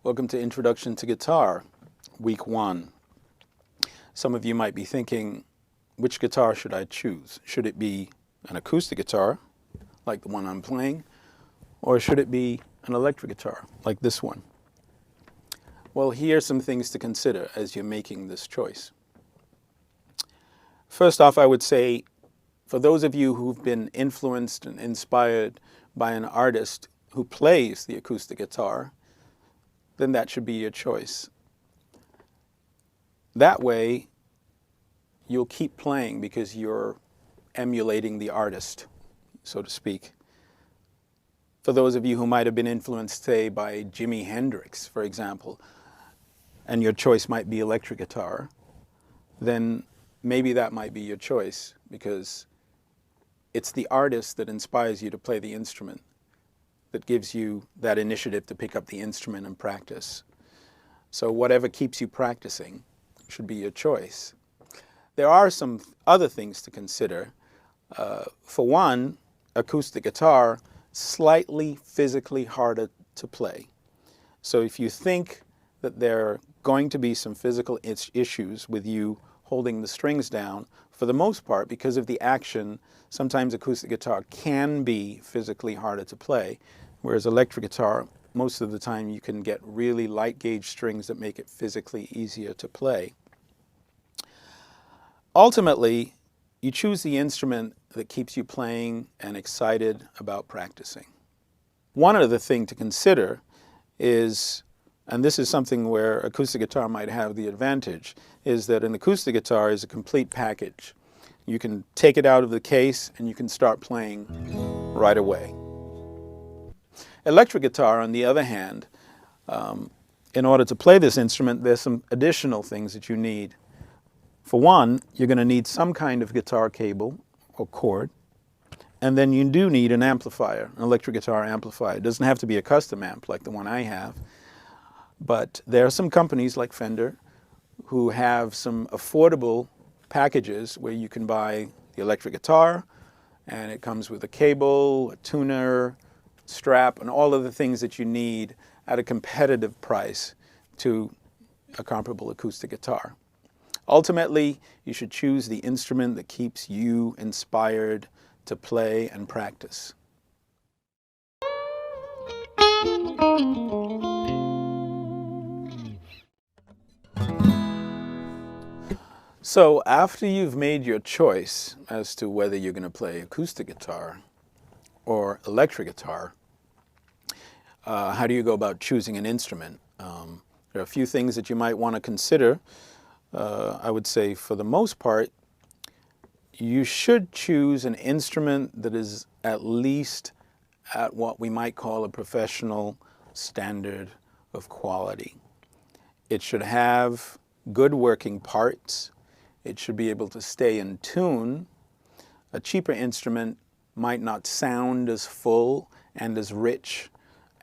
Welcome to Introduction to Guitar, Week 1. Some of you might be thinking, which guitar should I choose? Should it be an acoustic guitar, like the one I'm playing, or should it be an electric guitar, like this one? Well, here are some things to consider as you're making this choice. First off, I would say, for those of you who've been influenced and inspired by an artist who plays the acoustic guitar, then that should be your choice. That way, you'll keep playing because you're emulating the artist, so to speak. For those of you who might have been influenced, say, by Jimi Hendrix, for example, and your choice might be electric guitar, then maybe that might be your choice because it's the artist that inspires you to play the instrument, that gives you that initiative to pick up the instrument and practice. So whatever keeps you practicing should be your choice. There are some other things to consider. For one, acoustic guitar, slightly physically harder to play. So if you think that there are going to be some physical issues with you holding the strings down, for the most part, because of the action, sometimes acoustic guitar can be physically harder to play, whereas electric guitar, most of the time you can get really light gauge strings that make it physically easier to play. Ultimately, you choose the instrument that keeps you playing and excited about practicing. One other thing to consider is, and this is something where acoustic guitar might have the advantage, is that an acoustic guitar is a complete package. You can take it out of the case and you can start playing right away. Electric guitar, on the other hand, in order to play this instrument, there's some additional things that you need. For one, you're going to need some kind of guitar cable or cord, and then you do need an amplifier, an electric guitar amplifier. It doesn't have to be a custom amp like the one I have, but there are some companies like Fender who have some affordable packages where you can buy the electric guitar, and it comes with a cable, a tuner, strap, and all of the things that you need at a competitive price to a comparable acoustic guitar. Ultimately, you should choose the instrument that keeps you inspired to play and practice. So after you've made your choice as to whether you're going to play acoustic guitar or electric guitar, how do you go about choosing an instrument? There are a few things that you might want to consider. I would say for the most part, you should choose an instrument that is at least at what we might call a professional standard of quality. It should have good working parts. It should be able to stay in tune. A cheaper instrument might not sound as full and as rich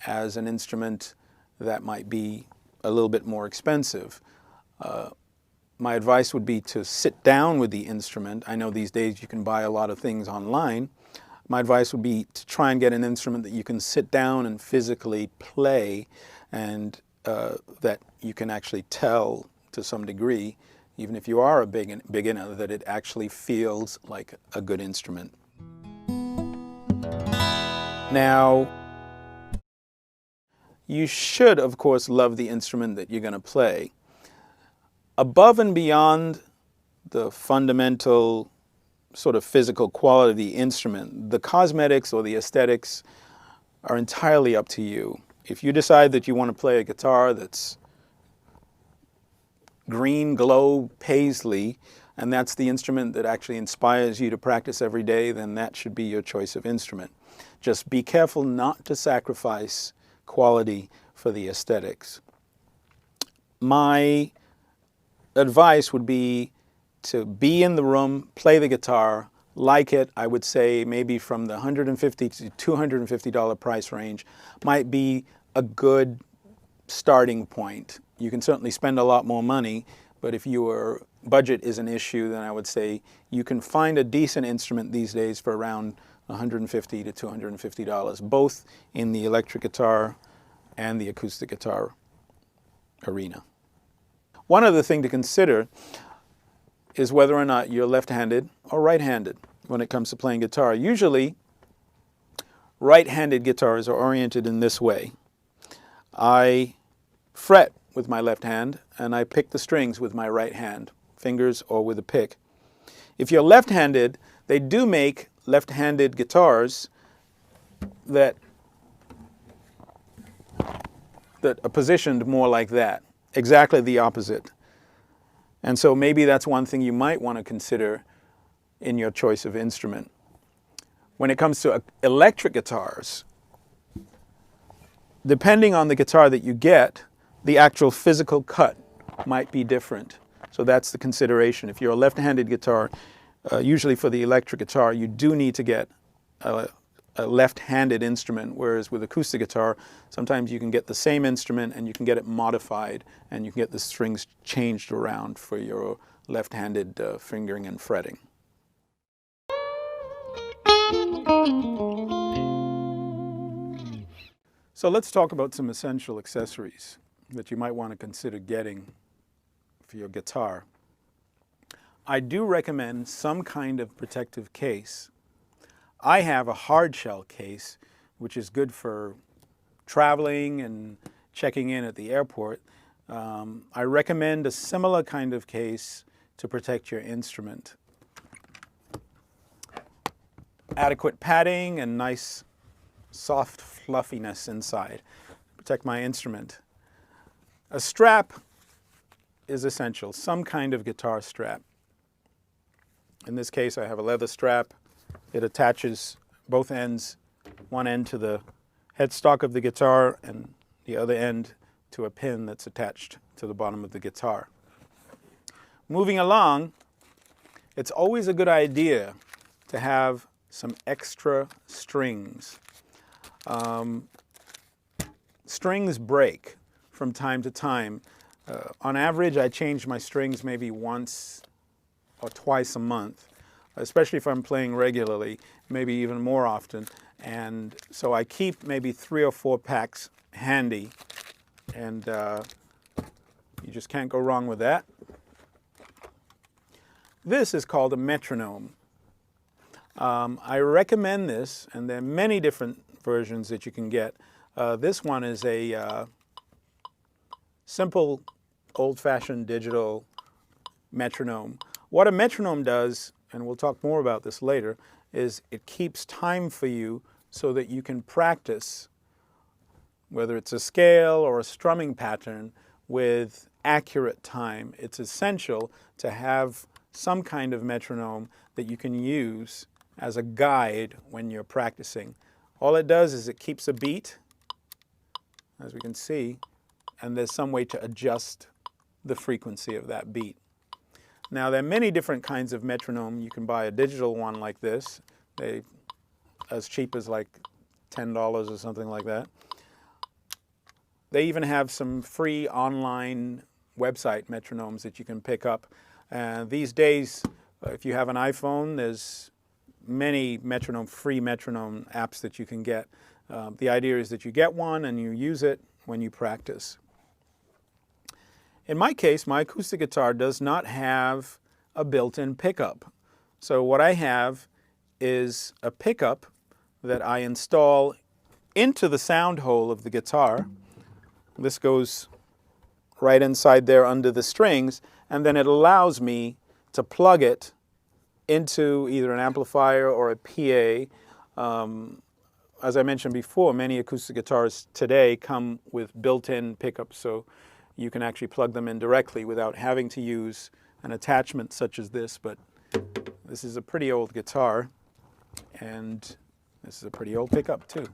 as an instrument that might be a little bit more expensive. My advice would be to sit down with the instrument. I know these days you can buy a lot of things online. My advice would be to try and get an instrument that you can sit down and physically play, and that you can actually tell to some degree, even if you are a beginner, that it actually feels like a good instrument. Now, you should, of course, love the instrument that you're going to play. Above and beyond the fundamental sort of physical quality of the instrument, the cosmetics or the aesthetics are entirely up to you. If you decide that you want to play a guitar that's green glow paisley, and that's the instrument that actually inspires you to practice every day, then that should be your choice of instrument. Just be careful not to sacrifice quality for the aesthetics. My advice would be to be in the room, play the guitar, like it. I would say maybe from the $150 to $250 price range might be a good starting point. You can certainly spend a lot more money, but if your budget is an issue, then I would say you can find a decent instrument these days for around $150 to $250, both in the electric guitar and the acoustic guitar arena. One other thing to consider is whether or not you're left-handed or right-handed when it comes to playing guitar. Usually, right-handed guitars are oriented in this way. I fret with my left hand and I pick the strings with my right hand, fingers or with a pick. If you're left-handed, they do make left-handed guitars that are positioned more like that, exactly the opposite. And so maybe that's one thing you might want to consider in your choice of instrument. When it comes to electric guitars, depending on the guitar that you get, the actual physical cut might be different. So that's the consideration. If you're a left-handed guitar, usually for the electric guitar, you do need to get a left-handed instrument, whereas with acoustic guitar, sometimes you can get the same instrument and you can get it modified and you can get the strings changed around for your left-handed fingering and fretting. So let's talk about some essential accessories that you might want to consider getting for your guitar. I do recommend some kind of protective case. I have a hard shell case, which is good for traveling and checking in at the airport. I recommend a similar kind of case to protect your instrument. Adequate padding and nice soft fluffiness inside. Protect my instrument. A strap is essential, some kind of guitar strap. In this case, I have a leather strap. It attaches both ends, one end to the headstock of the guitar and the other end to a pin that's attached to the bottom of the guitar. Moving along, it's always a good idea to have some extra strings. Strings break from time to time. On average, I change my strings maybe once or twice a month, especially if I'm playing regularly, maybe even more often. And so I keep maybe 3 or 4 packs handy, and you just can't go wrong with that. This is called a metronome. I recommend this, and there are many different versions that you can get. This one is a simple, old-fashioned digital metronome. What a metronome does, and we'll talk more about this later, is it keeps time for you so that you can practice, whether it's a scale or a strumming pattern, with accurate time. It's essential to have some kind of metronome that you can use as a guide when you're practicing. All it does is it keeps a beat, as we can see, and there's some way to adjust the frequency of that beat. Now, there are many different kinds of metronome. You can buy a digital one like this. They're as cheap as like $10 or something like that. They even have some free online website metronomes that you can pick up. These days, if you have an iPhone, there's many free metronome apps that you can get. The idea is that you get one and you use it when you practice. In my case, my acoustic guitar does not have a built-in pickup. So what I have is a pickup that I install into the sound hole of the guitar. This goes right inside there under the strings, and then it allows me to plug it into either an amplifier or a PA. As I mentioned before, many acoustic guitars today come with built-in pickups, so you can actually plug them in directly without having to use an attachment such as this. But this is a pretty old guitar, and this is a pretty old pickup too.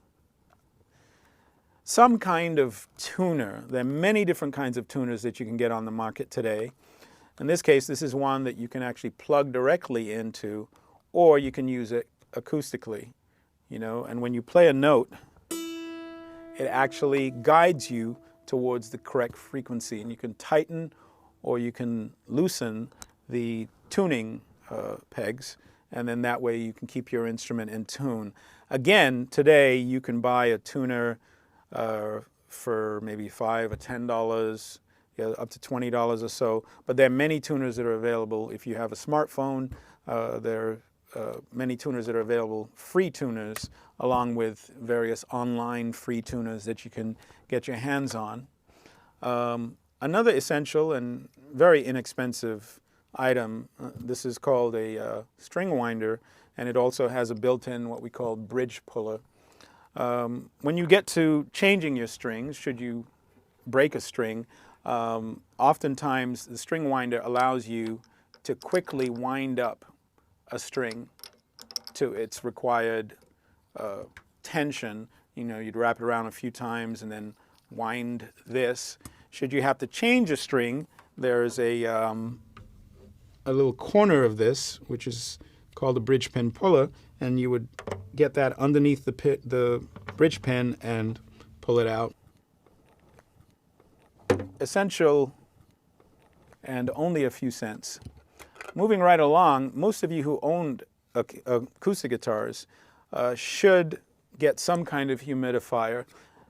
Some kind of tuner. There are many different kinds of tuners that you can get on the market today. In this case, this is one that you can actually plug directly into, or you can use it acoustically, and when you play a note, it actually guides you towards the correct frequency, and you can tighten or you can loosen the tuning pegs, and then that way you can keep your instrument in tune. Again, today you can buy a tuner for maybe $5 or $10. up to $20 or so. But there are many tuners that are available. If you have a smartphone, there are many tuners that are available, free tuners, along with various online free tuners that you can get your hands on. Another essential and very inexpensive item, this is called a string winder, and it also has a built-in what we call bridge puller. When you get to changing your strings, should you break a string, oftentimes the string winder allows you to quickly wind up a string to its required tension. You know, you'd wrap it around a few times and then wind this. Should you have to change a string, there's a little corner of this, which is called a bridge pin puller, and you would get that underneath the bridge pin and pull it out. Essential and only a few cents. Moving right along, most of you who owned acoustic guitars should get some kind of humidifier.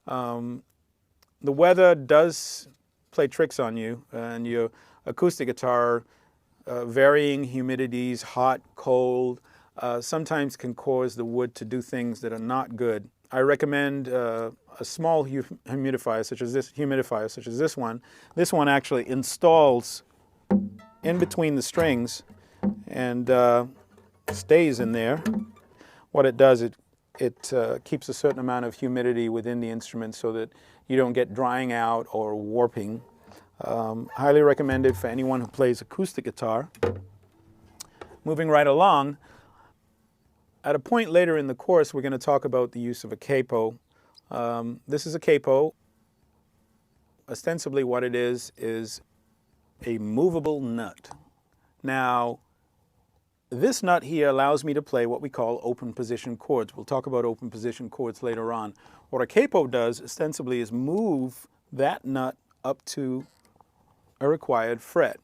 The weather does play tricks on you, and your acoustic guitar, varying humidities, hot, cold, sometimes can cause the wood to do things that are not good. I recommend a small humidifier such as this one. This one actually installs in between the strings and stays in there. What it does, it keeps a certain amount of humidity within the instrument so that you don't get drying out or warping. Highly recommended for anyone who plays acoustic guitar. Moving right along, at a point later in the course, we're going to talk about the use of a capo. This is a capo. Ostensibly what it is a movable nut. Now, this nut here allows me to play what we call open position chords. We'll talk about open position chords later on. What a capo does ostensibly is move that nut up to a required fret.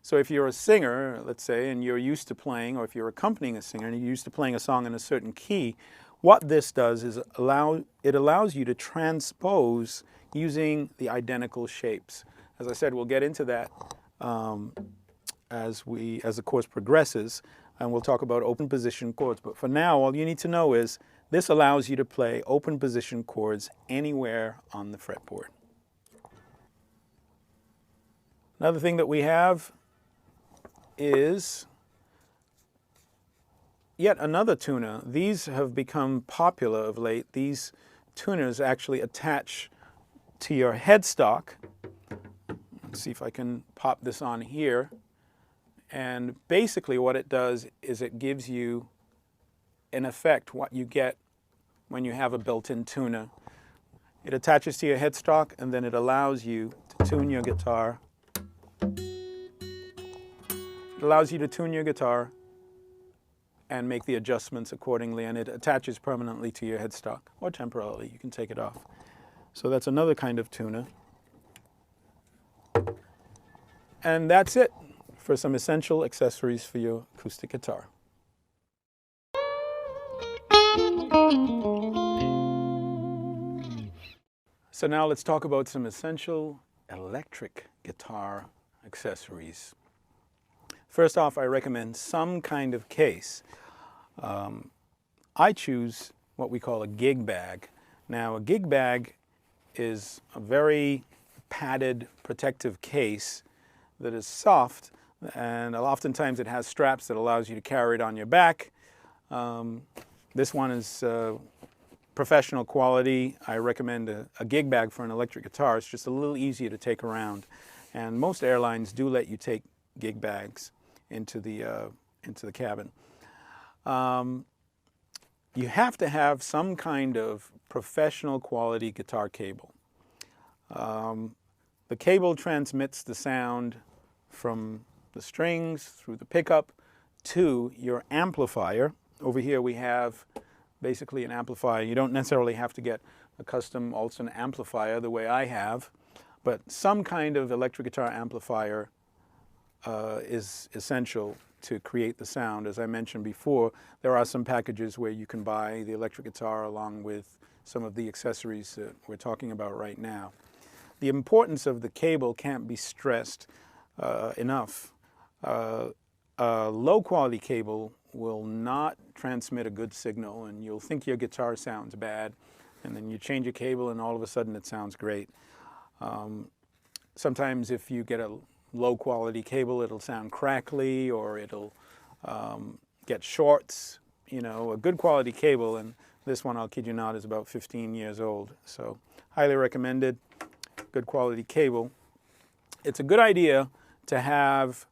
So if you're a singer, let's say, and you're used to playing, or if you're accompanying a singer and you're used to playing a song in a certain key, what this does is it allows you to transpose using the identical shapes. As I said, we'll get into that as the course progresses, and we'll talk about open position chords. But for now, all you need to know is this allows you to play open position chords anywhere on the fretboard. Another thing that we have is yet another tuner. These have become popular of late. These tuners actually attach to your headstock. Let's see if I can pop this on here. And basically what it does is it gives you, in effect, what you get when you have a built-in tuner. It attaches to your headstock, and then it allows you to tune your guitar. It allows you to tune your guitar and make the adjustments accordingly, and it attaches permanently to your headstock, or temporarily. You can take it off. So that's another kind of tuner. And that's it for some essential accessories for your acoustic guitar. So now let's talk about some essential electric guitar accessories. First off, I recommend some kind of case. I choose what we call a gig bag. Now, a gig bag is a very padded, protective case that is soft, and oftentimes it has straps that allows you to carry it on your back. This one is professional quality. I recommend a gig bag for an electric guitar. It's just a little easier to take around, and most airlines do let you take gig bags into the cabin. You have to have some kind of professional quality guitar cable. The cable transmits the sound from the strings through the pickup to your amplifier. Over here we have basically an amplifier. You don't necessarily have to get a custom Olsen amplifier the way I have, but some kind of electric guitar amplifier is essential to create the sound. As I mentioned before, there are some packages where you can buy the electric guitar along with some of the accessories that we're talking about right now. the importance of the cable can't be stressed enough. A low quality cable will not transmit a good signal, and you'll think your guitar sounds bad, and then you change a cable and all of a sudden it sounds great. Sometimes if you get a low quality cable, it'll sound crackly, or it'll get shorts. You know, a good quality cable, and this one, I'll kid you not, is about 15 years old. So highly recommended, good quality cable. It's a good idea to have,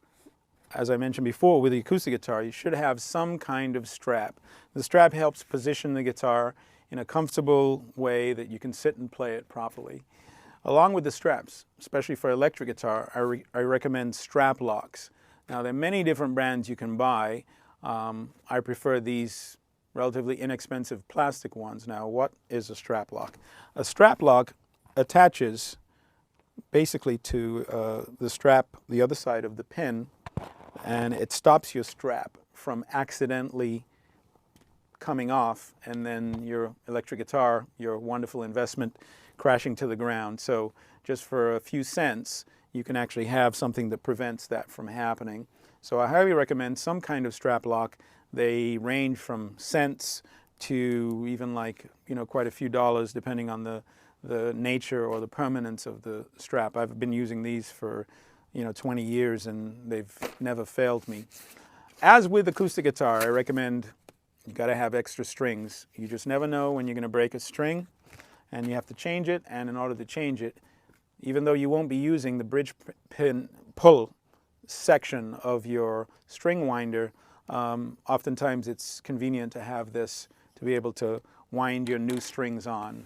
as I mentioned before, with the acoustic guitar, you should have some kind of strap. The strap helps position the guitar in a comfortable way that you can sit and play it properly. Along with the straps, especially for electric guitar, I recommend strap locks. Now, there are many different brands you can buy. I prefer these relatively inexpensive plastic ones. Now, what is a strap lock? A strap lock attaches basically to the strap, the other side of the pin, and it stops your strap from accidentally coming off, and then your electric guitar, your wonderful investment, crashing to the ground. So just for a few cents, you can actually have something that prevents that from happening. So I highly recommend some kind of strap lock. They range from cents to even, like, you know, quite a few dollars, depending on the nature or the permanence of the strap. I've been using these for, you know, 20 years, and they've never failed me. As with acoustic guitar, I recommend you got to have extra strings. You just never know when you're going to break a string, and you have to change it. And in order to change it, even though you won't be using the bridge pin pull section of your string winder, oftentimes it's convenient to have this to be able to wind your new strings on.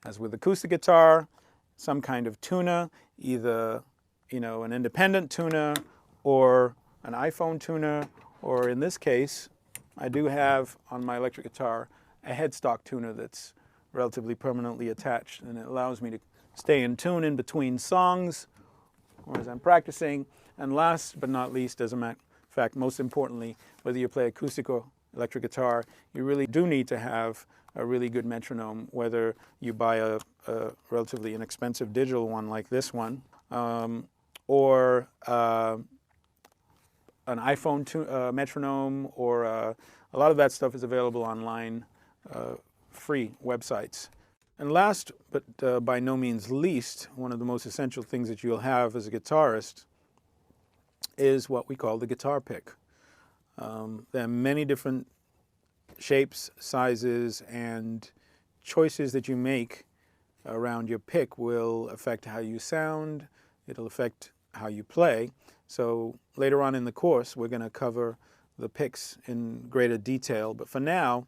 As with acoustic guitar, some kind of tuner, either, you know, an independent tuner or an iPhone tuner, or in this case, I do have on my electric guitar a headstock tuner that's relatively permanently attached, and it allows me to stay in tune in between songs or as I'm practicing. And last but not least, as a matter of fact, most importantly, whether you play acoustic or electric guitar, you really do need to have a really good metronome, whether you buy a relatively inexpensive digital one like this one, or an iPhone metronome, or a lot of that stuff is available online, free websites. And last, but by no means least, one of the most essential things that you'll have as a guitarist is what we call the guitar pick. There are many different shapes, sizes, and choices that you make around your pick will affect how you sound. It'll affect how you play. So later on in the course, we're going to cover the picks in greater detail. But for now,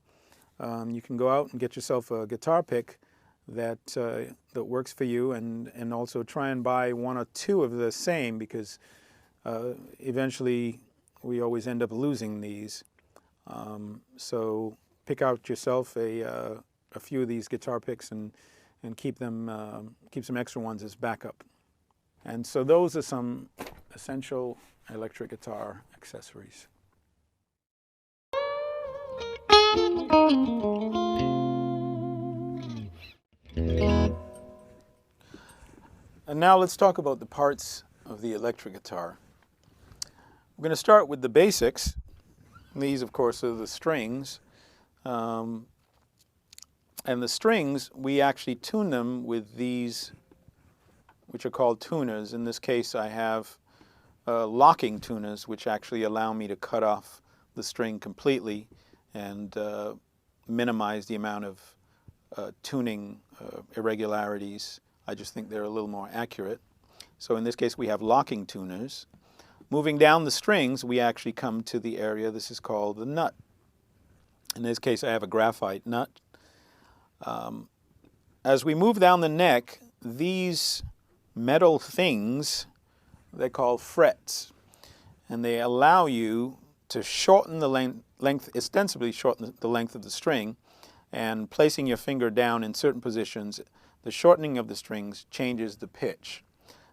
you can go out and get yourself a guitar pick that works for you, and also try and buy one or two of the same, because eventually we always end up losing these. So pick out yourself a few of these guitar picks and keep some extra ones as backup. And so those are some essential electric guitar accessories. And now let's talk about the parts of the electric guitar. We're going to start with the basics. These, of course, are the strings. And the strings, we actually tune them with these, which are called tuners. In this case, I have locking tuners, which actually allow me to cut off the string completely and minimize the amount of tuning irregularities. I just think they're a little more accurate. So in this case, we have locking tuners. Moving down the strings, we actually come to the area, this is called the nut. In this case, I have a graphite nut. As we move down the neck, these metal things, they're called frets, and they allow you to shorten the length, ostensibly shorten the length of the string, and placing your finger down in certain positions, the shortening of the strings changes the pitch.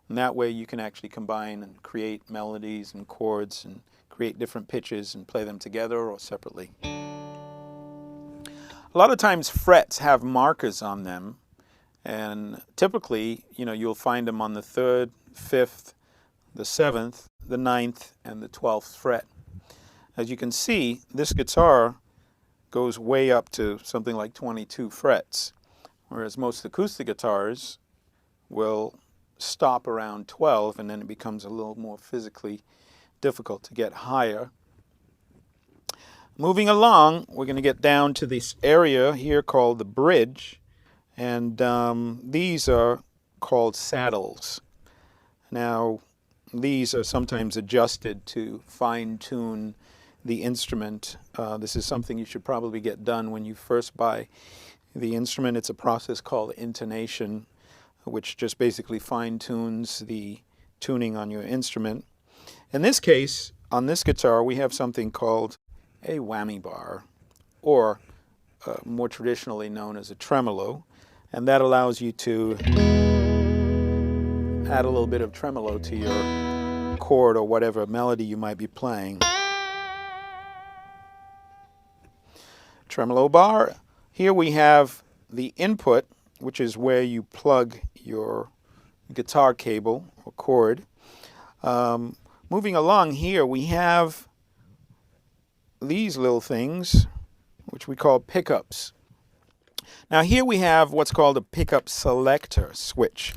And that way you can actually combine and create melodies and chords and create different pitches and play them together or separately. A lot of times frets have markers on them, And typically, you'll find them on the 3rd, 5th, the 7th, the 9th, and the 12th fret. As you can see, this guitar goes way up to something like 22 frets, whereas most acoustic guitars will stop around 12, and then it becomes a little more physically difficult to get higher. Moving along, we're going to get down to this area here called the bridge, and these are called saddles. Now, these are sometimes adjusted to fine-tune the instrument. This is something you should probably get done when you first buy the instrument. It's a process called intonation, which just basically fine-tunes the tuning on your instrument. In this case, on this guitar, we have something called a whammy bar, or more traditionally known as a tremolo, and that allows you to add a little bit of tremolo to your chord or whatever melody you might be playing. Tremolo bar. Here we have the input, which is where you plug your guitar cable or cord. Moving along here, we have these little things, which we call pickups. Now here we have what's called a pickup selector switch.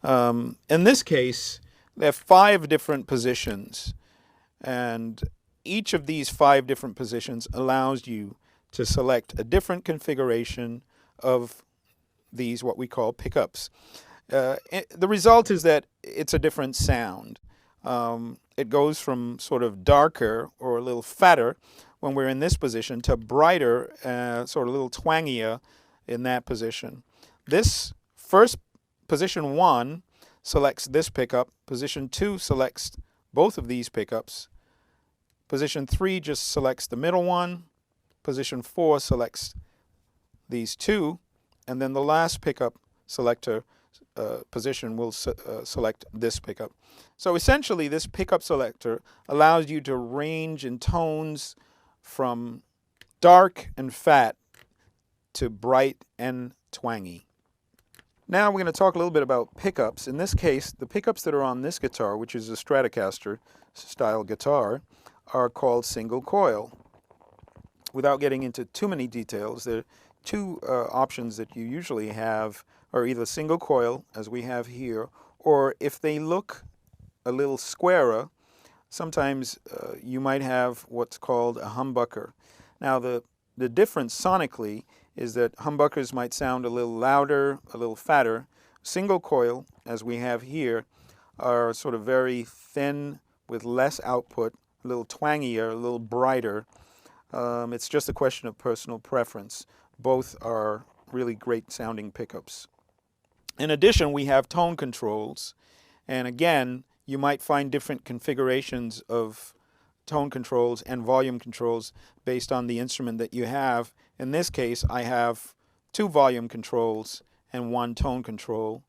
In this case, there are 5 different positions, and each of these 5 different positions allows you to select a different configuration of these, what we call pickups. The result is that it's a different sound. It goes from sort of darker or a little fatter when we're in this position to brighter, sort of a little twangier in that position. This first, position 1 selects this pickup. Position 2 selects both of these pickups. Position 3 just selects the middle one. Position 4 selects these 2. And then the last pickup selector position will select this pickup. So essentially, this pickup selector allows you to range in tones from dark and fat to bright and twangy. Now we're going to talk a little bit about pickups. In this case, the pickups that are on this guitar, which is a Stratocaster style guitar, are called single coil. Without getting into too many details, there are 2 options that you usually have are either single coil, as we have here, or if they look a little squarer, sometimes you might have what's called a humbucker. Now the difference sonically is that humbuckers might sound a little louder, a little fatter. Single coil, as we have here, are sort of very thin with less output, a little twangier, a little brighter. It's just a question of personal preference. Both are really great sounding pickups. In addition, we have tone controls, and again, you might find different configurations of tone controls and volume controls based on the instrument that you have. In this case, I have 2 volume controls and 1 tone control.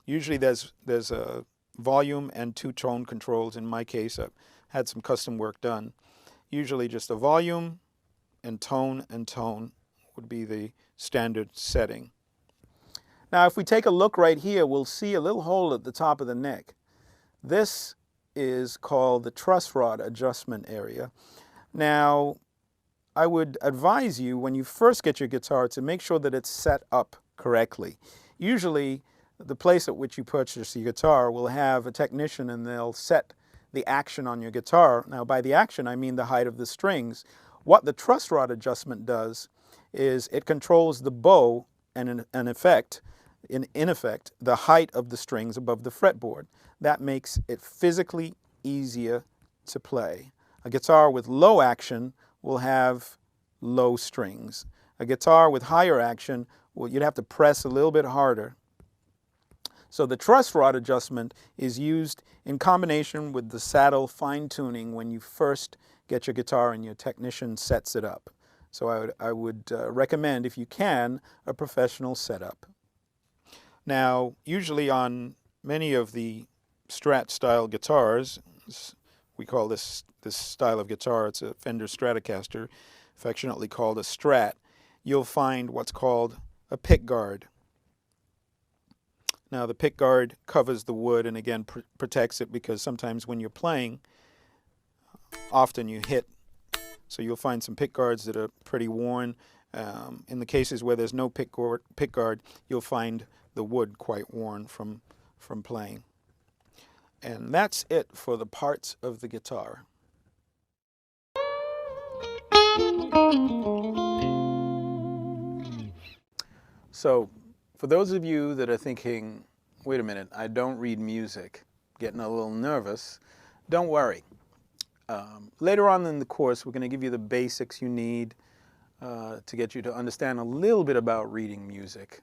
Usually there's a volume and 2 tone controls. In my case, I've had some custom work done. Usually just a volume and tone would be the standard setting. Now if we take a look right here, we'll see a little hole at the top of the neck. This is called the truss rod adjustment area. Now I would advise you when you first get your guitar to make sure that it's set up correctly. Usually the place at which you purchase your guitar will have a technician, and they'll set the action on your guitar. Now by the action I mean the height of the strings. What the truss rod adjustment does is it controls the bow and in effect the height of the strings above the fretboard. That makes it physically easier to play. A guitar with low action will have low strings. A guitar with higher action, well, you'd have to press a little bit harder. So the truss rod adjustment is used in combination with the saddle fine-tuning when you first get your guitar and your technician sets it up. So I would recommend, if you can, a professional setup. Now, usually on many of the Strat style guitars, we call this style of guitar, it's a Fender Stratocaster, affectionately called a Strat, you'll find what's called a pick guard. Now the pick guard covers the wood and again protects it, because sometimes when you're playing, often you hit. So you'll find some pick guards that are pretty worn. In the cases where there's no pick guard, you'll find the wood quite worn from playing. And that's it for the parts of the guitar. So for those of you that are thinking, wait a minute, I don't read music, getting a little nervous, don't worry. Later on in the course, we're going to give you the basics you need to get you to understand a little bit about reading music.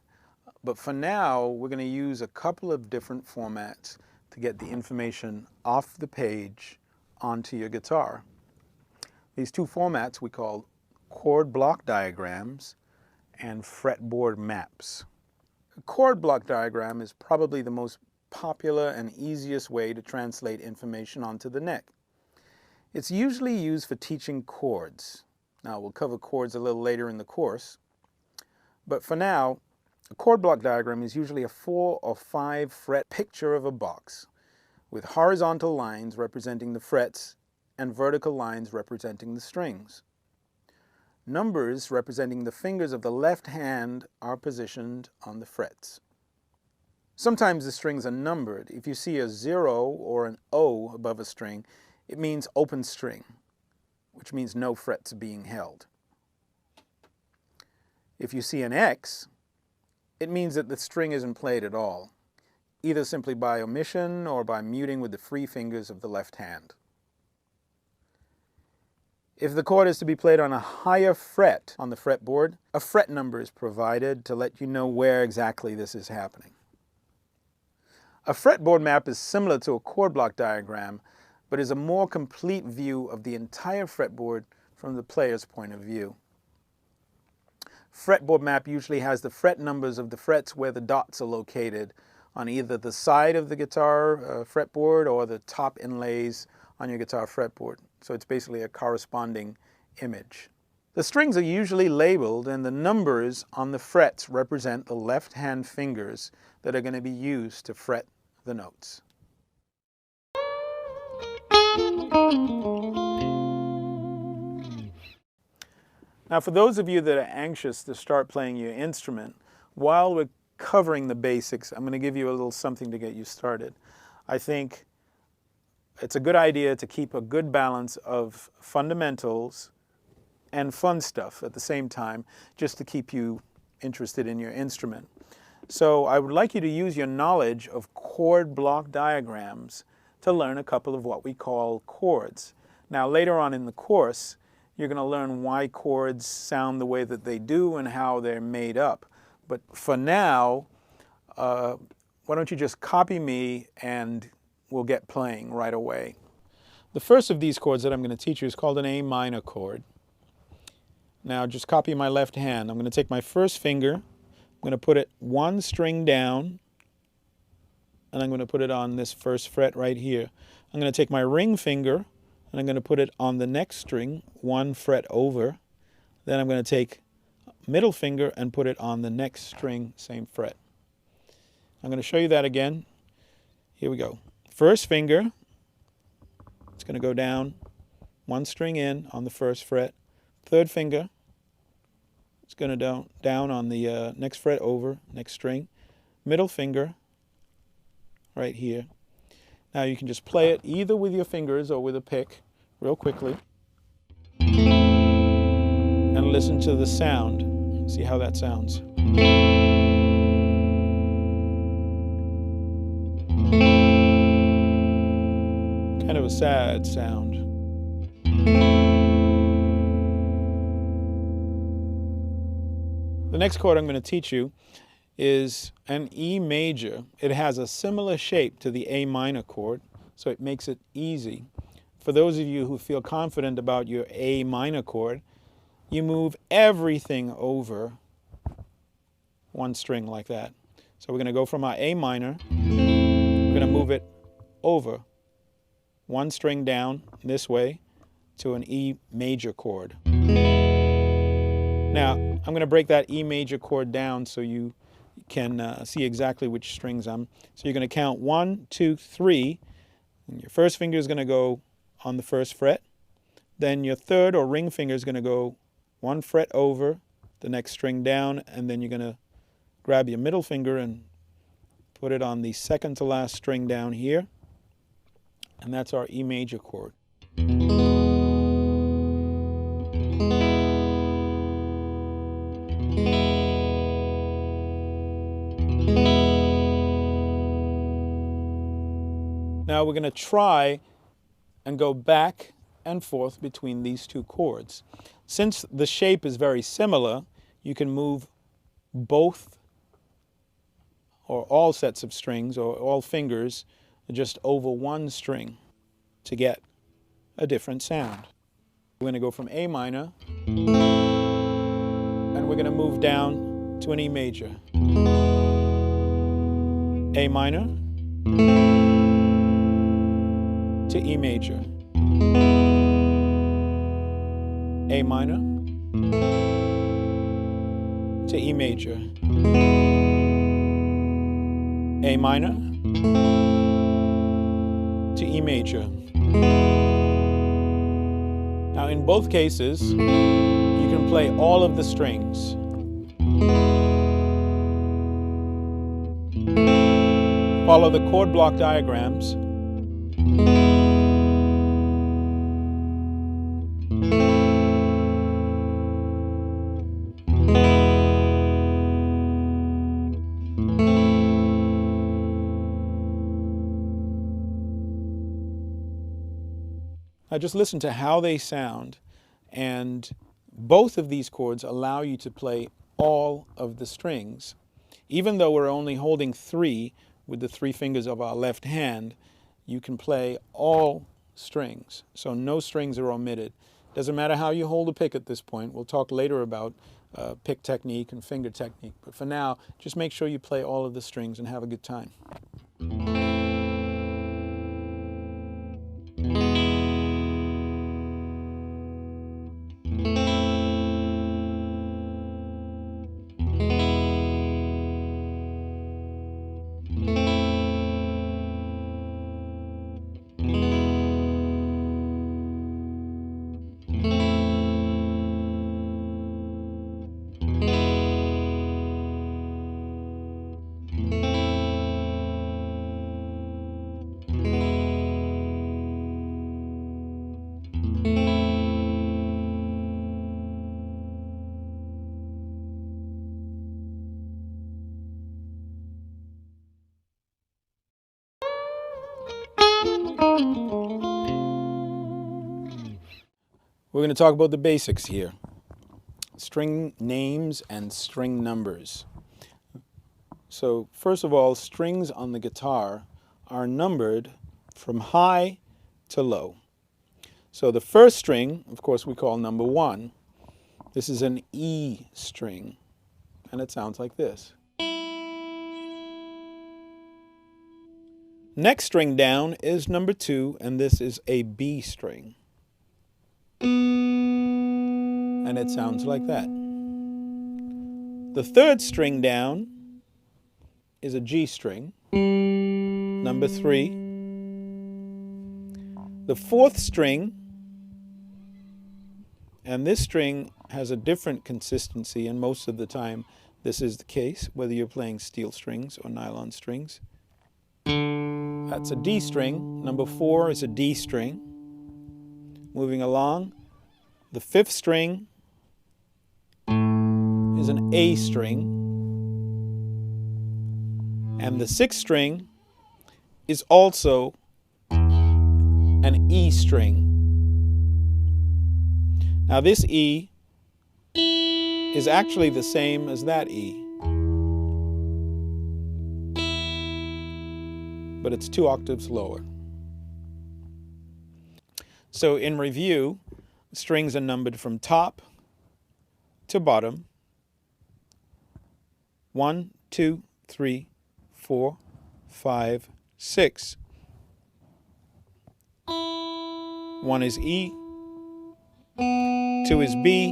But for now, we're going to use a couple of different formats to get the information off the page onto your guitar. These two formats we call chord block diagrams and fretboard maps. A chord block diagram is probably the most popular and easiest way to translate information onto the neck. It's usually used for teaching chords. Now, we'll cover chords a little later in the course, but for now, a chord block diagram is usually a 4 or 5 fret picture of a box with horizontal lines representing the frets and vertical lines representing the strings. Numbers representing the fingers of the left hand are positioned on the frets. Sometimes the strings are numbered. If you see a 0 or an O above a string, it means open string, which means no frets being held. If you see an X, it means that the string isn't played at all, either simply by omission or by muting with the free fingers of the left hand. If the chord is to be played on a higher fret on the fretboard, a fret number is provided to let you know where exactly this is happening. A fretboard map is similar to a chord block diagram, but is a more complete view of the entire fretboard from the player's point of view. Fretboard map usually has the fret numbers of the frets where the dots are located on either the side of the guitar fretboard or the top inlays on your guitar fretboard. So it's basically a corresponding image. The strings are usually labeled, and the numbers on the frets represent the left-hand fingers that are going to be used to fret the notes. Now, for those of you that are anxious to start playing your instrument, while we're covering the basics, I'm going to give you a little something to get you started. I think it's a good idea to keep a good balance of fundamentals and fun stuff at the same time, just to keep you interested in your instrument. So I would like you to use your knowledge of chord block diagrams to learn a couple of what we call chords. Now, later on in the course, you're going to learn why chords sound the way that they do and how they're made up. But for now, why don't you just copy me and we'll get playing right away. The first of these chords that I'm going to teach you is called an A minor chord. Now just copy my left hand. I'm going to take my first finger, I'm going to put it one string down, and I'm going to put it on this first fret right here. I'm going to take my ring finger, and I'm going to put it on the next string, one fret over. Then I'm going to take middle finger and put it on the next string, same fret. I'm going to show you that again. Here we go. First finger, it's going to go down, one string in on the first fret. Third finger, it's going to down on the next fret over, next string. Middle finger, right here. Now you can just play it either with your fingers or with a pick, real quickly. And listen to the sound. See how that sounds. Kind of a sad sound. The next chord I'm going to teach you is an E major. It has a similar shape to the A minor chord, so it makes it easy. For those of you who feel confident about your A minor chord, you move everything over one string like that. So we're going to go from our A minor, we're going to move it over one string down this way to an E major chord. Now, I'm going to break that E major chord down so you can see exactly which strings I'm. So you're going to count 1, 2, 3. And your first finger is going to go on the first fret. Then your third or ring finger is going to go 1 fret over the next string down, and then you're going to grab your middle finger and put it on the second to last string down here. And that's our E major chord. Now we're going to try and go back and forth between these two chords. Since the shape is very similar, you can move both or all sets of strings or all fingers just over one string to get a different sound. We're going to go from A minor and we're going to move down to an E major. A minor to E major. A minor to E major. A minor to E major. Now in both cases, you can play all of the strings. Follow the chord block diagrams. Now just listen to how they sound, and both of these chords allow you to play all of the strings. Even though we're only holding 3 with the 3 fingers of our left hand, you can play all strings, so no strings are omitted. Doesn't matter how you hold a pick at this point. We'll talk later about pick technique and finger technique, but for now, just make sure you play all of the strings and have a good time. We're going to talk about the basics here. String names and string numbers. So first of all, strings on the guitar are numbered from high to low. So the first string, of course, we call number 1. This is an E string, and it sounds like this. Next string down is number 2, and this is a B string. And it sounds like that. The third string down is a G string, number 3. The fourth string, and this string has a different consistency, and most of the time this is the case, whether you're playing steel strings or nylon strings. That's a D string. Number 4 is a D string. Moving along, the 5th string is an A string, and the 6th string is also an E string. Now this E is actually the same as that E, but it's 2 octaves lower. So in review, strings are numbered from top to bottom. 1, 2, 3, 4, 5, 6. 1 is E, 2 is B,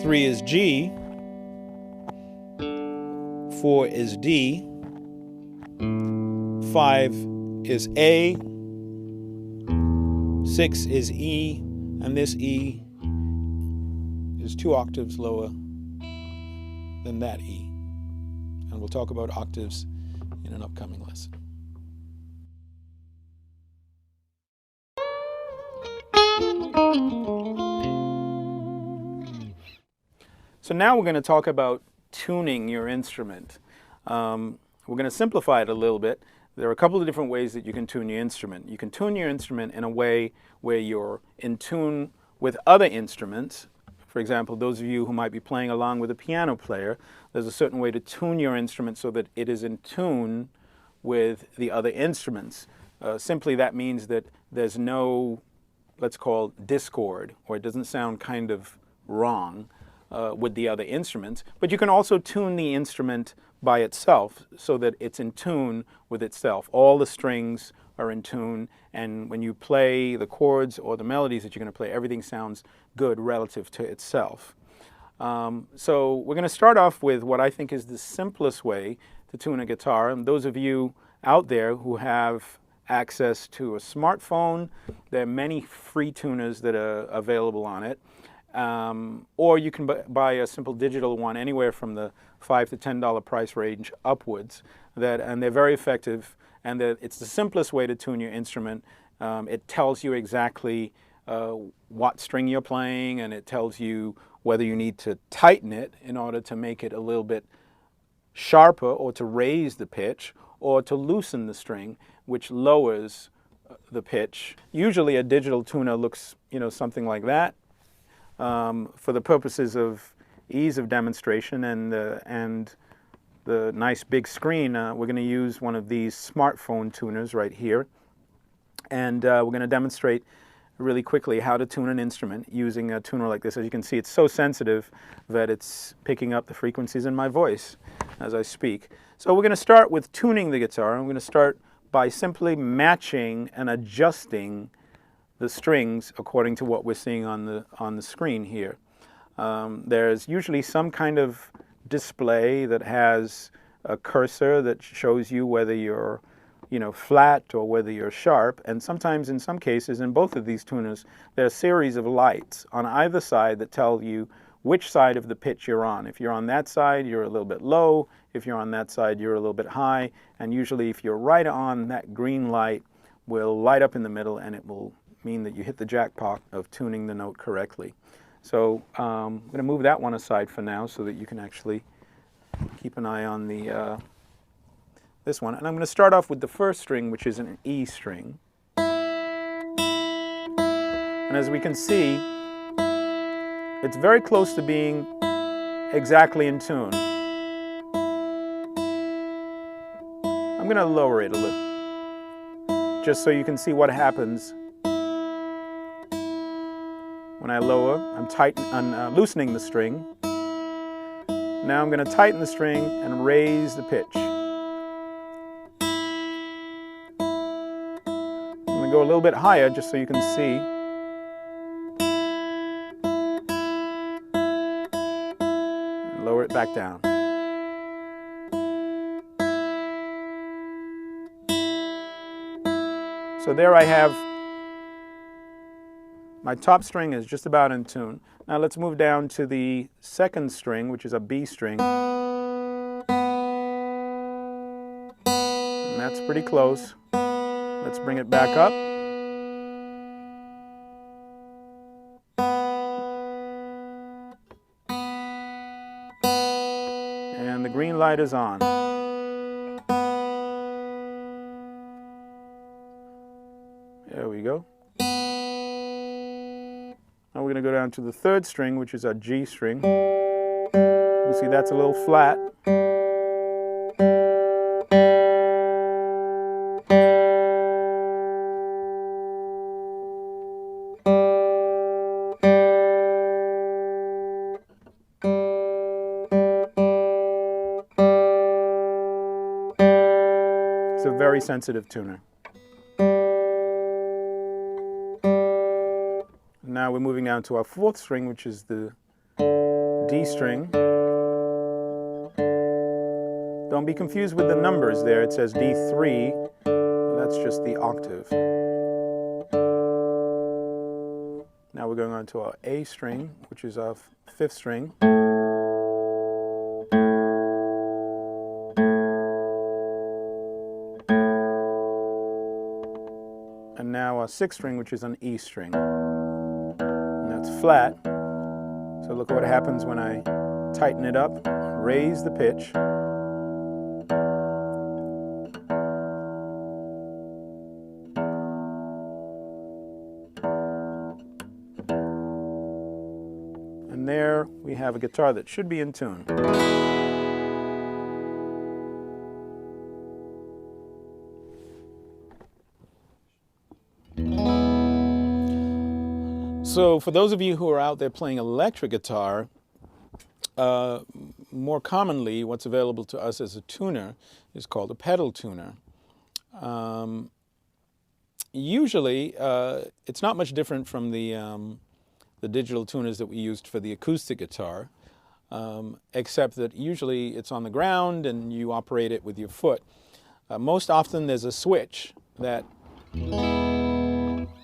3 is G, 4 is D, 5 is A, 6 is E, and this E is 2 octaves lower than that E. And we'll talk about octaves in an upcoming lesson. So now we're going to talk about tuning your instrument. We're going to simplify it a little bit. There are a couple of different ways that you can tune your instrument. You can tune your instrument in a way where you're in tune with other instruments. For example, those of you who might be playing along with a piano player, there's a certain way to tune your instrument so that it is in tune with the other instruments. Simply that means that there's no, let's call discord, or it doesn't sound kind of wrong with the other instruments. But you can also tune the instrument by itself so that it's in tune with itself. All the strings are in tune, and when you play the chords or the melodies that you're going to play, everything sounds good relative to itself. So we're going to start off with what I think is the simplest way to tune a guitar. And those of you out there who have access to a smartphone, there are many free tuners that are available on it. Or you can buy a simple digital one anywhere from the $5 to $10 price range upwards, and they're very effective, and it's the simplest way to tune your instrument. It tells you exactly what string you're playing, and it tells you whether you need to tighten it in order to make it a little bit sharper, or to raise the pitch, or to loosen the string, which lowers the pitch. Usually a digital tuner looks, something like that. For the purposes of ease of demonstration and the nice big screen, we're going to use one of these smartphone tuners right here. And we're going to demonstrate really quickly how to tune an instrument using a tuner like this. As you can see, it's so sensitive that it's picking up the frequencies in my voice as I speak. So we're going to start with tuning the guitar. I'm going to start by simply matching and adjusting the strings according to what we're seeing on the screen here. There's usually some kind of display that has a cursor that shows you whether you're flat or whether you're sharp, and sometimes in some cases in both of these tuners there are a series of lights on either side that tell you which side of the pitch you're on. If you're on that side, you're a little bit low. If you're on that side, you're a little bit high. And usually if you're right on, that green light will light up in the middle, and it will mean that you hit the jackpot of tuning the note correctly. So I'm going to move that one aside for now so that you can actually keep an eye on this one. And I'm going to start off with the first string, which is an E string. And as we can see, it's very close to being exactly in tune. I'm going to lower it a little, just so you can see what happens when I lower. I'm loosening the string. Now I'm going to tighten the string and raise the pitch. I'm going to go a little bit higher just so you can see. And lower it back down. So there I have my top string is just about in tune. Now let's move down to the second string, which is a B string. And that's pretty close. Let's bring it back up. And the green light is on. There we go. Now we're going to go down to the third string, which is our G string. You see that's a little flat. It's a very sensitive tuner. Now we're moving down to our fourth string, which is the D string. Don't be confused with the numbers there. It says D3. That's just the octave. Now we're going on to our A string, which is our fifth string. And now our sixth string, which is an E string. And that's flat. So look what happens when I tighten it up, raise the pitch. And there we have a guitar that should be in tune. So for those of you who are out there playing electric guitar, more commonly what's available to us as a tuner is called a pedal tuner. Usually it's not much different from the digital tuners that we used for the acoustic guitar, except that usually it's on the ground and you operate it with your foot. Most often there's a switch that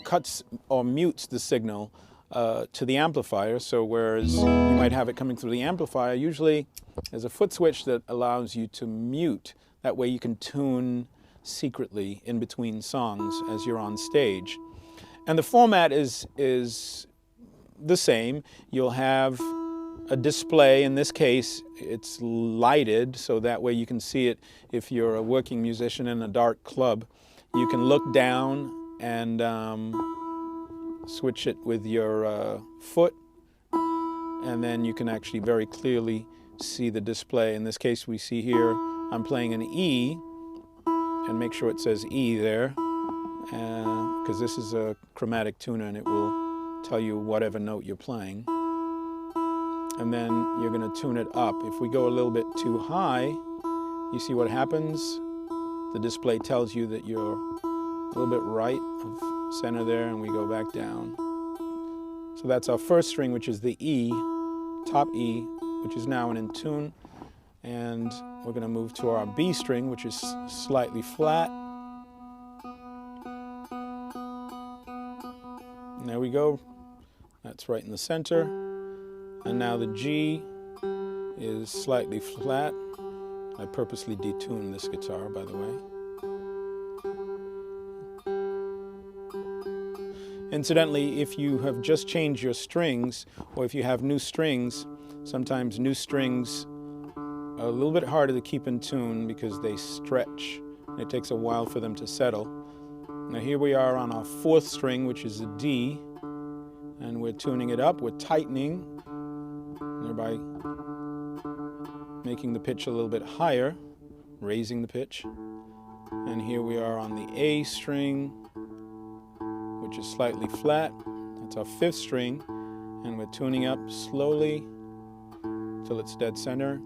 cuts or mutes the signal to the amplifier. So whereas you might have it coming through the amplifier, usually there's a foot switch that allows you to mute. That way you can tune secretly in between songs as you're on stage. And the format is the same. You'll have a display. In this case, it's lighted, so that way you can see it. If you're a working musician in a dark club, you can look down and switch it with your foot, and then you can actually very clearly see the display. In this case, we see here I'm playing an E, and make sure it says E there, because this is a chromatic tuner and it will tell you whatever note you're playing. And then you're going to tune it up. If we go a little bit too high, you see what happens? The display tells you that you're a little bit right of center there, and we go back down. So that's our first string, which is the E, top E, which is now in tune. And we're going to move to our B string, which is slightly flat. And there we go. That's right in the center. And now the G is slightly flat. I purposely detuned this guitar, by the way. Incidentally, if you have just changed your strings, or if you have new strings, sometimes new strings are a little bit harder to keep in tune because they stretch, and it takes a while for them to settle. Now here we are on our fourth string, which is a D, and we're tuning it up, we're tightening, thereby making the pitch a little bit higher, raising the pitch. And here we are on the A string, which is slightly flat. That's our fifth string, and we're tuning up slowly till it's dead center.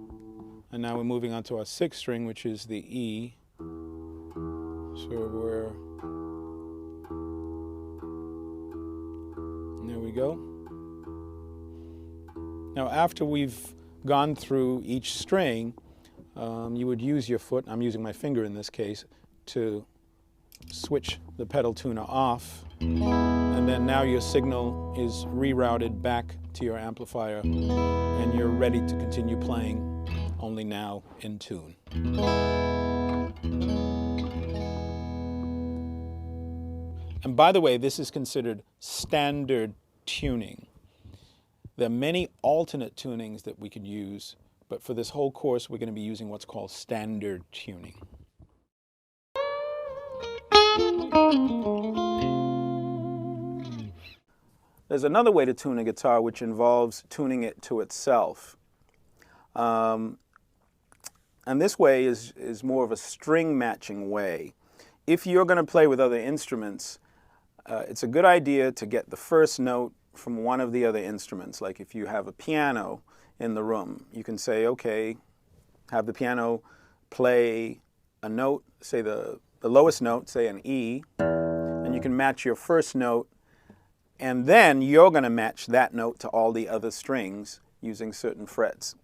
And now we're moving on to our sixth string, which is the E. So there we go. Now after we've gone through each string, you would use your foot, I'm using my finger in this case, to switch the pedal tuner off, and then now your signal is rerouted back to your amplifier and you're ready to continue playing, only now in tune. And by the way, this is considered standard tuning. There are many alternate tunings that we could use, but for this whole course we're going to be using what's called standard tuning. There's another way to tune a guitar which involves tuning it to itself. And this way is more of a string matching way. If you're going to play with other instruments, it's a good idea to get the first note from one of the other instruments. Like if you have a piano in the room, you can say, okay, have the piano play a note, say the lowest note, say an E, and you can match your first note, and then you're going to match that note to all the other strings using certain frets.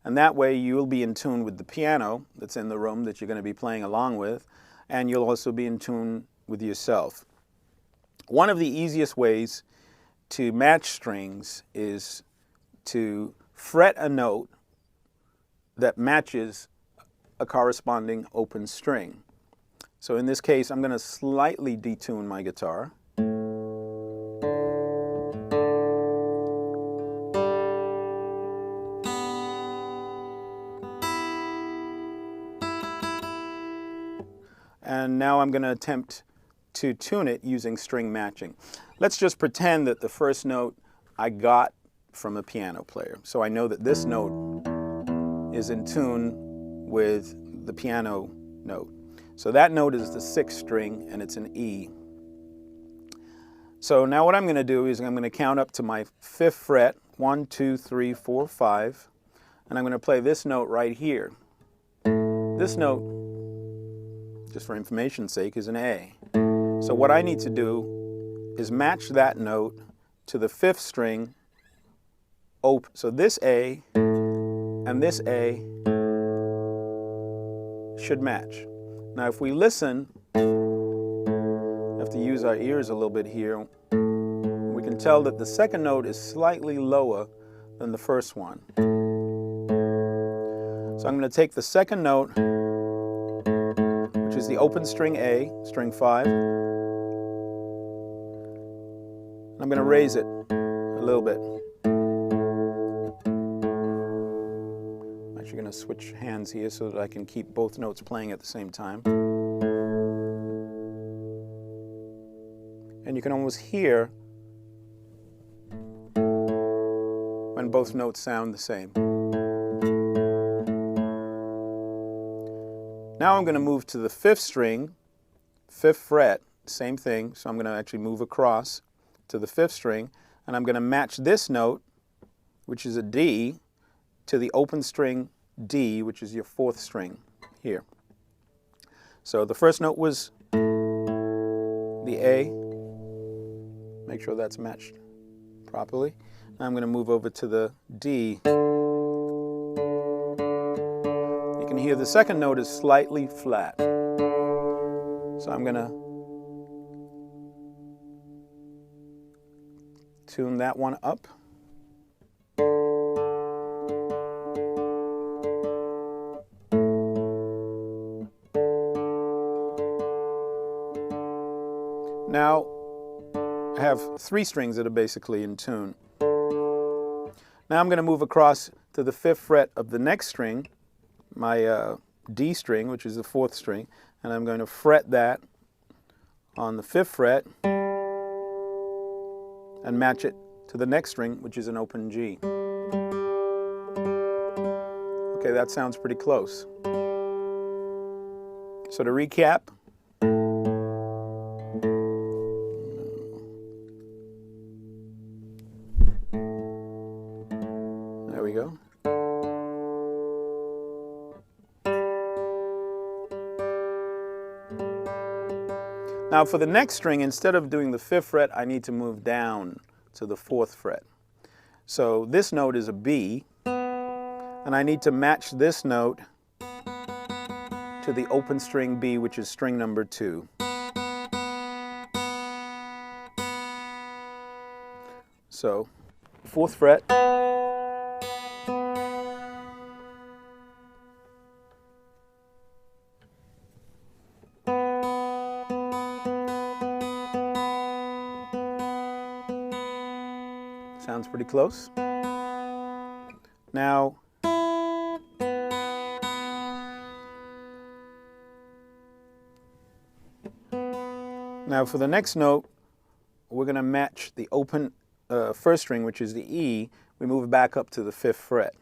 And that way you'll be in tune with the piano that's in the room that you're going to be playing along with, and you'll also be in tune with yourself. One of the easiest ways to match strings is to fret a note that matches a corresponding open string. So in this case, I'm going to slightly detune my guitar. And now I'm going to attempt to tune it using string matching. Let's just pretend that the first note I got from a piano player. So I know that this note is in tune with the piano note. So that note is the 6th string, and it's an E. So now what I'm going to do is I'm going to count up to my 5th fret, 1, 2, 3, 4, 5, and I'm going to play this note right here. This note, just for information's sake, is an A. So what I need to do is match that note to the 5th string open. So this A and this A should match. Now if we listen, we have to use our ears a little bit here. We can tell that the second note is slightly lower than the first one. So I'm going to take the second note, which is the open string A, string 5. I'm going to raise it a little bit. I'm actually going to switch hands here so that I can keep both notes playing at the same time. And you can almost hear when both notes sound the same. Now I'm going to move to the 5th string, 5th fret, same thing. So I'm going to actually move across to the 5th string, and I'm going to match this note, which is a D, to the open string D, which is your 4th string here. So the first note was the A. Make sure that's matched properly. Now I'm going to move over to the D. You can hear the second note is slightly flat. So I'm going to tune that one up. Now I have 3 strings that are basically in tune. Now I'm going to move across to the 5th fret of the next string, my D string, which is the 4th string, and I'm going to fret that on the 5th fret and match it to the next string, which is an open G. Okay, that sounds pretty close. So to recap, there we go. Now for the next string, instead of doing the 5th fret, I need to move down to the 4th fret. So this note is a B, and I need to match this note to the open string B, which is string number 2. So 4th fret, sounds pretty close. Now for the next note, we're going to match the open 1st string, which is the E. We move it back up to the 5th fret.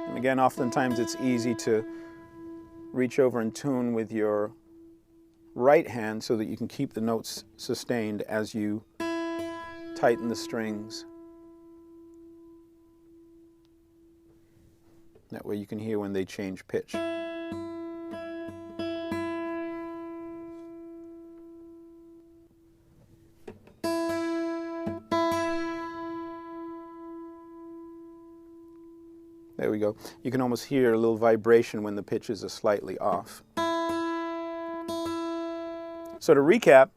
And again, oftentimes it's easy to reach over and tune with your right hand so that you can keep the notes sustained as you tighten the strings. That way you can hear when they change pitch. There we go. You can almost hear a little vibration when the pitches are slightly off. So to recap,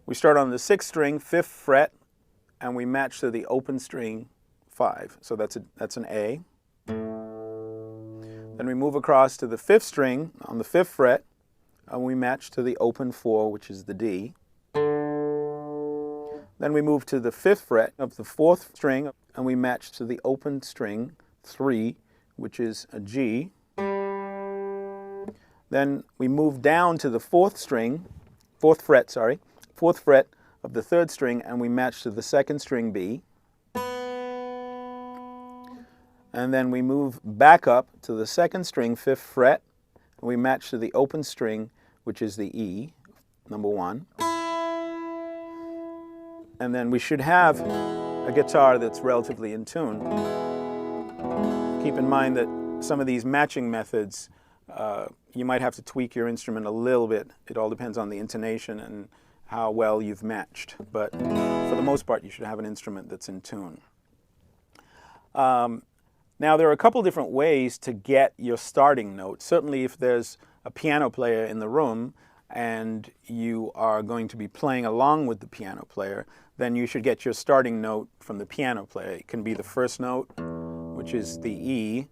we start on the 6th string, 5th fret, and we match to the open string 5. So that's an A. Then we move across to the 5th string on the 5th fret, and we match to the open 4, which is the D. Then we move to the 5th fret of the 4th string, and we match to the open string 3, which is a G. Then we move down to the 4th fret of the 3rd string, and we match to the 2nd string B. And then we move back up to the 2nd string, 5th fret, and we match to the open string, which is the E, number 1. And then we should have a guitar that's relatively in tune. Keep in mind that some of these matching methods, you might have to tweak your instrument a little bit. It all depends on the intonation and how well you've matched. But for the most part, you should have an instrument that's in tune. Now, there are a couple different ways to get your starting note. Certainly, if there's a piano player in the room and you are going to be playing along with the piano player, then you should get your starting note from the piano player. It can be the first note, which is the E,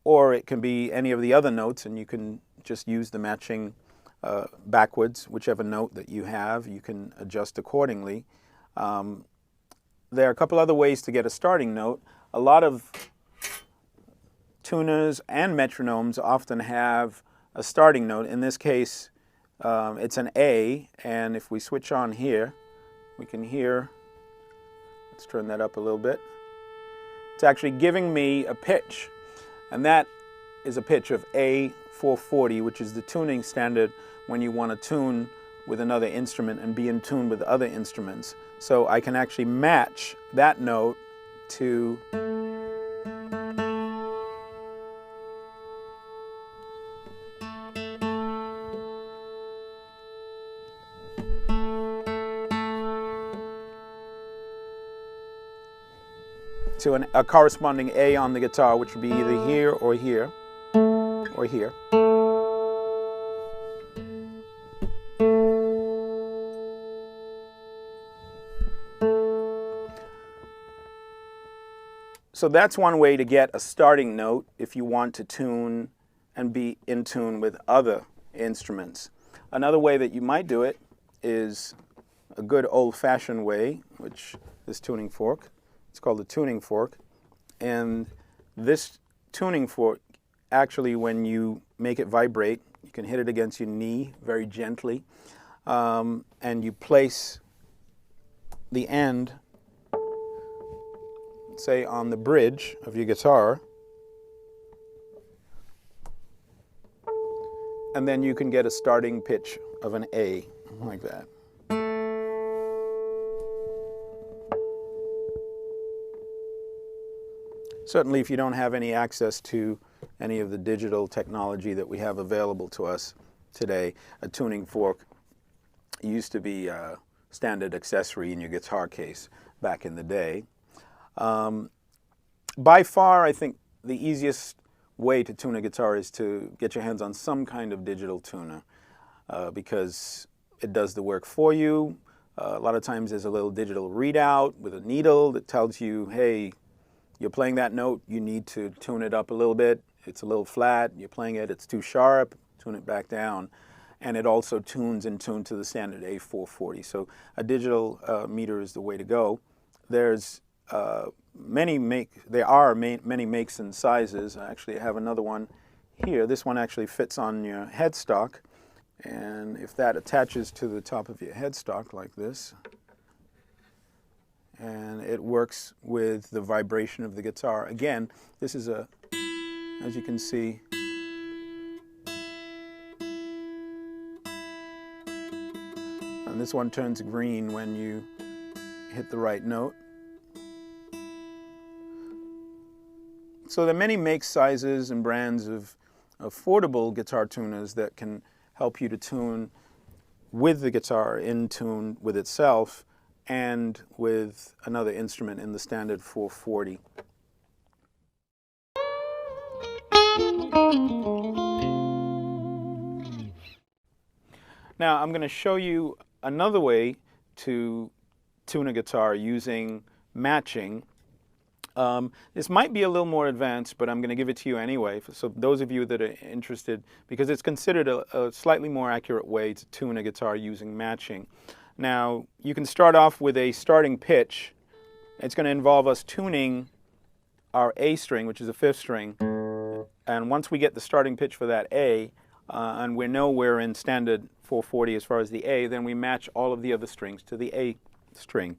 or it can be any of the other notes, and you can just use the matching backwards, whichever note that you have. You can adjust accordingly. There are a couple other ways to get a starting note. A lot of tuners and metronomes often have a starting note. In this case, it's an A, and if we switch on here, we can hear, let's turn that up a little bit. It's actually giving me a pitch, and that is a pitch of A440, which is the tuning standard when you want to tune with another instrument and be in tune with other instruments. So I can actually match that note to a corresponding A on the guitar, which would be either here or here or here. So that's one way to get a starting note if you want to tune and be in tune with other instruments. Another way that you might do it is a good old-fashioned way, which is tuning fork. It's called a tuning fork. And this tuning fork, actually, when you make it vibrate, you can hit it against your knee very gently, and you place the end, say, on the bridge of your guitar, and then you can get a starting pitch of an A, like that. Certainly, if you don't have any access to any of the digital technology that we have available to us today, a tuning fork used to be a standard accessory in your guitar case back in the day. By far, I think the easiest way to tune a guitar is to get your hands on some kind of digital tuner, because it does the work for you. A lot of times there's a little digital readout with a needle that tells you, hey, you're playing that note, you need to tune it up a little bit. It's a little flat, you're playing it, it's too sharp, tune it back down. And it also tunes in tune to the standard A440. So a digital meter is the way to go. There's many makes and sizes. I actually have another one here. This one actually fits on your headstock. And if that attaches to the top of your headstock like this, and it works with the vibration of the guitar. Again, this is a, as you can see, and this one turns green when you hit the right note. So there are many makes, sizes, and brands of affordable guitar tuners that can help you to tune with the guitar, in tune with itself, and with another instrument in the standard 440. Now I'm going to show you another way to tune a guitar using matching. This might be a little more advanced, but I'm going to give it to you anyway. So those of you that are interested, because it's considered a slightly more accurate way to tune a guitar using matching. Now you can start off with a starting pitch. It's going to involve us tuning our A string, which is the 5th string, and once we get the starting pitch for that A, and we know we're in standard 440 as far as the A, then we match all of the other strings to the A string.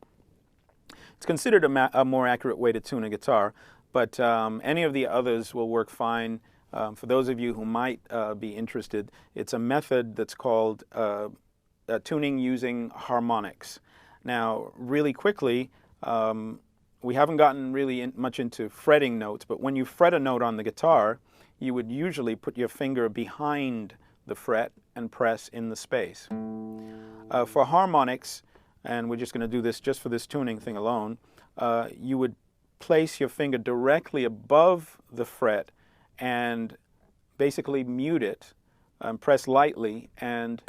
It's considered a more accurate way to tune a guitar, but any of the others will work fine. For those of you who might be interested, it's a method that's called tuning using harmonics. Now, really quickly, we haven't gotten really much into fretting notes, but when you fret a note on the guitar, you would usually put your finger behind the fret and press in the space. For harmonics, and we're just going to do this just for this tuning thing alone, you would place your finger directly above the fret and basically mute it, press lightly, and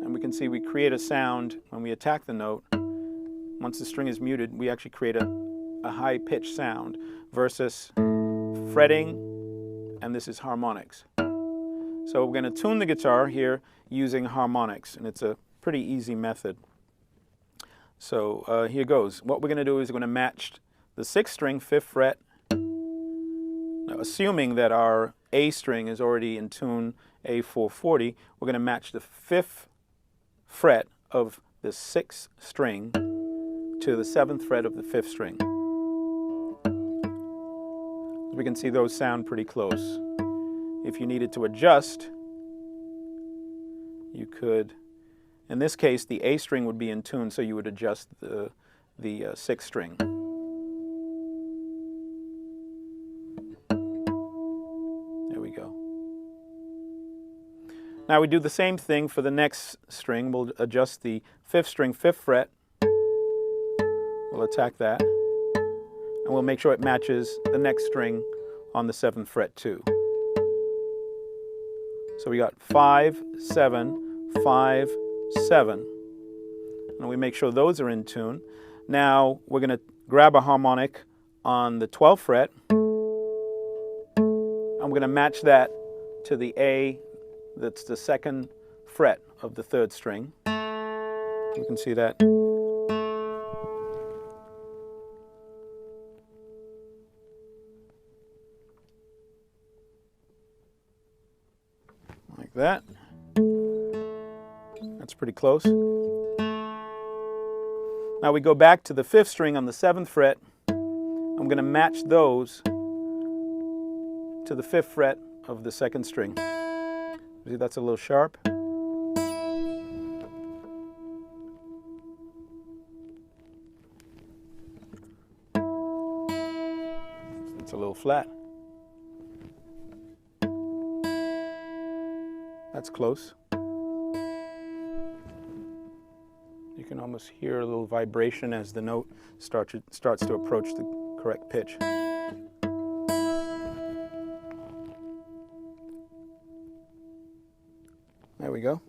we can see we create a sound when we attack the note. Once the string is muted, we actually create a high-pitched sound versus fretting, and this is harmonics. So we're going to tune the guitar here using harmonics, and it's a pretty easy method. So here goes. What we're going to do is we're going to match the 6th string, 5th fret. Now, assuming that our A string is already in tune A440, we're going to match the 5th fret of the 6th string to the 7th fret of the 5th string. We can see those sound pretty close. If you needed to adjust, you could. In this case, the A string would be in tune, so you would adjust the 6th string. There we go. Now we do the same thing for the next string. We'll adjust the 5th string, 5th fret. We'll attack that. And we'll make sure it matches the next string on the 7th fret too. So we got 5, 7, 5, 7. And we make sure those are in tune. Now we're going to grab a harmonic on the 12th fret, and we're going to match that to the A, that's the 2nd fret of the 3rd string. You can see that. Like that. That's pretty close. Now we go back to the 5th string on the 7th fret. I'm going to match those to the 5th fret of the 2nd string. See, that's a little sharp. It's a little flat. That's close. You can almost hear a little vibration as the note starts to approach the correct pitch. There we go.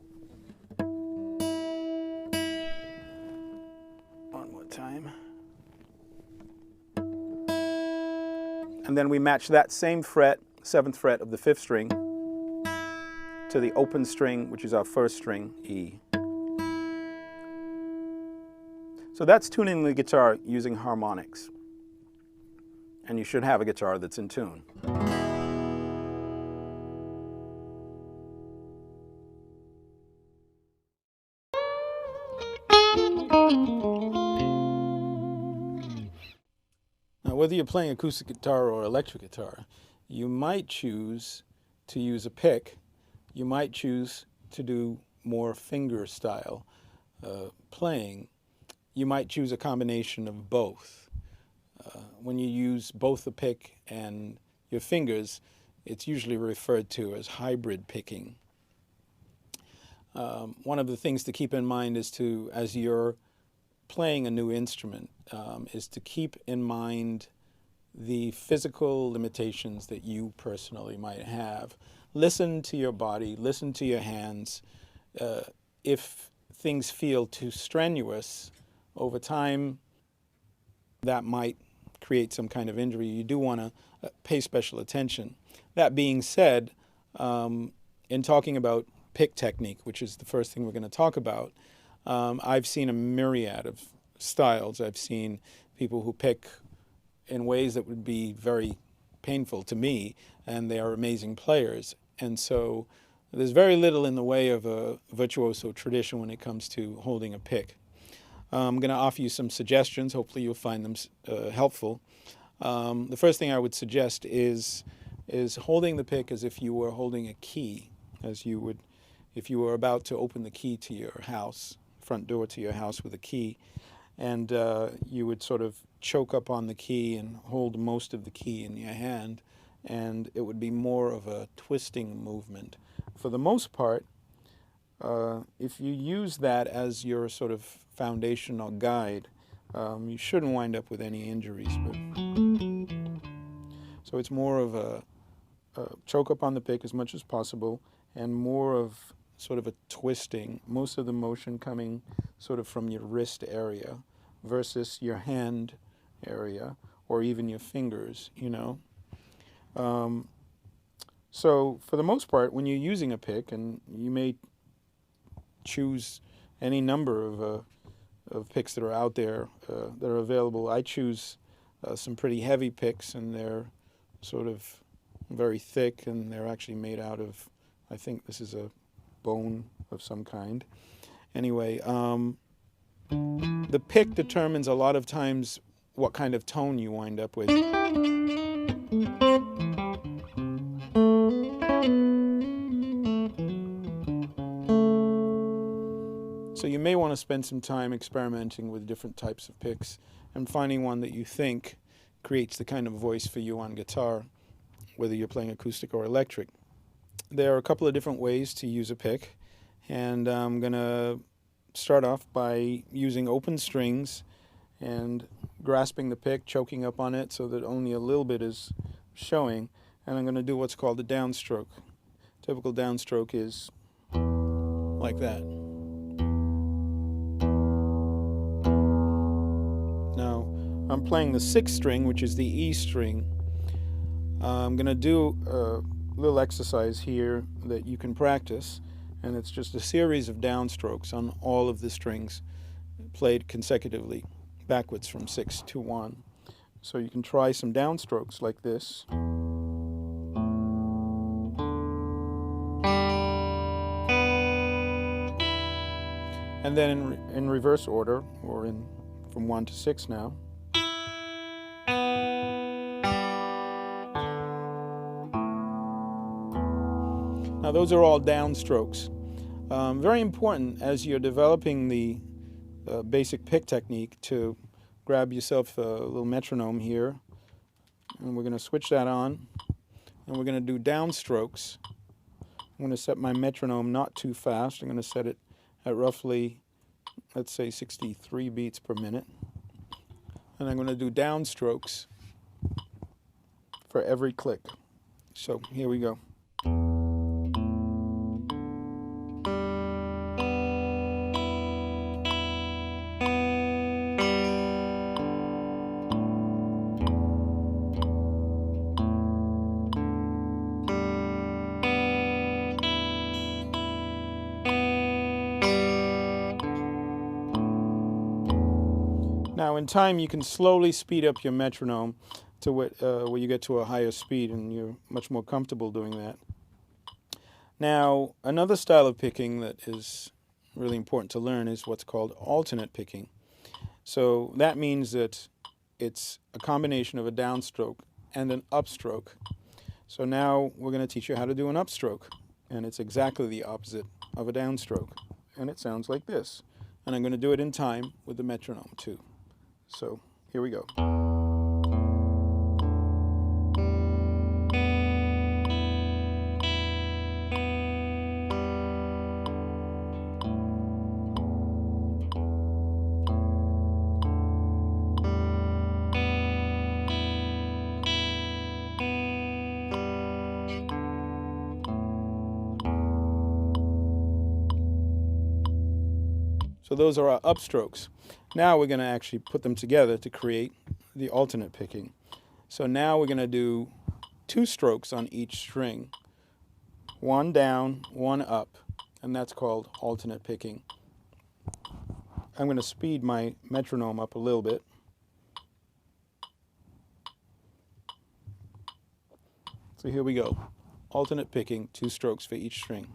One more time. And then we match that same fret, 7th fret of the 5th string, to the open string, which is our 1st string, E. So that's tuning the guitar using harmonics. And you should have a guitar that's in tune. Now, whether you're playing acoustic guitar or electric guitar, you might choose to use a pick. You might choose to do more finger style playing. You might choose a combination of both. When you use both the pick and your fingers, it's usually referred to as hybrid picking. One of the things to keep in mind is to, as you're playing a new instrument, is to keep in mind the physical limitations that you personally might have. Listen to your body, listen to your hands. if things feel too strenuous, over time that might create some kind of injury. You do want to pay special attention. That being said, in talking about pick technique, which is the first thing we're going to talk about, I've seen a myriad of styles. I've seen people who pick in ways that would be very painful to me, and they are amazing players. And so there's very little in the way of a virtuoso tradition when it comes to holding a pick. I'm going to offer you some suggestions. Hopefully you'll find them helpful. The first thing I would suggest is holding the pick as if you were holding a key, as you would if you were about to open the key to your house, front door to your house with a key, and you would sort of choke up on the key and hold most of the key in your hand, and it would be more of a twisting movement. For the most part, if you use that as your sort of foundational guide, you shouldn't wind up with any injuries. So it's more of a choke up on the pick as much as possible, and more of sort of a twisting, most of the motion coming sort of from your wrist area versus your hand area or even your fingers, you know. So for the most part, when you're using a pick, and you may choose any number of picks that are out there that are available. I choose some pretty heavy picks, and they're sort of very thick, and they're actually made out of, I think this is a bone of some kind. Anyway, the pick determines a lot of times what kind of tone you wind up with. So you may want to spend some time experimenting with different types of picks and finding one that you think creates the kind of voice for you on guitar, whether you're playing acoustic or electric. There are a couple of different ways to use a pick, and I'm going to start off by using open strings and grasping the pick, choking up on it so that only a little bit is showing, and I'm going to do what's called a downstroke. Typical downstroke is like that. Now, I'm playing the sixth string, which is the E string. I'm going to do a little exercise here that you can practice, and it's just a series of downstrokes on all of the strings played consecutively, backwards from 6 to 1. So you can try some downstrokes like this. And then in reverse order, or from 1 to 6 now. Now those are all downstrokes. Very important as you're developing the basic pick technique to grab yourself a little metronome here, and we're going to switch that on, and we're going to do downstrokes. I'm going to set my metronome not too fast. I'm going to set it at roughly, let's say, 63 beats per minute, and I'm going to do downstrokes for every click. So here we go. Now in time you can slowly speed up your metronome to where you get to a higher speed, and you're much more comfortable doing that. Now another style of picking that is really important to learn is what's called alternate picking. So that means that it's a combination of a downstroke and an upstroke. So now we're going to teach you how to do an upstroke, and it's exactly the opposite of a downstroke, and it sounds like this. And I'm going to do it in time with the metronome too. So here we go. So those are our upstrokes. Now we're going to actually put them together to create the alternate picking. So now we're going to do 2 strokes on each string. 1 down, 1 up, and that's called alternate picking. I'm going to speed my metronome up a little bit. So here we go. Alternate picking, 2 strokes for each string.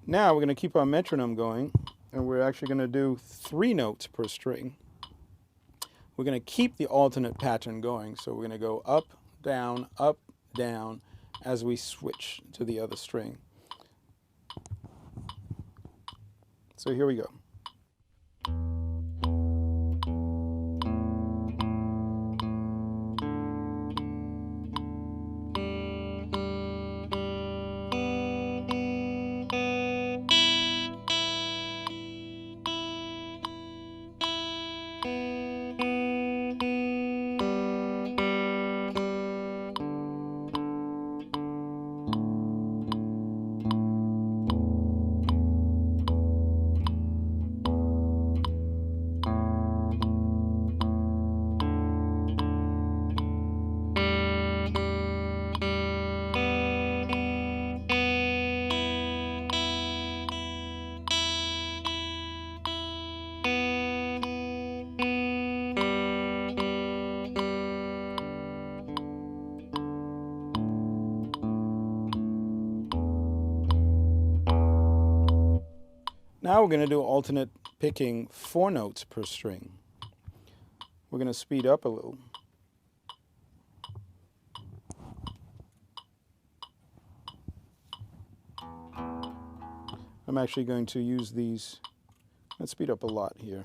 Now we're going to keep our metronome going, and we're actually going to do 3 notes per string. We're going to keep the alternate pattern going, so we're going to go up, down, as we switch to the other string. So here we go. Now we're going to do alternate picking 4 notes per string. We're going to speed up a little. I'm actually going to use these. Let's speed up a lot here.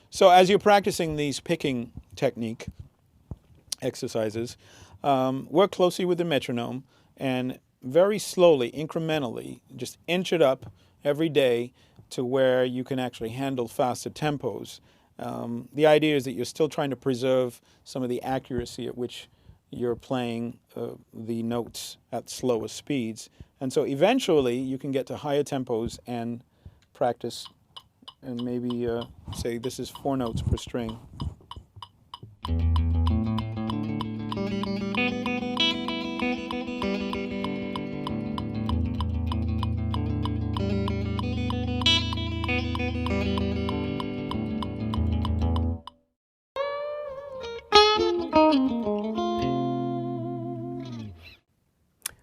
So as you're practicing these picking technique exercises, work closely with the metronome and very slowly, incrementally, just inch it up every day to where you can actually handle faster tempos. The idea is that you're still trying to preserve some of the accuracy at which you're playing the notes at slower speeds. And so eventually you can get to higher tempos and practice and maybe say this is 4 notes per string.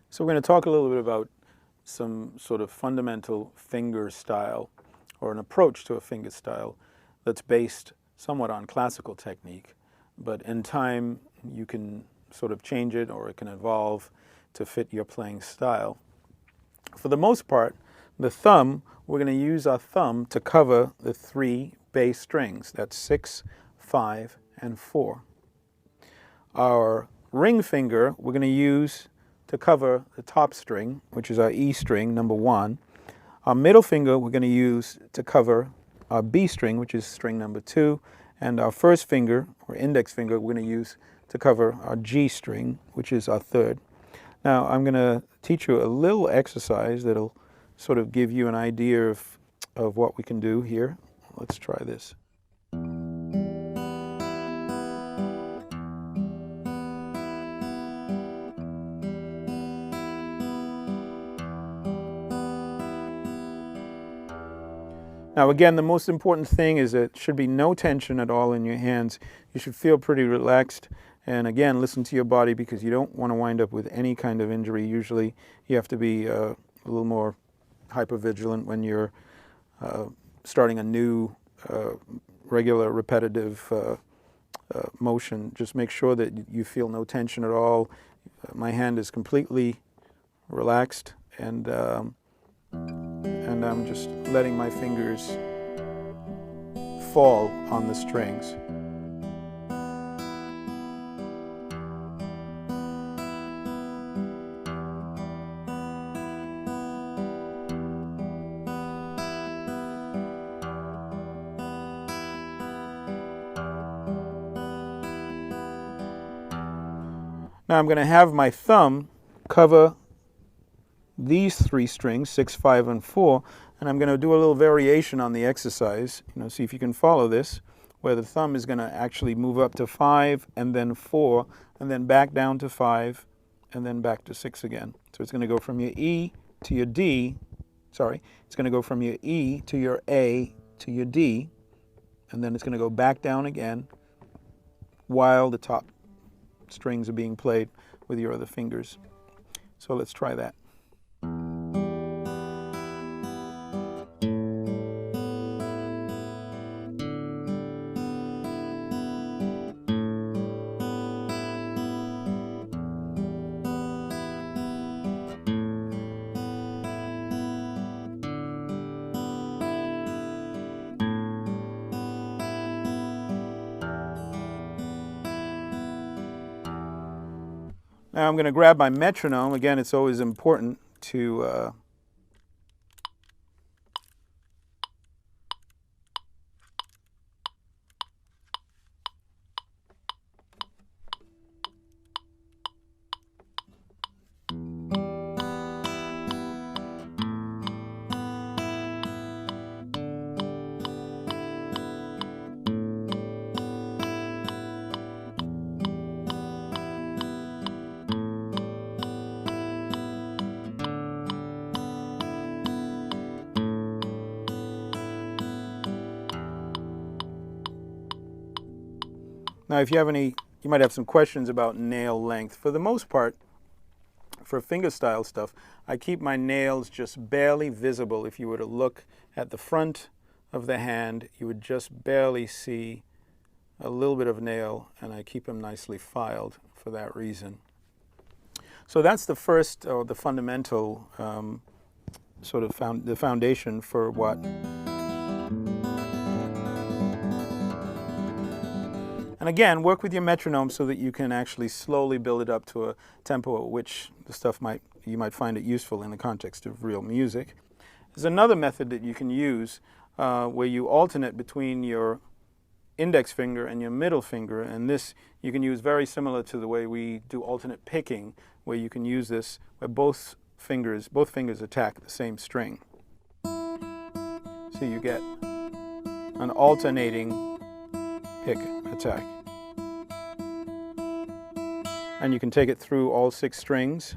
So we're going to talk a little bit about some sort of fundamental finger style, or an approach to a finger style that's based somewhat on classical technique, but in time you can sort of change it, or it can evolve to fit your playing style. For the most part, the thumb, we're going to use our thumb to cover the 3 bass strings. That's 6, 5, and 4. Our ring finger we're going to use to cover the top string, which is our E string, number 1. Our middle finger we're going to use to cover our B string, which is string number 2. And our first finger, or index finger, we're going to use to cover our G string, which is our 3rd. Now I'm going to teach you a little exercise that'll sort of give you an idea of what we can do here. Let's try this. Now again, the most important thing is that there should be no tension at all in your hands. You should feel pretty relaxed. And again, listen to your body, because you don't want to wind up with any kind of injury. Usually you have to be a little more hypervigilant when you're starting a new regular repetitive motion. Just make sure that you feel no tension at all. My hand is completely relaxed, and I'm just letting my fingers fall on the strings. Now I'm going to have my thumb cover these 3 strings, 6, 5, and 4, and I'm going to do a little variation on the exercise. See if you can follow this, where the thumb is going to actually move up to 5 and then 4 and then back down to 5 and then back to 6 again. So it's going to go from your E to your D, it's going to go from your E to your A to your D, and then it's going to go back down again while the top strings are being played with your other fingers. So let's try that. Now I'm going to grab my metronome. Again, it's always important to Now, if you have any, you might have some questions about nail length. For the most part, for fingerstyle stuff, I keep my nails just barely visible. If you were to look at the front of the hand, you would just barely see a little bit of nail, and I keep them nicely filed for that reason. So that's the first, or the fundamental, sort of the foundation for what. And again, work with your metronome so that you can actually slowly build it up to a tempo at which the stuff you might find it useful in the context of real music. There's another method that you can use where you alternate between your index finger and your middle finger, and this you can use very similar to the way we do alternate picking, where you can use this where both fingers attack the same string. So you get an alternating pick attack. And you can take it through all 6 strings.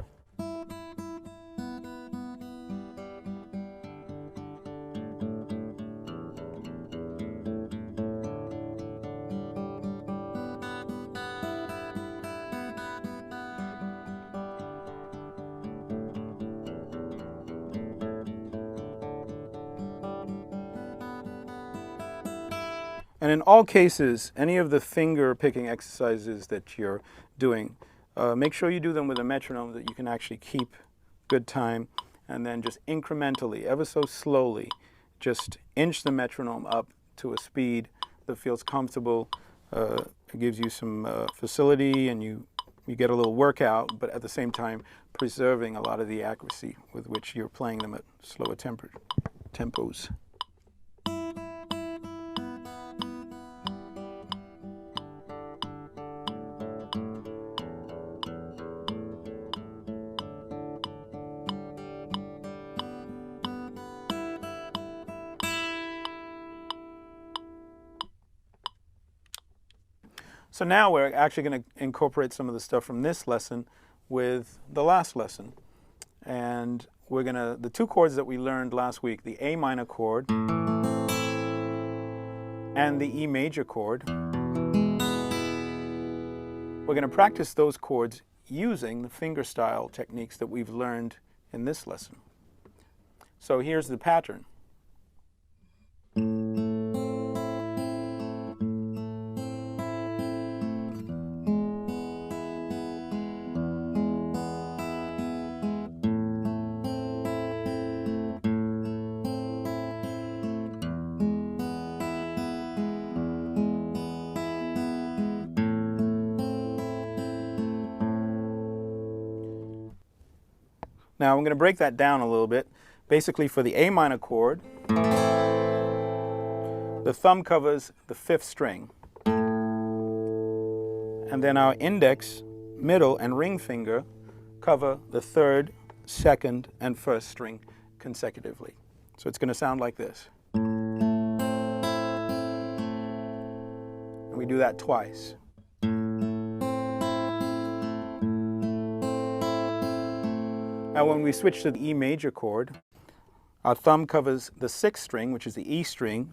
And in all cases, any of the finger picking exercises that you're doing, make sure you do them with a metronome that you can actually keep good time, and then just incrementally, ever so slowly, just inch the metronome up to a speed that feels comfortable. It gives you some facility, and you you get a little workout, but at the same time preserving a lot of the accuracy with which you're playing them at slower tempos. So now we're actually going to incorporate some of the stuff from this lesson with the last lesson. And we're going to, the two chords that we learned last week, the A minor chord and the E major chord, we're going to practice those chords using the fingerstyle techniques that we've learned in this lesson. So here's the pattern. Now I'm going to break that down a little bit. Basically for the A minor chord, the thumb covers the 5th string. And then our index, middle, and ring finger cover the 3rd, 2nd, and 1st string consecutively. So it's going to sound like this. And we do that twice. Now when we switch to the E major chord, our thumb covers the 6th string, which is the E string,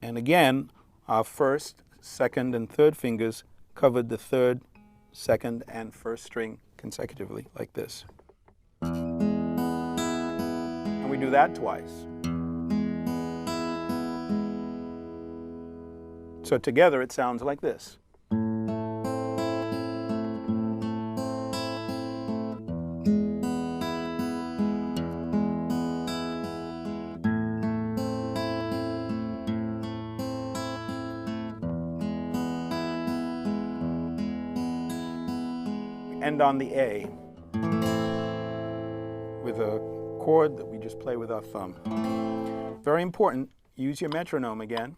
and again, our 1st, 2nd, and 3rd fingers covered the 3rd, 2nd, and 1st string consecutively, like this. And we do that twice. So together it sounds like this. End on the A with a chord that we just play with our thumb. Very important, use your metronome again.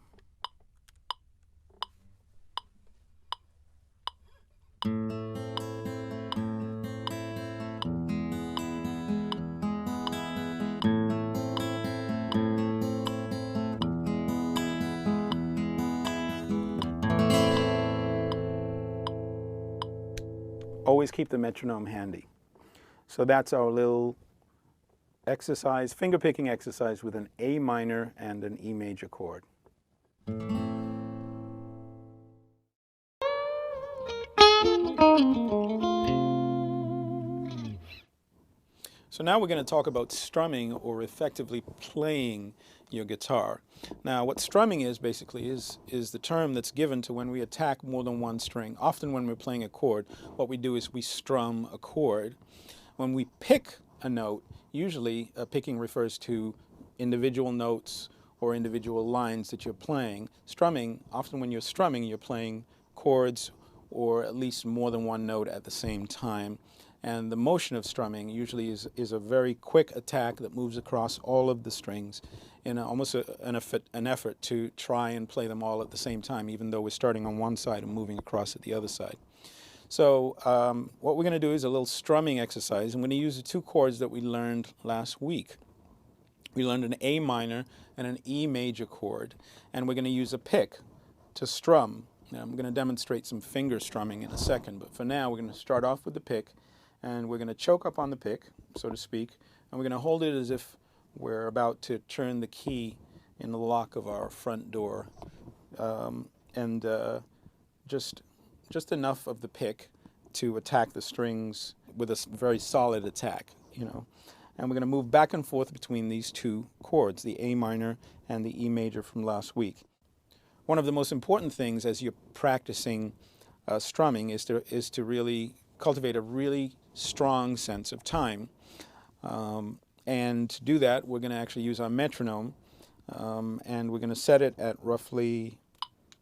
Always keep the metronome handy. So that's our little exercise, finger picking exercise with an A minor and an E major chord. So now we're going to talk about strumming, or effectively playing your guitar. Now what strumming is basically is the term that's given to when we attack more than one string. Often when we're playing a chord, what we do is we strum a chord. When we pick a note, usually picking refers to individual notes or individual lines that you're playing. Strumming, often when you're strumming, you're playing chords or at least more than one note at the same time. And the motion of strumming usually is a very quick attack that moves across all of the strings in almost an effort to try and play them all at the same time, even though we're starting on one side and moving across at the other side. So what we're going to do is a little strumming exercise. I'm going to use the two chords that we learned last week. We learned an A minor and an E major chord, and we're going to use a pick to strum. Now, I'm going to demonstrate some finger strumming in a second, but for now we're going to start off with the pick, and we're going to choke up on the pick, so to speak, and we're going to hold it as if we're about to turn the key in the lock of our front door, just enough of the pick to attack the strings with a very solid attack, you know. And we're going to move back and forth between these two chords, the A minor and the E major from last week. One of the most important things as you're practicing strumming is to really cultivate a really strong sense of time. And to do that, we're going to actually use our metronome, and we're going to set it at roughly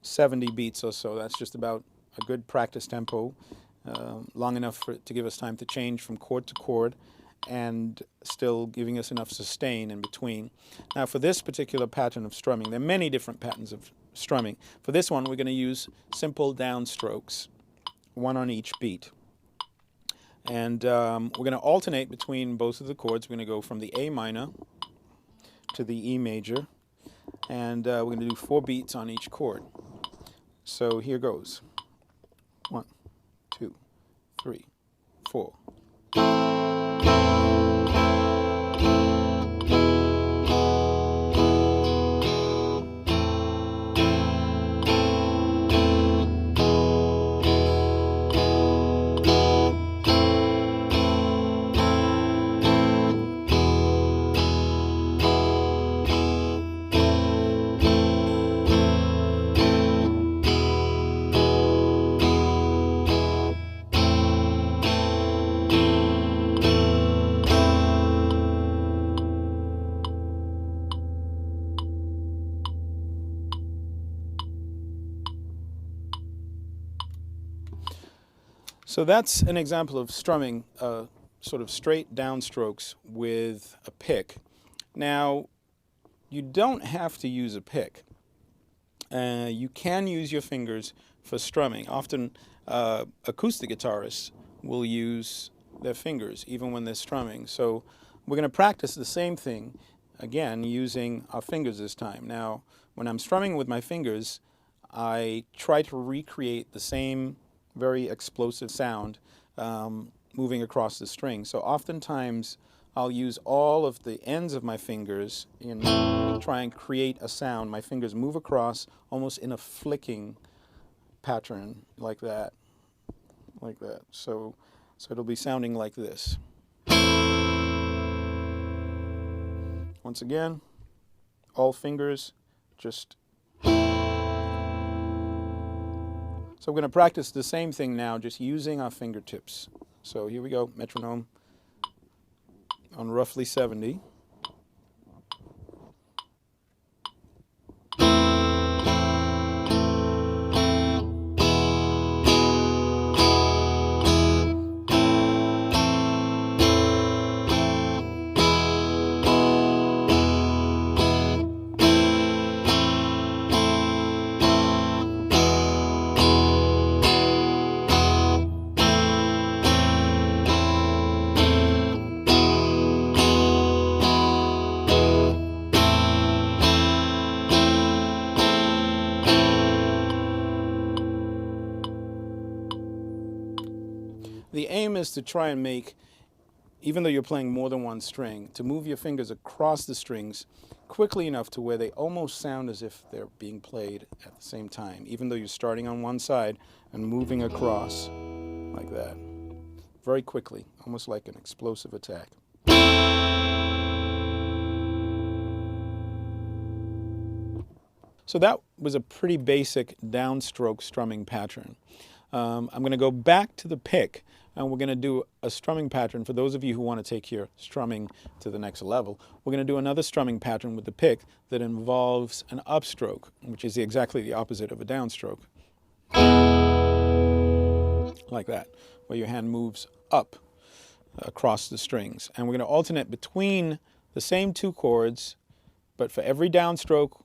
70 beats or so. That's just about a good practice tempo. long enough to give us time to change from chord to chord, and still giving us enough sustain in between. Now for this particular pattern of strumming, there are many different patterns of strumming. For this one, we're going to use simple downstrokes, one on each beat. And we're going to alternate between both of the chords. We're going to go from the A minor to the E major, and we're going to do 4 beats on each chord. So here goes. 1, 2, 3, 4. So that's an example of strumming sort of straight downstrokes with a pick. Now, you don't have to use a pick. You can use your fingers for strumming. Often acoustic guitarists will use their fingers even when they're strumming. So we're going to practice the same thing, again, using our fingers this time. Now, when I'm strumming with my fingers, I try to recreate the same very explosive sound moving across the string. So oftentimes I'll use all of the ends of my fingers and try and create a sound. My fingers move across almost in a flicking pattern like that. So it'll be sounding like this. Once again, all fingers, just. So we're going to practice the same thing now, just using our fingertips. So here we go, metronome on roughly 70. The aim is to try and make, even though you're playing more than one string, to move your fingers across the strings quickly enough to where they almost sound as if they're being played at the same time, even though you're starting on one side and moving across like that, very quickly, almost like an explosive attack. So that was a pretty basic downstroke strumming pattern. I'm going to go back to the pick, and we're going to do a strumming pattern. For those of you who want to take your strumming to the next level, we're going to do another strumming pattern with the pick that involves an upstroke, which is exactly the opposite of a downstroke. Like that, where your hand moves up across the strings. And we're going to alternate between the same 2 chords, but for every downstroke,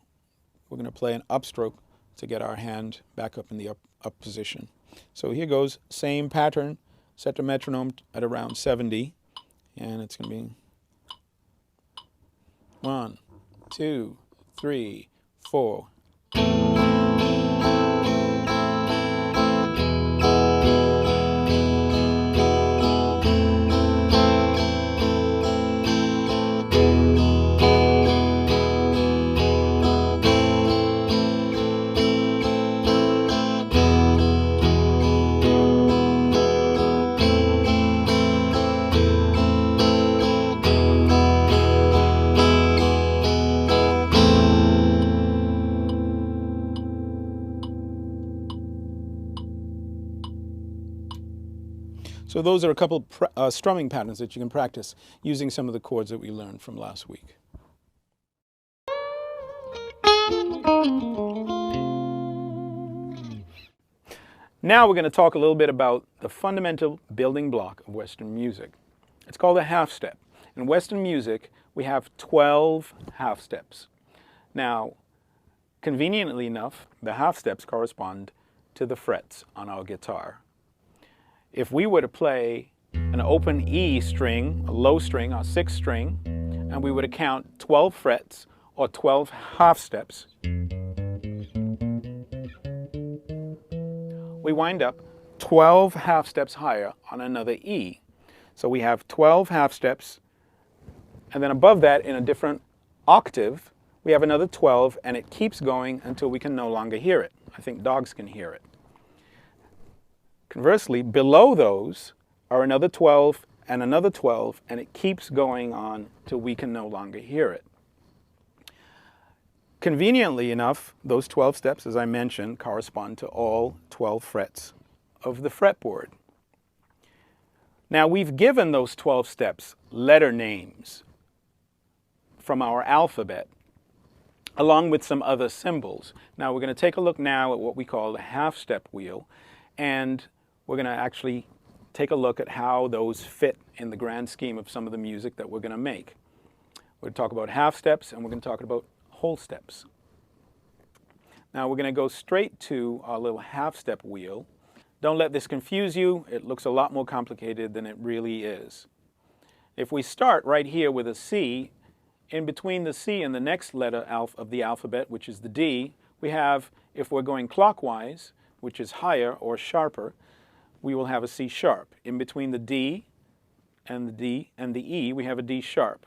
we're going to play an upstroke to get our hand back up in the up position. So here goes, same pattern, set the metronome at around 70, and it's going to be 1, 2, 3, 4. So those are a couple strumming patterns that you can practice using some of the chords that we learned from last week. Now we're going to talk a little bit about the fundamental building block of Western music. It's called a half step. In Western music, we have 12 half steps. Now, conveniently enough, the half steps correspond to the frets on our guitar. If we were to play an open E string, a low string, or sixth string, and we were to count 12 frets or 12 half steps, we wind up 12 half steps higher on another E. So we have 12 half steps, and then above that in a different octave, we have another 12, and it keeps going until we can no longer hear it. I think dogs can hear it. Conversely, below those are another 12 and another 12, and it keeps going on till we can no longer hear it. Conveniently enough, those 12 steps, as I mentioned, correspond to all 12 frets of the fretboard. Now, we've given those 12 steps letter names from our alphabet, along with some other symbols. Now, we're going to take a look now at what we call the half-step wheel, and we're going to actually take a look at how those fit in the grand scheme of some of the music that we're going to make. We're going to talk about half steps, and we're going to talk about whole steps. Now we're going to go straight to our little half step wheel. Don't let this confuse you. It looks a lot more complicated than it really is. If we start right here with a C, in between the C and the next letter of the alphabet, which is the D, we have, if we're going clockwise, which is higher or sharper, we will have a C sharp. In between the D and the D and the E, we have a D sharp.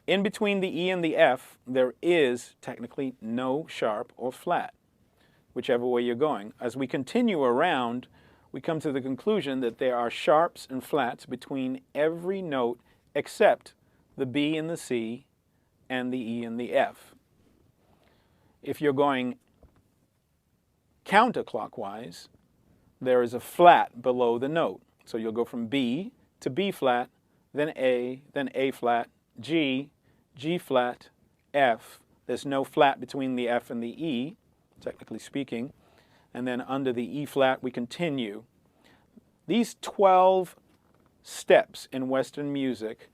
In between the E and the F, there is technically no sharp or flat, whichever way you're going. As we continue around, we come to the conclusion that there are sharps and flats between every note except the B and the C and the E and the F. If you're going counterclockwise, there is a flat below the note. So you'll go from B to B flat, then A flat, G, G flat, F. There's no flat between the F and the E, technically speaking. And then under the E flat, we continue. These 12 steps in Western music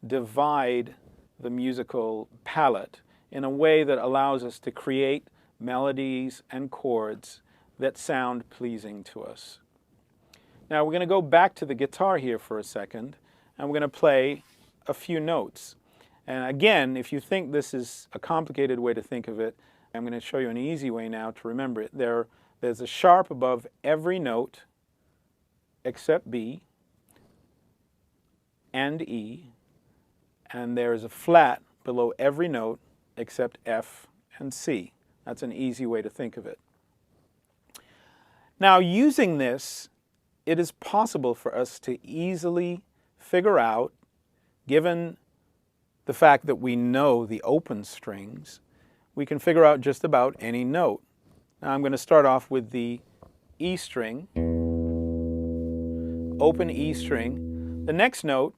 divide the musical palette in a way that allows us to create melodies and chords that sound pleasing to us. Now we're going to go back to the guitar here for a second, and we're going to play a few notes. And again, if you think this is a complicated way to think of it, I'm going to show you an easy way now to remember it. There's a sharp above every note except B and E, and there's a flat below every note except F and C. That's an easy way to think of it. Now, using this, it is possible for us to easily figure out, given the fact that we know the open strings, we can figure out just about any note. Now I'm going to start off with the E string, open E string. The next note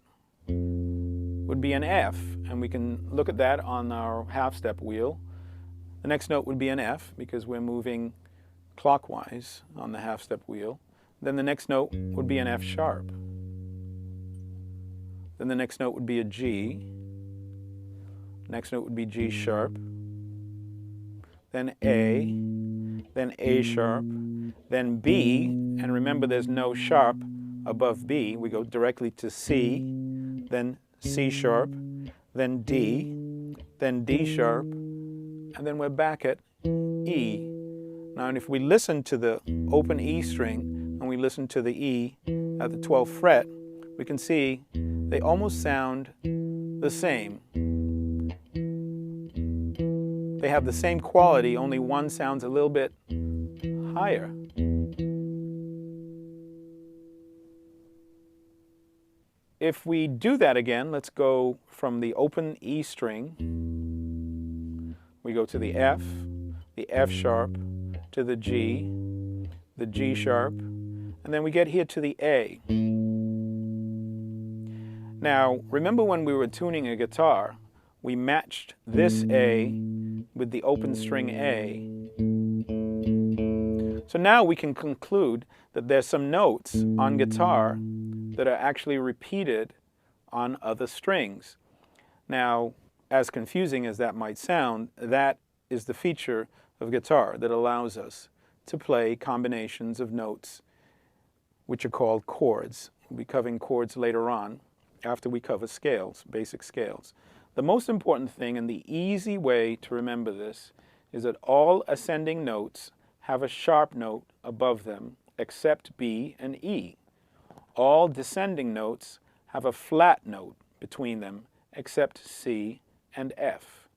would be an F, and we can look at that on our half-step wheel. The next note would be an F because we're moving clockwise on the half-step wheel. Then the next note would be an F sharp. Then the next note would be a G. Next note would be G sharp, then A sharp, then B, and remember there's no sharp above B. We go directly to C, then C sharp, then D sharp, and then we're back at E. Now, and if we listen to the open E string and we listen to the E at the 12th fret, we can see they almost sound the same. They have the same quality, only one sounds a little bit higher. If we do that again, let's go from the open E string. We go to the F sharp, to the G sharp, and then we get here to the A. Now, remember when we were tuning a guitar, we matched this A with the open string A. So now we can conclude that there's some notes on guitar that are actually repeated on other strings. Now, as confusing as that might sound, that is the feature of guitar that allows us to play combinations of notes which are called chords. We'll be covering chords later on after we cover scales, basic scales. The most important thing and the easy way to remember this is that all ascending notes have a sharp note above them except B and E. All descending notes have a flat note between them except C and F.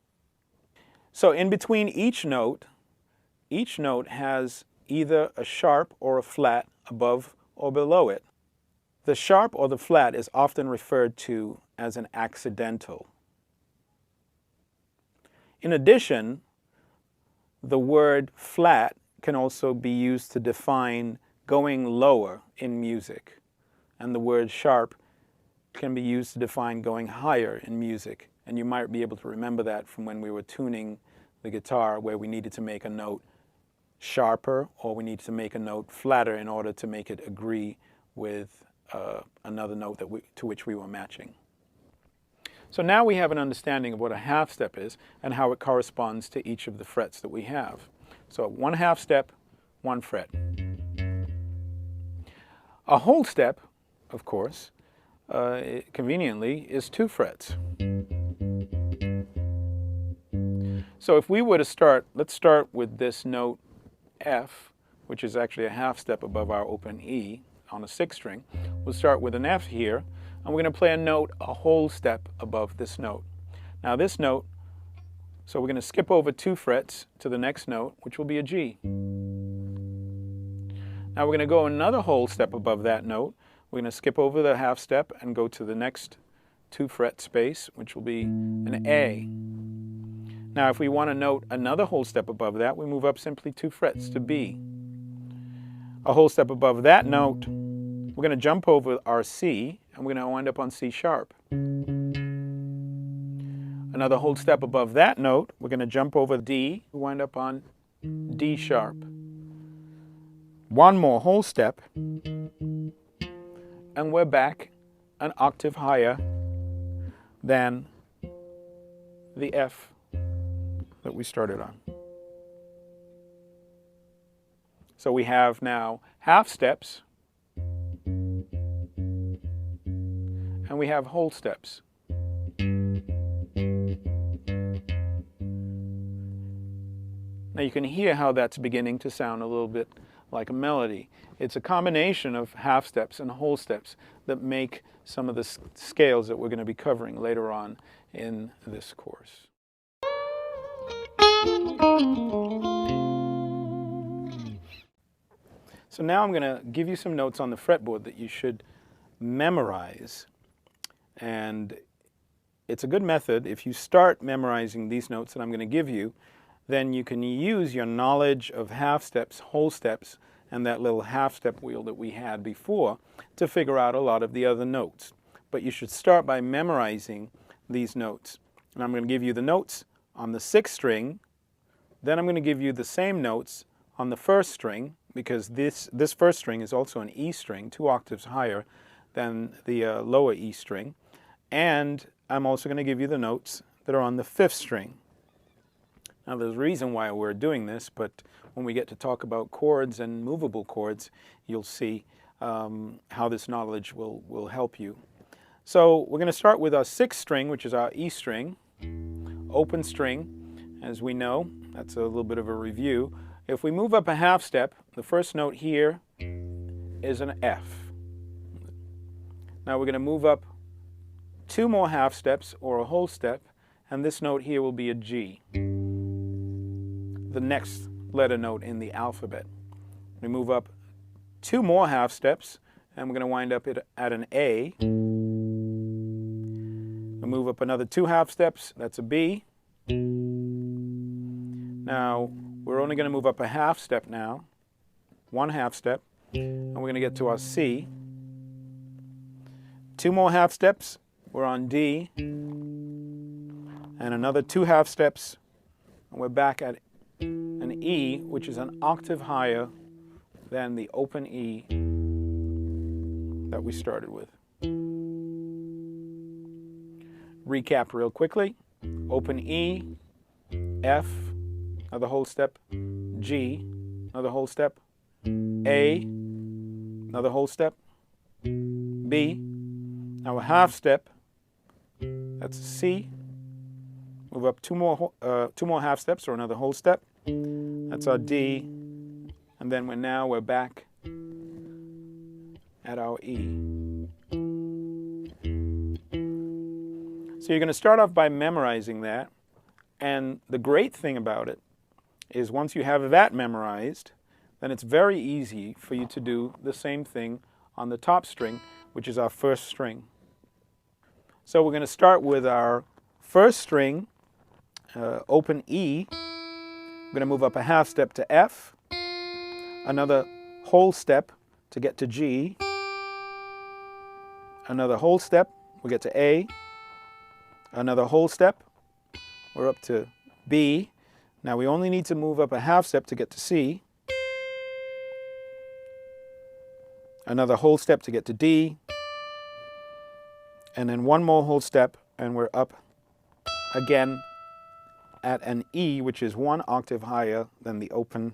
So in between each note has either a sharp or a flat above or below it. The sharp or the flat is often referred to as an accidental. In addition, the word flat can also be used to define going lower in music, and the word sharp can be used to define going higher in music. And you might be able to remember that from when we were tuning the guitar, where we needed to make a note sharper or we needed to make a note flatter in order to make it agree with another note to which we were matching. So now we have an understanding of what a half step is and how it corresponds to each of the frets that we have. So 1 half step, 1 fret. A whole step, of course, conveniently, is 2 frets. So if we were to start, let's start with this note F, which is actually a half step above our open E on a 6th string. We'll start with an F here, and we're going to play a note a whole step above this note. Now this note, so we're going to skip over 2 frets to the next note, which will be a G. Now we're going to go another whole step above that note. We're going to skip over the half step and go to the next 2 fret space, which will be an A. Now if we want to note another whole step above that, we move up simply 2 frets to B. A whole step above that note, we're going to jump over our C, and we're going to wind up on C sharp. Another whole step above that note, we're going to jump over D, we wind up on D sharp. One more whole step, and we're back an octave higher than the F that we started on. So we have now half steps, and we have whole steps. Now you can hear how that's beginning to sound a little bit like a melody. It's a combination of half steps and whole steps that make some of the scales that we're going to be covering later on in this course. So now I'm going to give you some notes on the fretboard that you should memorize. And it's a good method. If you start memorizing these notes that I'm going to give you, then you can use your knowledge of half steps, whole steps, and that little half step wheel that we had before to figure out a lot of the other notes. But you should start by memorizing these notes. And I'm going to give you the notes on the 6th string. Then I'm going to give you the same notes on the 1st string, because this 1st string is also an E string, 2 octaves higher than the lower E string. And I'm also going to give you the notes that are on the 5th string. Now there's a reason why we're doing this, but when we get to talk about chords and movable chords, you'll see how this knowledge will help you. So we're going to start with our 6th string, which is our E string, open string, as we know. That's a little bit of a review. If we move up a half step, the first note here is an F. Now we're going to move up 2 more half steps or a whole step, and this note here will be a G, the next letter note in the alphabet. We move up 2 more half steps, and we're going to wind up at an A. We move up another 2 half steps, that's a B. Now we're only going to move up a half step now, 1 half step, and we're going to get to our C. 2 more half steps, we're on D, and another 2 half steps, and we're back at an E, which is an octave higher than the open E that we started with. Recap real quickly. Open E, F, another whole step, G, another whole step, A, another whole step, B, now a half step, that's C, move up two more half steps or another whole step, that's our D, and then we're back at our E. So you're going to start off by memorizing that, and the great thing about it is once you have that memorized, then it's very easy for you to do the same thing on the top string, which is our first string. So we're going to start with our first string, open E. We're going to move up a half step to F, another whole step to get to G, another whole step, we get to A, another whole step, we're up to B. Now we only need to move up a half step to get to C, another whole step to get to D, and then one more whole step and we're up again at an E, which is one octave higher than the open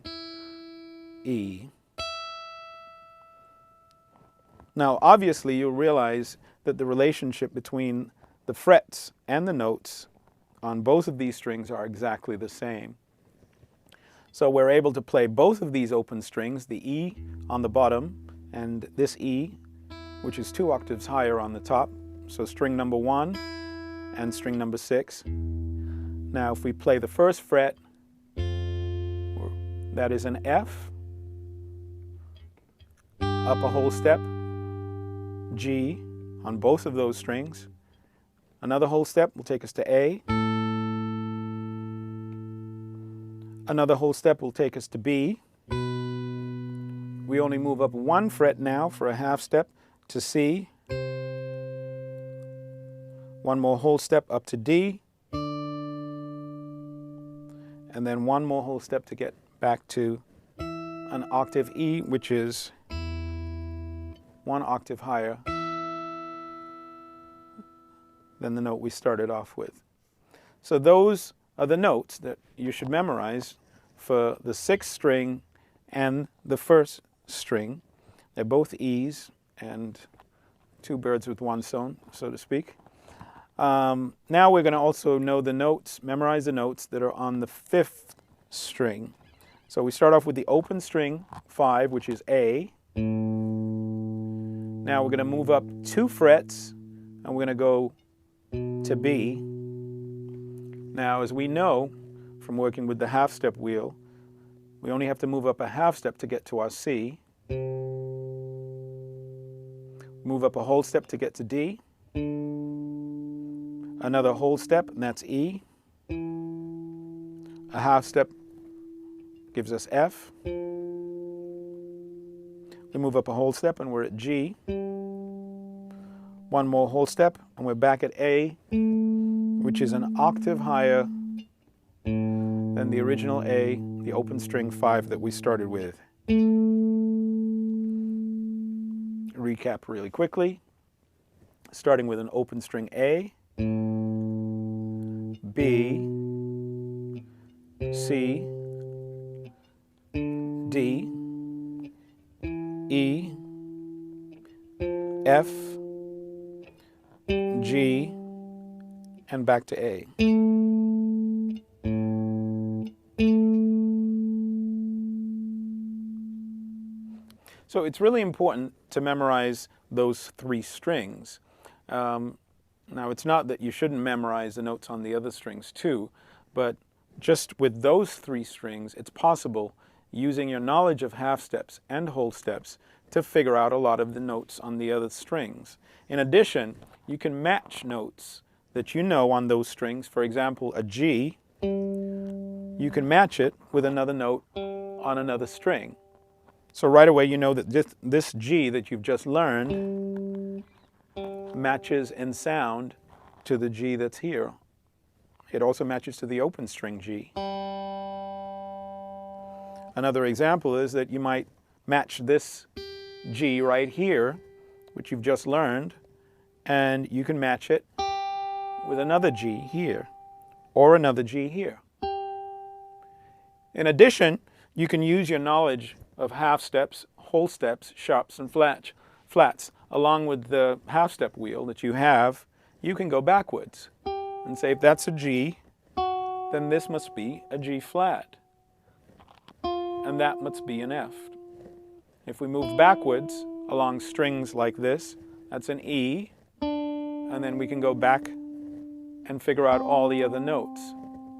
E. Now obviously you'll realize that the relationship between the frets and the notes on both of these strings are exactly the same. So we're able to play both of these open strings, the E on the bottom and this E, which is 2 octaves higher on the top. So string number 1 and string number 6. Now if we play the first fret, that is an F, up a whole step, G on both of those strings. Another whole step will take us to A. Another whole step will take us to B. We only move up 1 fret now for a half step to C. One more whole step up to D. And then one more whole step to get back to an octave E, which is 1 octave higher than the note we started off with. So those are the notes that you should memorize for the 6th string and the first string. They're both E's and 2 birds with 1 stone, so to speak. Now we're going to also know the notes, memorize the notes that are on the 5th string. So we start off with the open string 5, which is A. Now we're going to move up 2 frets and we're going to go to B. Now as we know from working with the half step wheel, we only have to move up a half step to get to our C. Move up a whole step to get to D. Another whole step, and that's E. A half step gives us F. We move up a whole step and we're at G. One more whole step and we're back at A, which is an octave higher than the original A, the open string 5 that we started with. Recap really quickly, starting with an open string A, B, C, D, E, F, G, and back to A. So it's really important to memorize those 3 strings. Now it's not that you shouldn't memorize the notes on the other strings too, but just with those 3 strings, it's possible, using your knowledge of half steps and whole steps, to figure out a lot of the notes on the other strings. In addition, you can match notes that you know on those strings. For example, a G, you can match it with another note on another string. So right away you know that this G that you've just learned matches in sound to the G that's here. It also matches to the open string G. Another example is that you might match this G right here, which you've just learned, and you can match it with another G here, or another G here. In addition, you can use your knowledge of half steps, whole steps, sharps, and flats. Along with the half step wheel that you have, you can go backwards and say if that's a G, then this must be a G flat, and that must be an F. If we move backwards along strings like this, that's an E, and then we can go back and figure out all the other notes.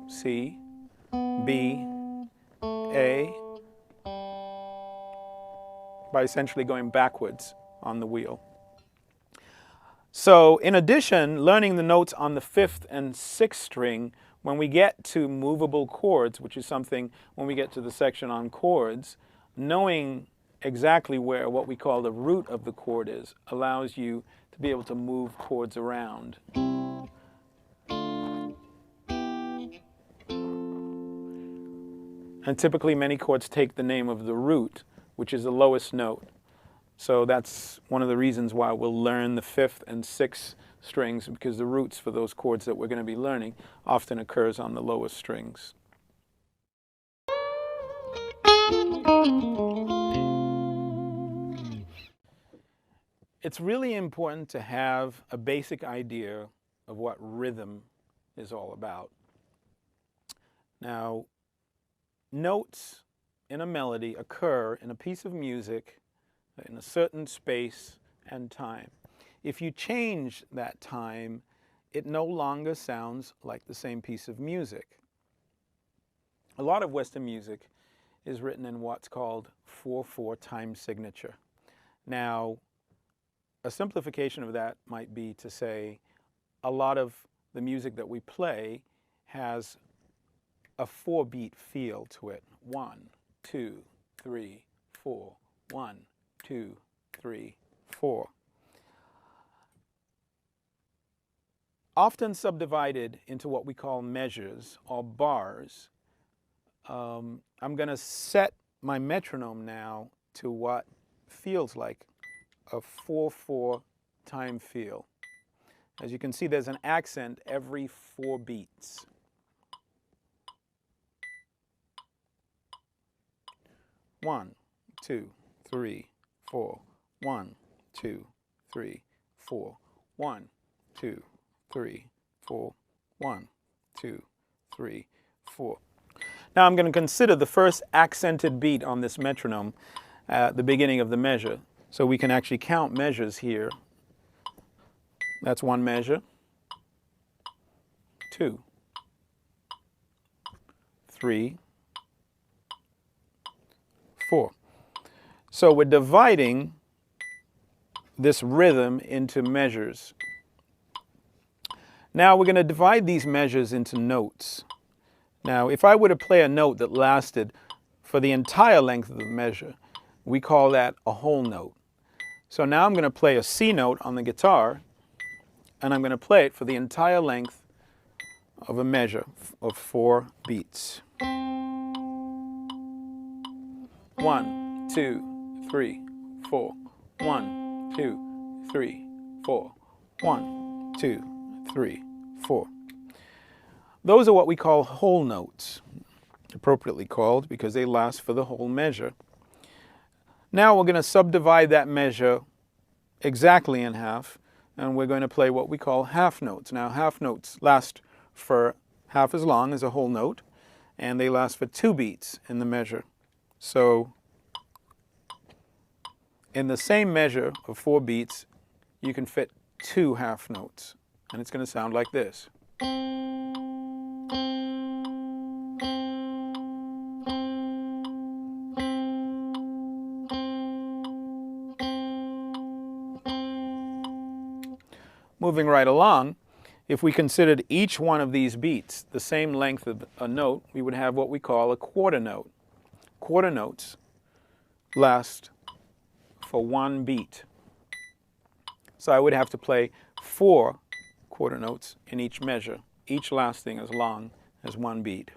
C, B, A, by essentially going backwards on the wheel. So in addition, learning the notes on the 5th and 6th string, when we get to movable chords, which is something when we get to the section on chords, knowing exactly where what we call the root of the chord is allows you to be able to move chords around. And typically many chords take the name of the root, which is the lowest note. So that's one of the reasons why we'll learn the 5th and 6th strings, because the roots for those chords that we're going to be learning often occurs on the lowest strings. It's really important to have a basic idea of what rhythm is all about. Now, notes in a melody occur in a piece of music in a certain space and time. If you change that time, it no longer sounds like the same piece of music. A lot of Western music is written in what's called 4/4 time signature. Now, a simplification of that might be to say a lot of the music that we play has a 4-beat feel to it. 1, 2, 3, 4. 1, 2, 3, 4. Often subdivided into what we call measures or bars. I'm going to set my metronome now to what feels like a 4/4 time feel. As you can see, there's an accent every 4 beats. One, 2, 3, 4. 1, 2, 3, 4. 1, 2, 3, 4. 1, 2, 3, 4. Now I'm going to consider the first accented beat on this metronome at the beginning of the measure. So we can actually count measures here. That's 1 measure, 2, 3, 4. So we're dividing this rhythm into measures. Now we're going to divide these measures into notes. Now if I were to play a note that lasted for the entire length of the measure, we call that a whole note. So now I'm going to play a C note on the guitar, and I'm going to play it for the entire length of a measure of 4 beats. 1, 2, 3, 4. 1, 2, 3, 4. 1, 2, 3, 4. Those are what we call whole notes, appropriately called because they last for the whole measure. Now we're going to subdivide that measure exactly in half, and we're going to play what we call half notes. Now half notes last for half as long as a whole note, and they last for 2 beats in the measure. So in the same measure of 4 beats, you can fit 2 half notes, and it's going to sound like this. Moving right along, if we considered each one of these beats the same length of a note, we would have what we call a quarter note. Quarter notes last for 1 beat. So I would have to play 4 quarter notes in each measure, each lasting as long as 1 beat.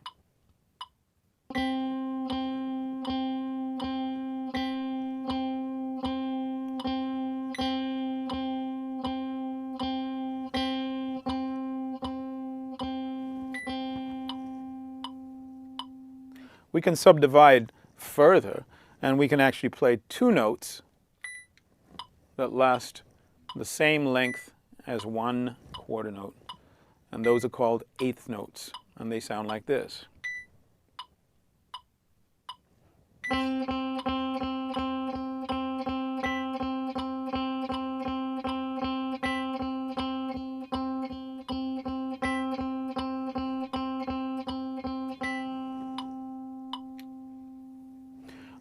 we can subdivide further, and we can actually play two notes that last the same length as one quarter note. And those are called eighth notes, and they sound like this.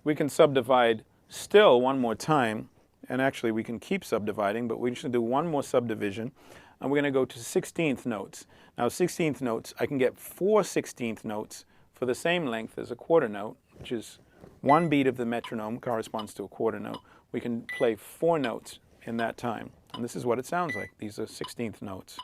We can subdivide still one more time, and actually we can keep subdividing, but we should do one more subdivision, and we're going to go to 16th notes. Now 16th notes, I can get 4 16th notes for the same length as a quarter note, which is one beat of the metronome corresponds to a quarter note. We can play 4 notes in that time, and this is what it sounds like. These are 16th notes.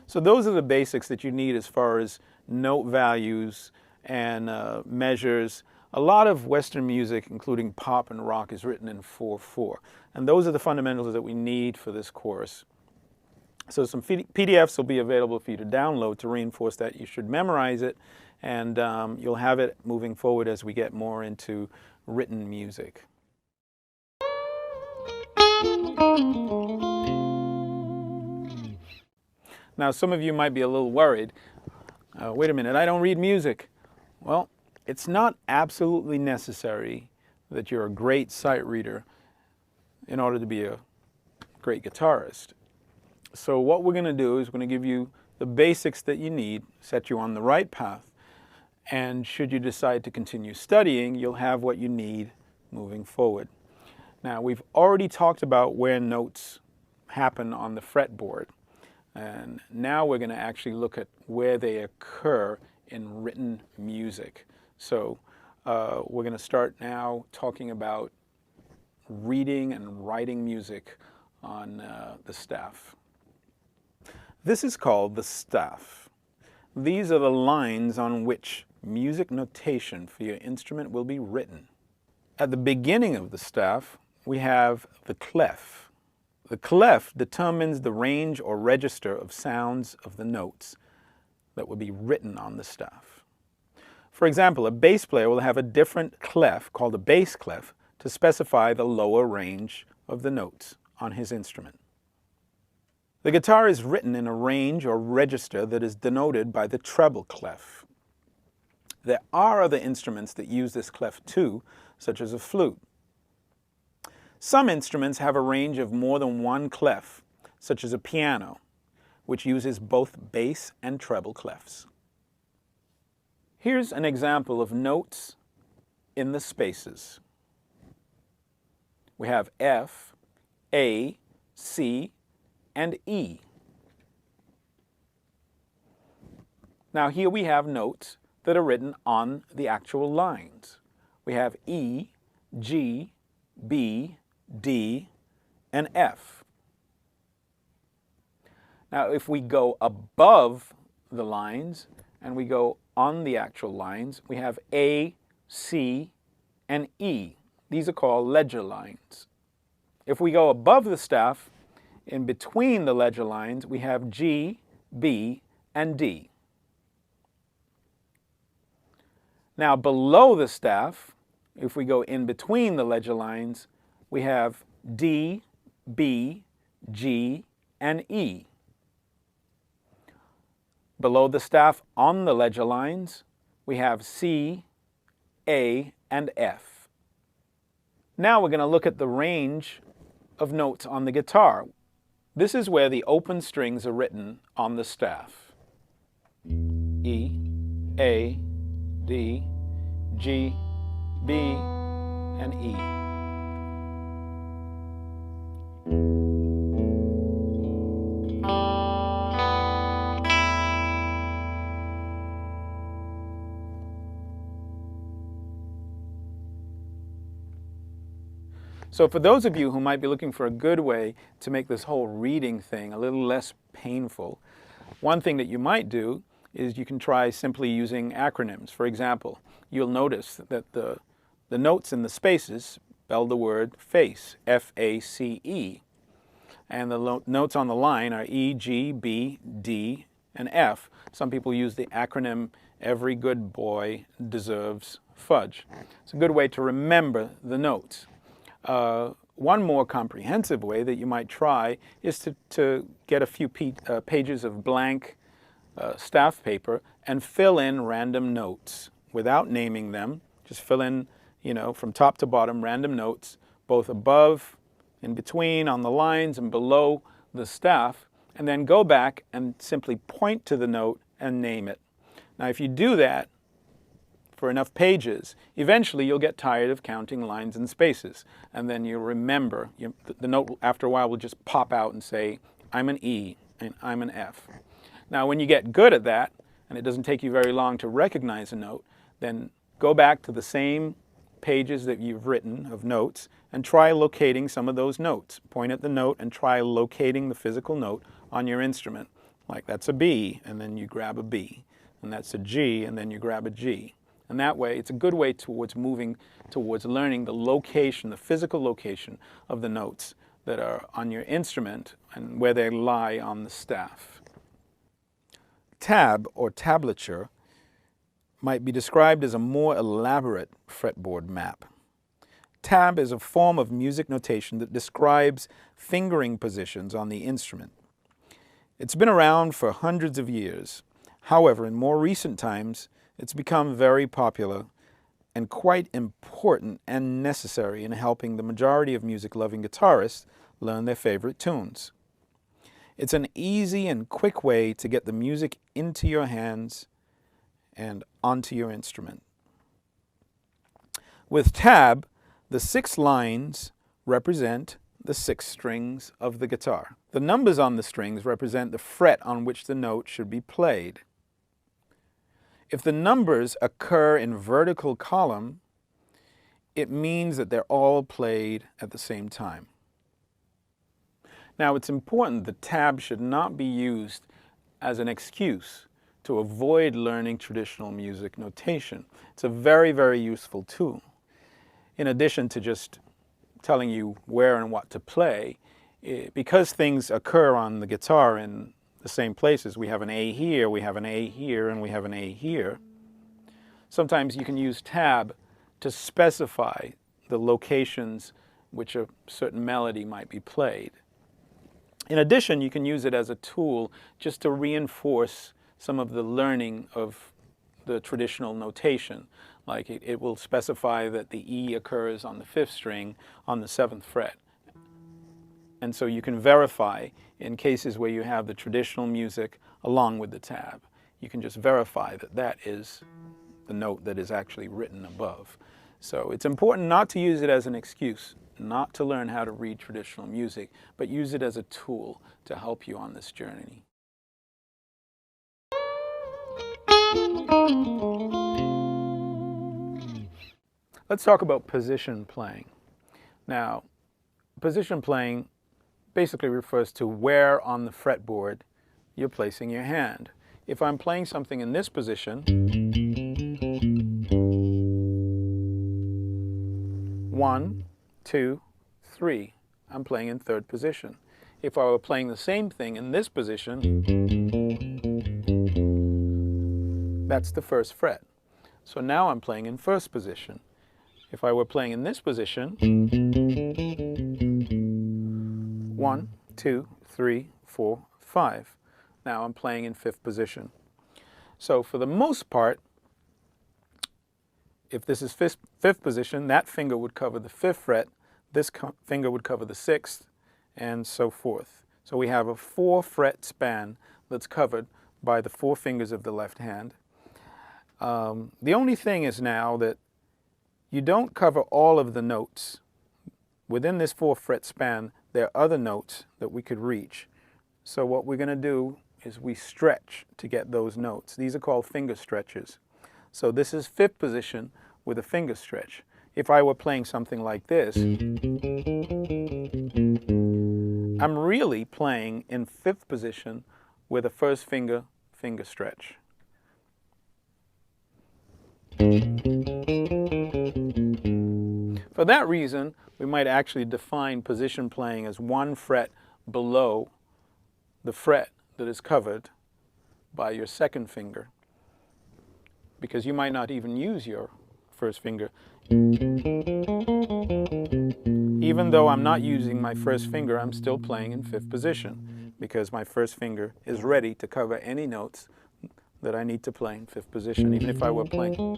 So those are the basics that you need as far as note values and measures. A lot of Western music, including pop and rock, is written in 4/4. And those are the fundamentals that we need for this course. So some PDFs will be available for you to download to reinforce that. You should memorize it, and you'll have it moving forward as we get more into written music. Now, some of you might be a little worried. Wait a minute, I don't read music. Well, it's not absolutely necessary that you're a great sight reader in order to be a great guitarist. So what we're going to do is we're going to give you the basics that you need, set you on the right path, and should you decide to continue studying, you'll have what you need moving forward. Now, we've already talked about where notes happen on the fretboard. And now we're going to actually look at where they occur in written music. So we're going to start now talking about reading and writing music on the staff. This is called the staff. These are the lines on which music notation for your instrument will be written. At the beginning of the staff, we have the clef. The clef determines the range or register of sounds of the notes that will be written on the staff. For example, a bass player will have a different clef called a bass clef to specify the lower range of the notes on his instrument. The guitar is written in a range or register that is denoted by the treble clef. There are other instruments that use this clef too, such as a flute. Some instruments have a range of more than one clef, such as a piano, which uses both bass and treble clefs. Here's an example of notes in the spaces. We have F, A, C, and E. Now here we have notes that are written on the actual lines. We have E, G, B, D, and F. Now if we go above the lines and we go on the actual lines, we have A, C, and E. These are called ledger lines. If we go above the staff, in between the ledger lines, we have G, B, and D. Now below the staff, if we go in between the ledger lines, we have D, B, G, and E. Below the staff on the ledger lines, we have C, A, and F. Now we're going to look at the range of notes on the guitar. This is where the open strings are written on the staff. E, A, D, G, B, and E. So for those of you who might be looking for a good way to make this whole reading thing a little less painful, one thing that you might do is you can try simply using acronyms. For example, you'll notice that the notes in the spaces spell the word face, F-A-C-E. And the notes on the line are E, G, B, D, and F. Some people use the acronym Every Good Boy Deserves Fudge. It's a good way to remember the notes. One more comprehensive way that you might try is to get a few pages of blank staff paper and fill in random notes without naming them. Just fill in, from top to bottom, random notes, both above, in between, on the lines, and below the staff, and then go back and simply point to the note and name it. Now, if you do that for enough pages, eventually you'll get tired of counting lines and spaces, and then you'll remember. The note, after a while, will just pop out and say, I'm an E, and I'm an F. Now, when you get good at that, and it doesn't take you very long to recognize a note, then go back to the same pages that you've written of notes and try locating some of those notes. Point at the note and try locating the physical note on your instrument. Like that's a B, and then you grab a B. And that's a G, and then you grab a G. And that way, it's a good way towards moving towards learning the location, the physical location of the notes that are on your instrument and where they lie on the staff. Tab, or tablature, might be described as a more elaborate fretboard map. Tab is a form of music notation that describes fingering positions on the instrument. It's been around for hundreds of years. However, in more recent times, it's become very popular and quite important and necessary in helping the majority of music-loving guitarists learn their favorite tunes. It's an easy and quick way to get the music into your hands and onto your instrument. With tab, the 6 lines represent the 6 strings of the guitar. The numbers on the strings represent the fret on which the note should be played. If the numbers occur in vertical column, it means that they're all played at the same time. Now, it's important that tab should not be used as an excuse to avoid learning traditional music notation. It's a very, very useful tool. In addition to just telling you where and what to play, because things occur on the guitar in the same places, we have an A here, we have an A here, and we have an A here. Sometimes you can use tab to specify the locations which a certain melody might be played. In addition, you can use it as a tool just to reinforce some of the learning of the traditional notation. Like it will specify that the E occurs on the 5th string on the 7th fret. And so you can verify in cases where you have the traditional music along with the tab. You can just verify that that is the note that is actually written above. So it's important not to use it as an excuse, not to learn how to read traditional music, but use it as a tool to help you on this journey. Let's talk about position playing. Now, position playing basically refers to where on the fretboard you're placing your hand. If I'm playing something in this position, 1, 2, 3, I'm playing in 3rd position. If I were playing the same thing in this position, that's the 1st fret. So now I'm playing in 1st position. If I were playing in this position, 1, 2, 3, 4, 5. Now I'm playing in 5th position. So for the most part, if this is 5th position, that finger would cover the 5th fret, this finger would cover the 6th, and so forth. So we have a 4 fret span that's covered by the 4 fingers of the left hand. The only thing is now that you don't cover all of the notes. Within this 4 fret span, there are other notes that we could reach. So what we're going to do is we stretch to get those notes. These are called finger stretches. So this is 5th position with a finger stretch. If I were playing something like this, I'm really playing in 5th position with a 1st finger stretch. For that reason, we might actually define position playing as one fret below the fret that is covered by your second finger, because you might not even use your first finger. Even though I'm not using my first finger, I'm still playing in fifth position because my first finger is ready to cover any notes that I need to play in fifth position, even if I were playing.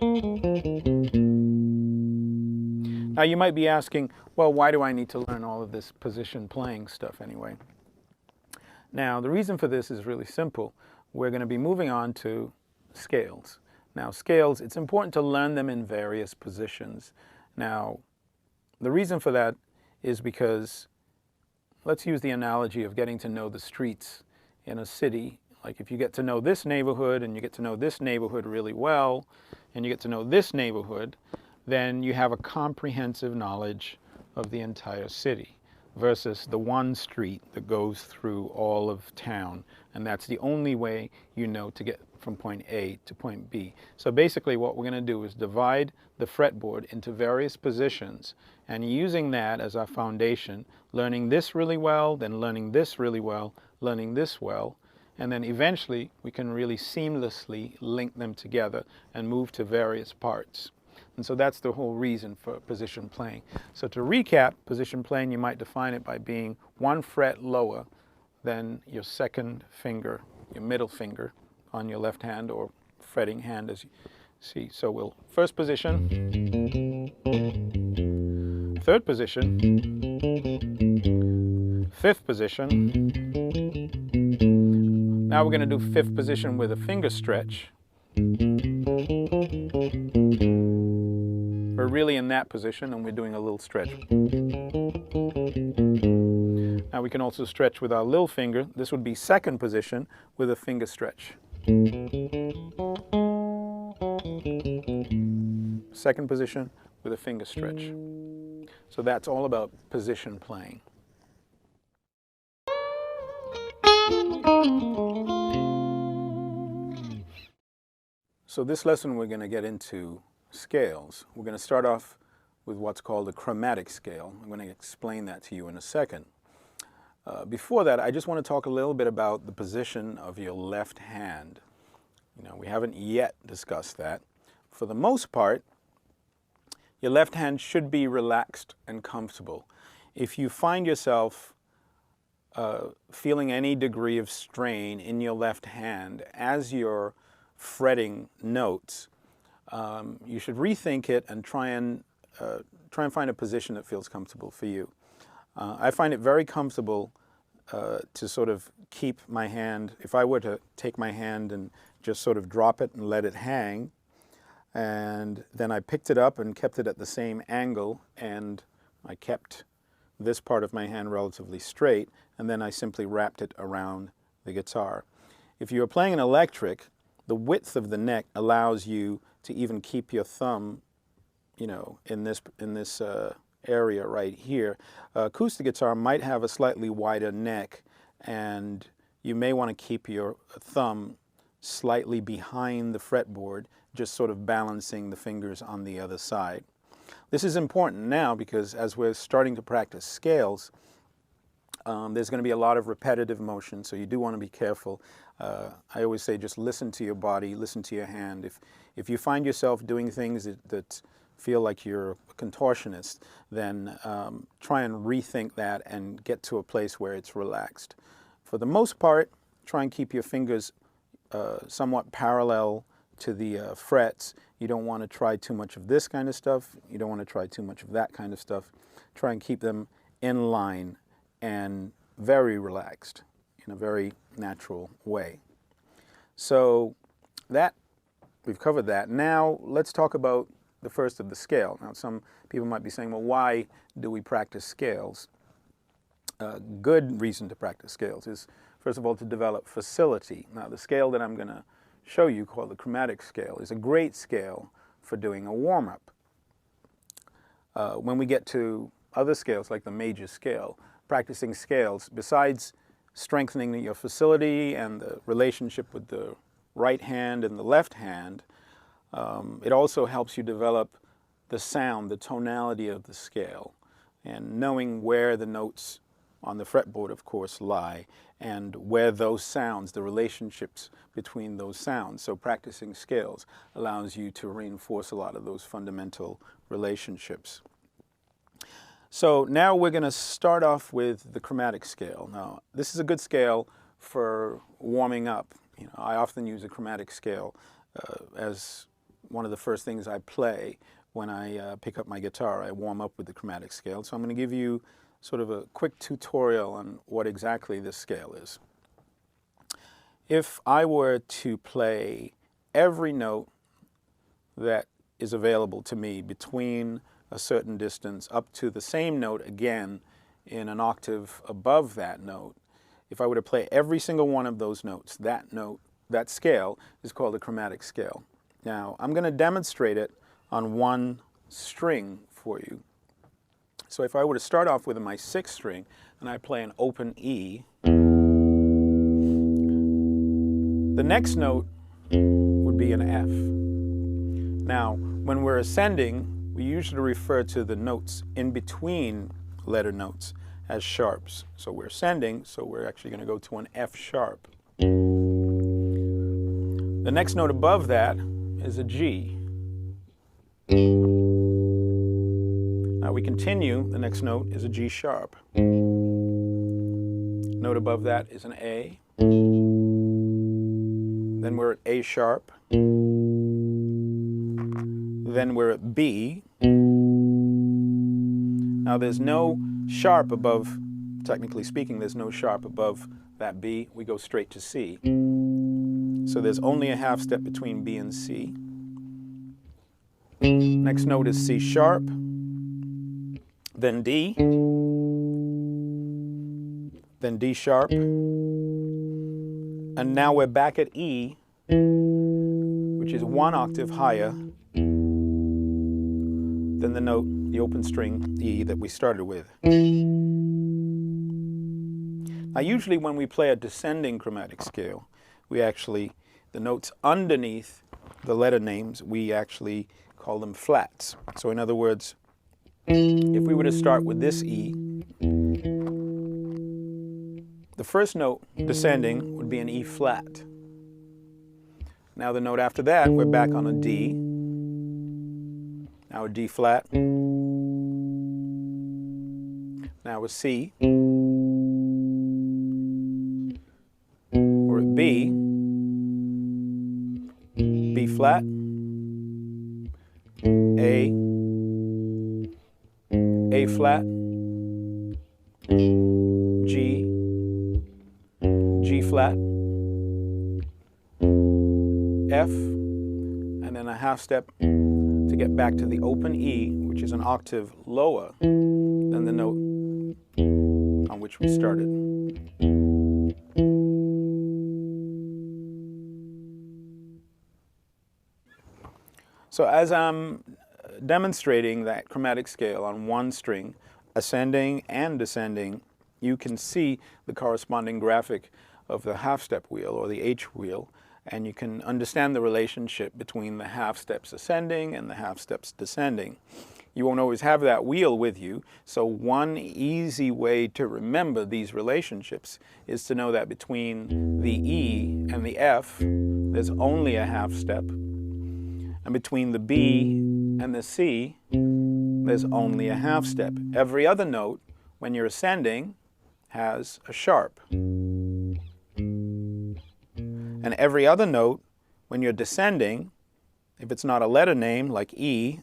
Now you might be asking, well, why do I need to learn all of this position playing stuff anyway? Now the reason for this is really simple. We're going to be moving on to scales. Now scales, it's important to learn them in various positions. Now the reason for that is because, let's use the analogy of getting to know the streets in a city. Like if you get to know this neighborhood and you get to know this neighborhood really well, and you get to know this neighborhood, then you have a comprehensive knowledge of the entire city versus the one street that goes through all of town. And that's the only way you know to get from point A to point B. So basically what we're going to do is divide the fretboard into various positions, and using that as our foundation, learning this really well, then learning this really well, learning this well, and then eventually we can really seamlessly link them together and move to various parts. And so that's the whole reason for position playing. So to recap, position playing, you might define it by being one fret lower than your second finger, your middle finger on your left hand or fretting hand, as you see. So we'll first position, third position, fifth position. Now we're going to do fifth position with a finger stretch. We're really in that position and we're doing a little stretch. Now we can also stretch with our little finger. This would be second position with a finger stretch. Second position with a finger stretch. So that's all about position playing. So this lesson we're going to get into scales. We're going to start off with what's called a chromatic scale. I'm going to explain that to you in a second. Before that, I just want to talk a little bit about the position of your left hand. You know, we haven't yet discussed that. For the most part, your left hand should be relaxed and comfortable. If you find yourself feeling any degree of strain in your left hand as you're fretting notes, you should rethink it and try and find a position that feels comfortable for you. I find it very comfortable to sort of keep my hand, if I were to take my hand and just sort of drop it and let it hang, and then I picked it up and kept it at the same angle, and I kept this part of my hand relatively straight, and then I simply wrapped it around the guitar. If you're playing an electric, the width of the neck allows you to even keep your thumb, you know, in this area right here. Acoustic guitar might have a slightly wider neck, and you may want to keep your thumb slightly behind the fretboard, just sort of balancing the fingers on the other side. This is important now because as we're starting to practice scales, there's going to be a lot of repetitive motion, so you do want to be careful. I always say just listen to your body, listen to your hand. If you find yourself doing things that feel like you're a contortionist, then try and rethink that and get to a place where it's relaxed. For the most part, try and keep your fingers somewhat parallel to the frets. You don't want to try too much of this kind of stuff. You don't want to try too much of that kind of stuff. Try and keep them in line and very relaxed in a very natural way. So that, we've covered that. Now let's talk about the first of the scale. Now some people might be saying, well, why do we practice scales? A good reason to practice scales is, first of all, to develop facility. Now the scale that I'm going to show you, called the chromatic scale, is a great scale for doing a warm-up. When we get to other scales like the major scale, practicing scales, besides strengthening your facility and the relationship with the right hand and the left hand, It also helps you develop the sound, the tonality of the scale, and knowing where the notes on the fretboard, of course, lie, and where those sounds, the relationships between those sounds. So practicing scales allows you to reinforce a lot of those fundamental relationships. So now we're going to start off with the chromatic scale. Now, this is a good scale for warming up. You know, I often use a chromatic scale as one of the first things I play when I pick up my guitar. I warm up with the chromatic scale. So I'm going to give you sort of a quick tutorial on what exactly this scale is. If I were to play every note that is available to me between a certain distance up to the same note again in an octave above that note, if I were to play every single one of those notes, that scale is called a chromatic scale. Now, I'm going to demonstrate it on one string for you. So if I were to start off with my 6th string and I play an open E, the next note would be an F. Now, when we're ascending, we usually refer to the notes in between letter notes as sharps. So we're ascending, so we're actually going to go to an F sharp. The next note above that is a G. Now we continue, the next note is a G sharp. Note above that is an A. Then we're at A sharp. Then we're at B. Now there's no sharp above, technically speaking, there's no sharp above that B. We go straight to C. So there's only a half step between B and C. Next note is C sharp. Then D, then D sharp, and now we're back at E, which is 1 octave higher than the note, the open string E that we started with. Now usually when we play a descending chromatic scale, the notes underneath the letter names, we actually call them flats. So in other words, if we were to start with this E, the first note descending would be an E flat. Now the note after that, we're back on a D. Now a D flat. Now a C. We're at B. B flat. A flat, G, G flat, F, and then a half step to get back to the open E, which is an octave lower than the note on which we started. So as I'm demonstrating that chromatic scale on one string, ascending and descending, you can see the corresponding graphic of the half step wheel or the H wheel, and you can understand the relationship between the half steps ascending and the half steps descending. You won't always have that wheel with you, so one easy way to remember these relationships is to know that between the E and the F, there's only a half step, and between the B and the C, there's only a half step. Every other note, when you're ascending, has a sharp. And every other note, when you're descending, if it's not a letter name like E,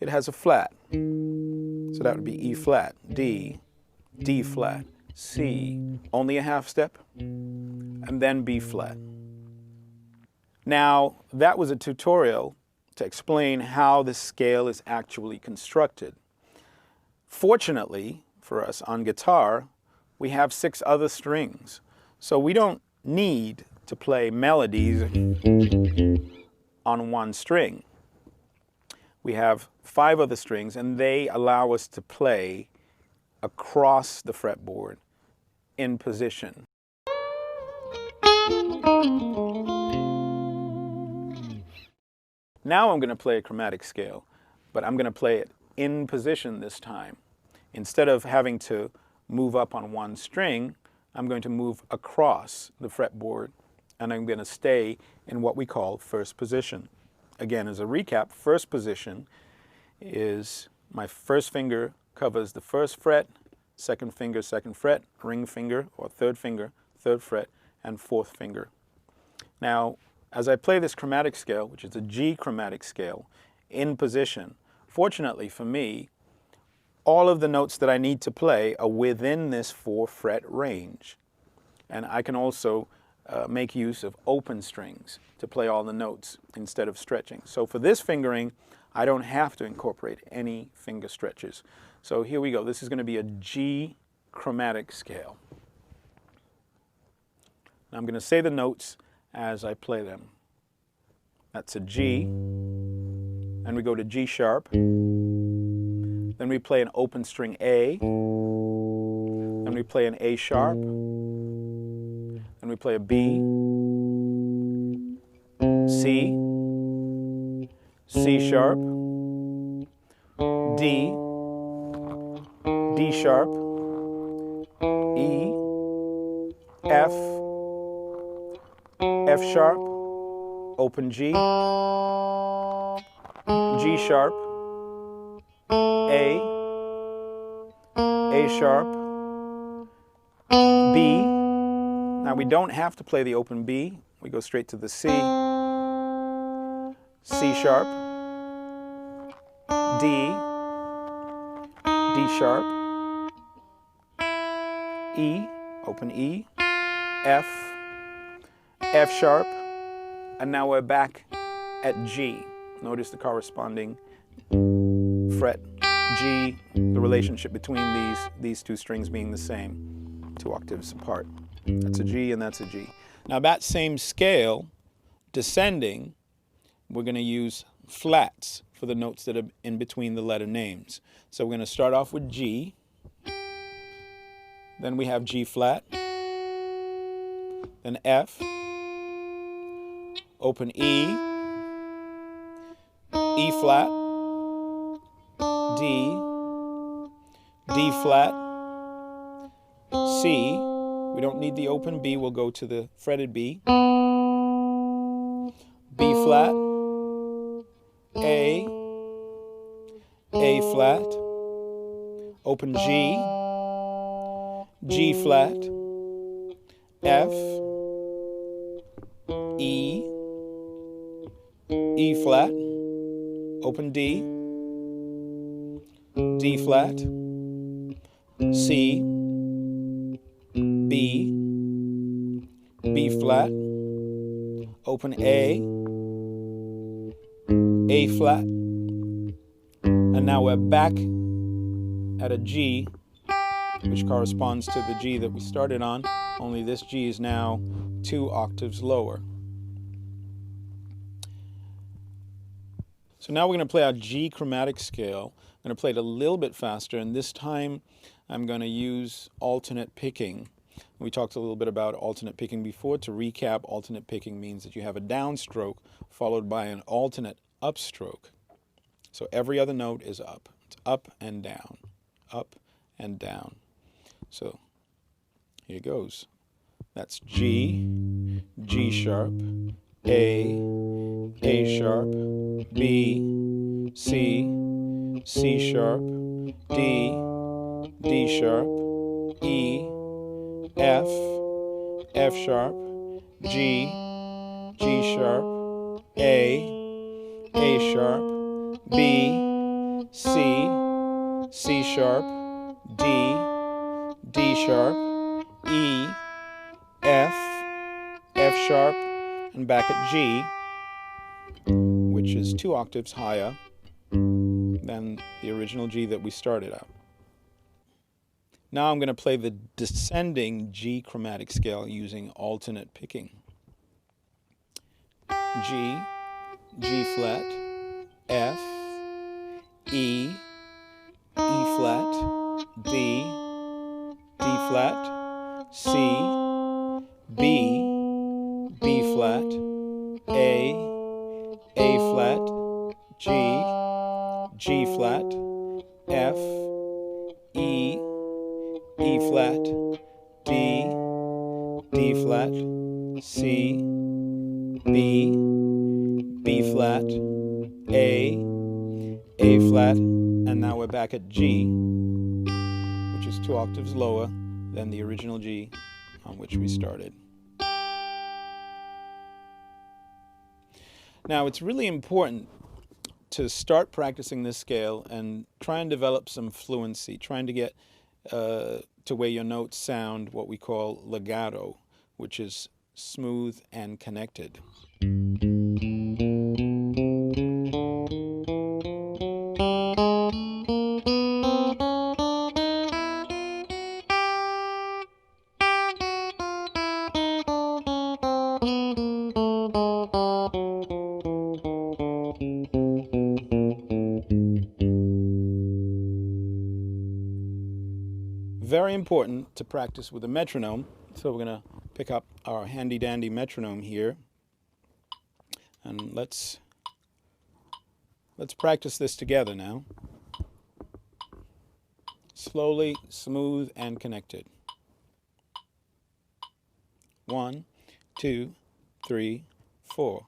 it has a flat. So that would be E flat, D, D flat, C, only a half step, and then B flat. Now, that was a tutorial to explain how the scale is actually constructed. Fortunately for us on guitar, we have 6 other strings, so we don't need to play melodies on one string. We have 5 other strings, and they allow us to play across the fretboard in position. Now I'm going to play a chromatic scale, but I'm going to play it in position this time. Instead of having to move up on one string, I'm going to move across the fretboard, and I'm going to stay in what we call first position. Again, as a recap, first position is my first finger covers the first fret, second finger, second fret, ring finger or third finger, third fret, and fourth finger. Now, as I play this chromatic scale, which is a G chromatic scale, in position, fortunately for me, all of the notes that I need to play are within this 4-fret range. And I can also make use of open strings to play all the notes instead of stretching. So for this fingering, I don't have to incorporate any finger stretches. So here we go. This is going to be a G chromatic scale. Now I'm going to say the notes as I play them. That's a G, and we go to G sharp. Then we play an open string A, then we play an A sharp, then we play a B, C, C sharp, D, D sharp, E, F, F sharp, open G, G sharp, A sharp, B. Now we don't have to play the open B. We go straight to the C, C sharp, D, D sharp, E, open E, F, F sharp, and now we're back at G. Notice the corresponding fret G, the relationship between these two strings being the same, 2 octaves apart. That's a G and that's a G. Now that same scale, descending, we're going to use flats for the notes that are in between the letter names. So we're going to start off with G, then we have G flat, then F, open E, E flat, D, D flat, C. We don't need the open B, we'll go to the fretted B, B flat, A flat, open G, G flat, F, E, E flat, open D, D flat, C, B, B flat, open A flat, and now we're back at a G, which corresponds to the G that we started on, only this G is now 2 octaves lower. So now we're going to play our G chromatic scale. I'm going to play it a little bit faster, and this time I'm going to use alternate picking. We talked a little bit about alternate picking before. To recap, alternate picking means that you have a downstroke followed by an alternate upstroke. So every other note is up. It's up and down, up and down. So here goes. That's G, G sharp, A sharp, B, C, C sharp, D, D sharp, E, F, F sharp, G, G sharp, A sharp, B, C, C sharp, D, D sharp, E, F sharp, and back at G, which is 2 octaves higher than the original G that we started out. Now I'm going to play the descending G chromatic scale using alternate picking. G, G flat, F, E, E flat, D, D flat, C, B, B flat, A flat, flat, F, E, E flat, D, D flat, C, B, B flat, A flat, and now we're back at G, which is 2 octaves lower than the original G on which we started. Now, it's really important to start practicing this scale and try and develop some fluency, trying to get to where your notes sound what we call legato, which is smooth and connected. Very important to practice with a metronome. So we're going to pick up our handy dandy metronome here, and let's practice this together now. Slowly, smooth, and connected. 1, 2, 3, 4.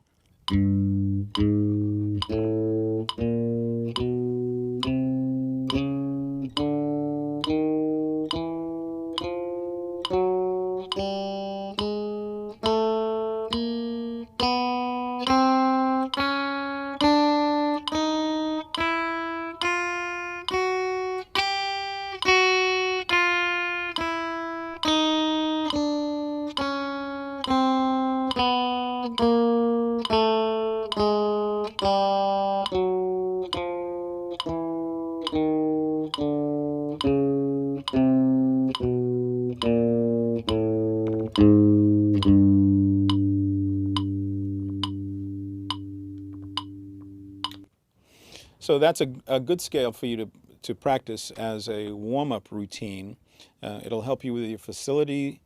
So that's a good scale for you to practice as a warm-up routine. It'll help you with your facility,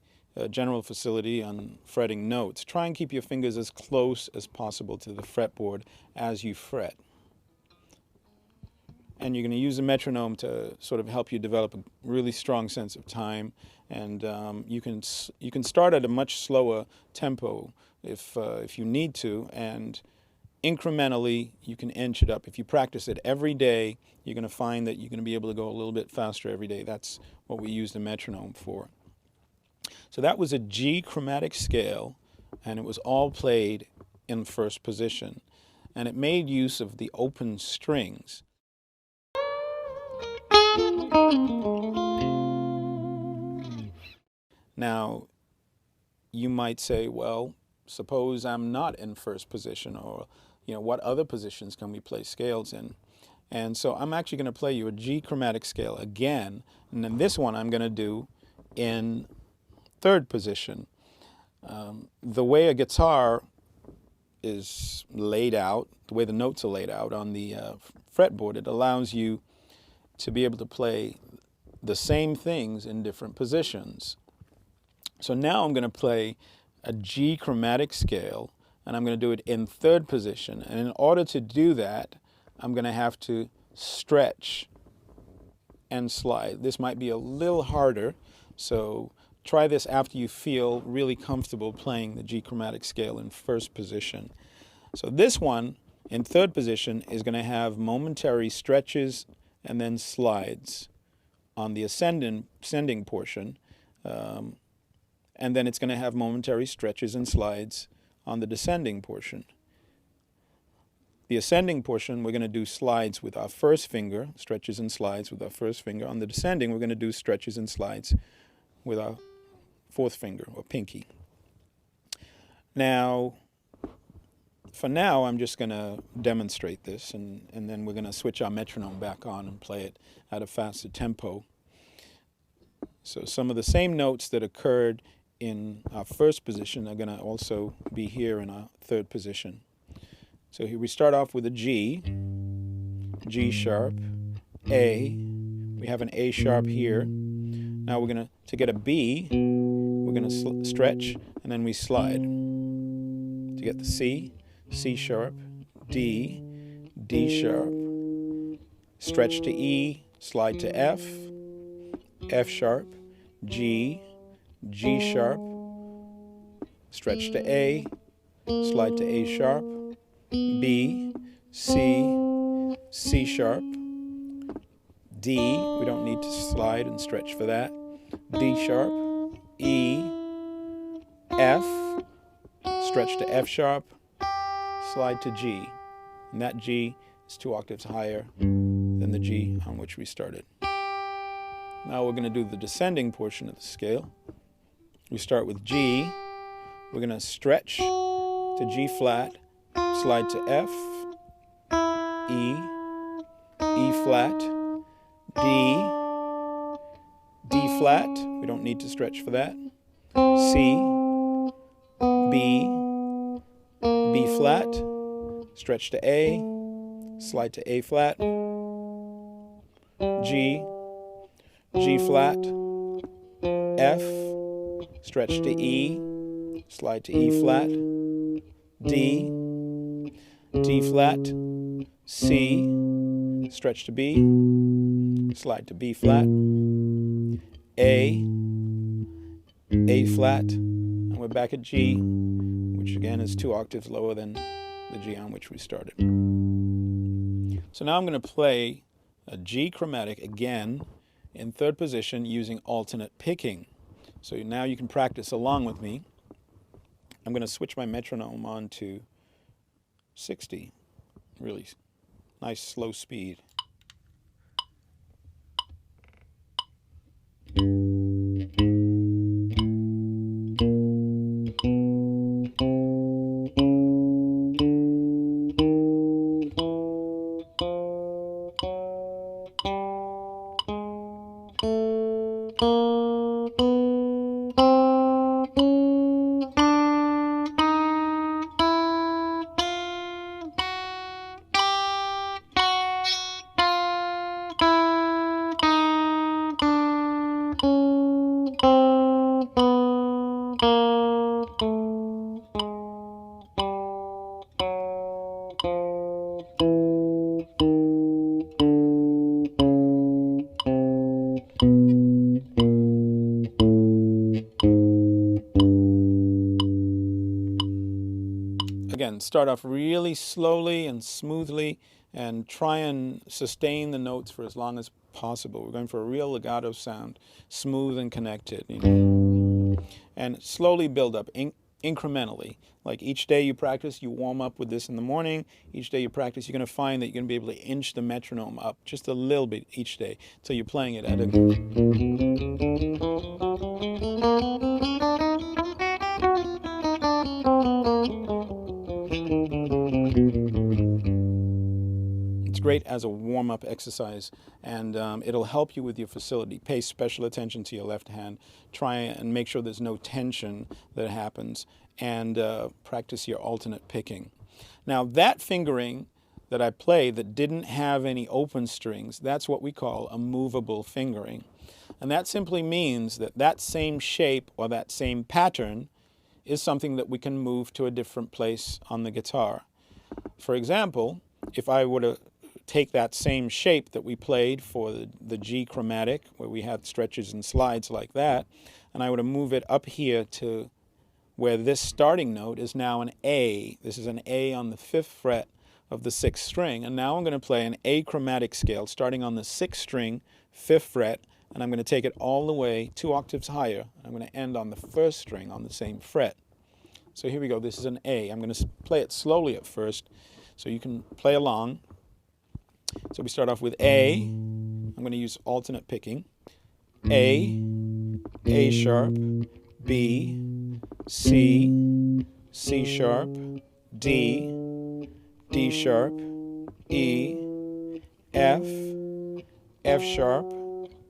general facility on fretting notes. Try and keep your fingers as close as possible to the fretboard as you fret. And you're going to use a metronome to sort of help you develop a really strong sense of time. And you can start at a much slower tempo if you need to, and incrementally you can inch it up. If you practice it every day, you're going to find that you're going to be able to go a little bit faster every day. That's what we use the metronome for. So that was a G chromatic scale, and it was all played in first position. And it made use of the open strings. Now, you might say, well, suppose I'm not in first position, or what other positions can we play scales in? And so I'm actually going to play you a G chromatic scale again, and then this one I'm going to do in third position. The way a guitar is laid out, the way the notes are laid out on the fretboard, it allows you to be able to play the same things in different positions. So now I'm going to play a G chromatic scale, and I'm going to do it in third position. And in order to do that, I'm going to have to stretch and slide. This might be a little harder, so try this after you feel really comfortable playing the G chromatic scale in first position. So this one in third position is going to have momentary stretches and then slides on the ascending portion, and then it's going to have momentary stretches and slides on the descending portion. The ascending portion, we're going to do slides with our first finger, stretches and slides with our first finger. On the descending, we're going to do stretches and slides with our fourth finger, or pinky. Now, for now, I'm just going to demonstrate this, and then we're going to switch our metronome back on and play it at a faster tempo. So some of the same notes that occurred in our first position are going to also be here in our third position. So here we start off with a G, G sharp, A. We have an A sharp here. Now we're going to get a B, we're going to stretch, and then we slide to get the C, C sharp, D, D sharp, stretch to E, slide to F, F sharp, G, G sharp, stretch to A, slide to A sharp, B, C, C sharp, D, we don't need to slide and stretch for that, D sharp, E, F, stretch to F sharp, slide to G, and that G is 2 octaves higher than the G on which we started. Now we're going to do the descending portion of the scale. We start with G, we're going to stretch to G flat, slide to F, E, E flat, D, D flat, we don't need to stretch for that, C, B, B flat, stretch to A, slide to A flat, G, G flat, F, stretch to E, slide to E flat, D, D flat, C, stretch to B, slide to B flat, A flat, and we're back at G, which again is 2 octaves lower than the G on which we started. So now I'm going to play a G chromatic again in third position using alternate picking. So now you can practice along with me. I'm going to switch my metronome on to 60, really nice slow speed. Again, start off really slowly and smoothly and try and sustain the notes for as long as possible. We're going for a real legato sound, smooth and connected. And slowly build up incrementally. Like each day you practice, you warm up with this in the morning. Each day you practice, you're going to find that you're going to be able to inch the metronome up just a little bit each day until you're playing it at It's great as a warm-up exercise, and it'll help you with your facility. Pay special attention to your left hand. Try and make sure there's no tension that happens, and practice your alternate picking. Now, that fingering that I played that didn't have any open strings, that's what we call a movable fingering. And that simply means that that same shape or that same pattern is something that we can move to a different place on the guitar. For example, if I were to take that same shape that we played for the G chromatic, where we have stretches and slides like that, and I were to move it up here to where this starting note is now an A. This is an A on the 5th fret of the 6th string, and now I'm going to play an A chromatic scale starting on the 6th string, 5th fret, and I'm going to take it all the way 2 octaves higher, and I'm going to end on the 1st string on the same fret. So here we go, this is an A. I'm going to play it slowly at first, so you can play along. So we start off with A. I'm going to use alternate picking. A sharp, B, C, C sharp, D, D sharp, E, F, F sharp,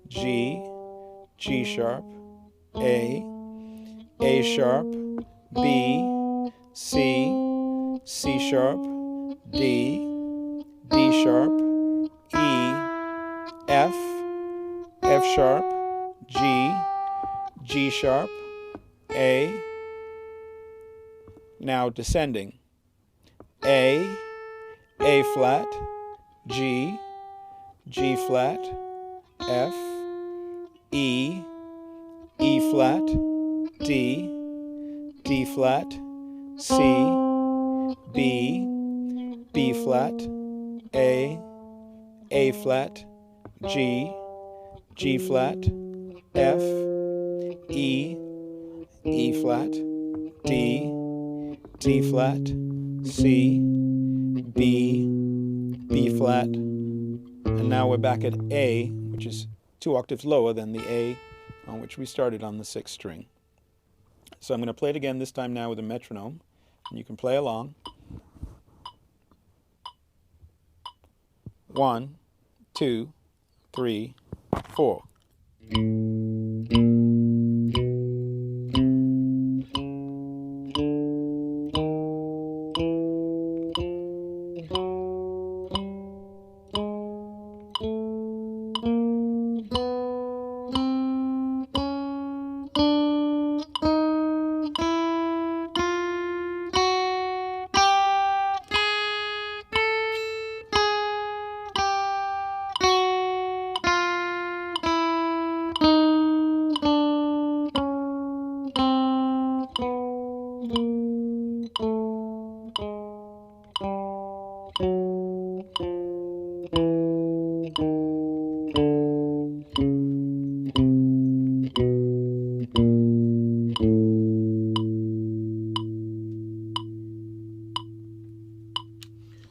G, G sharp, A sharp, B, C, C sharp, D, D sharp, E, F, F sharp, G, G sharp, A. Now descending. A flat, G, G flat, F, E, E flat, D, D flat, C, B, B flat, A flat, G, G flat, F, E, E flat, D, D flat, C, B, B flat, and now we're back at A, which is 2 octaves lower than the A on which we started on the 6th string. So I'm going to play it again, this time now with a metronome, and you can play along. 1, 2, 3, 4.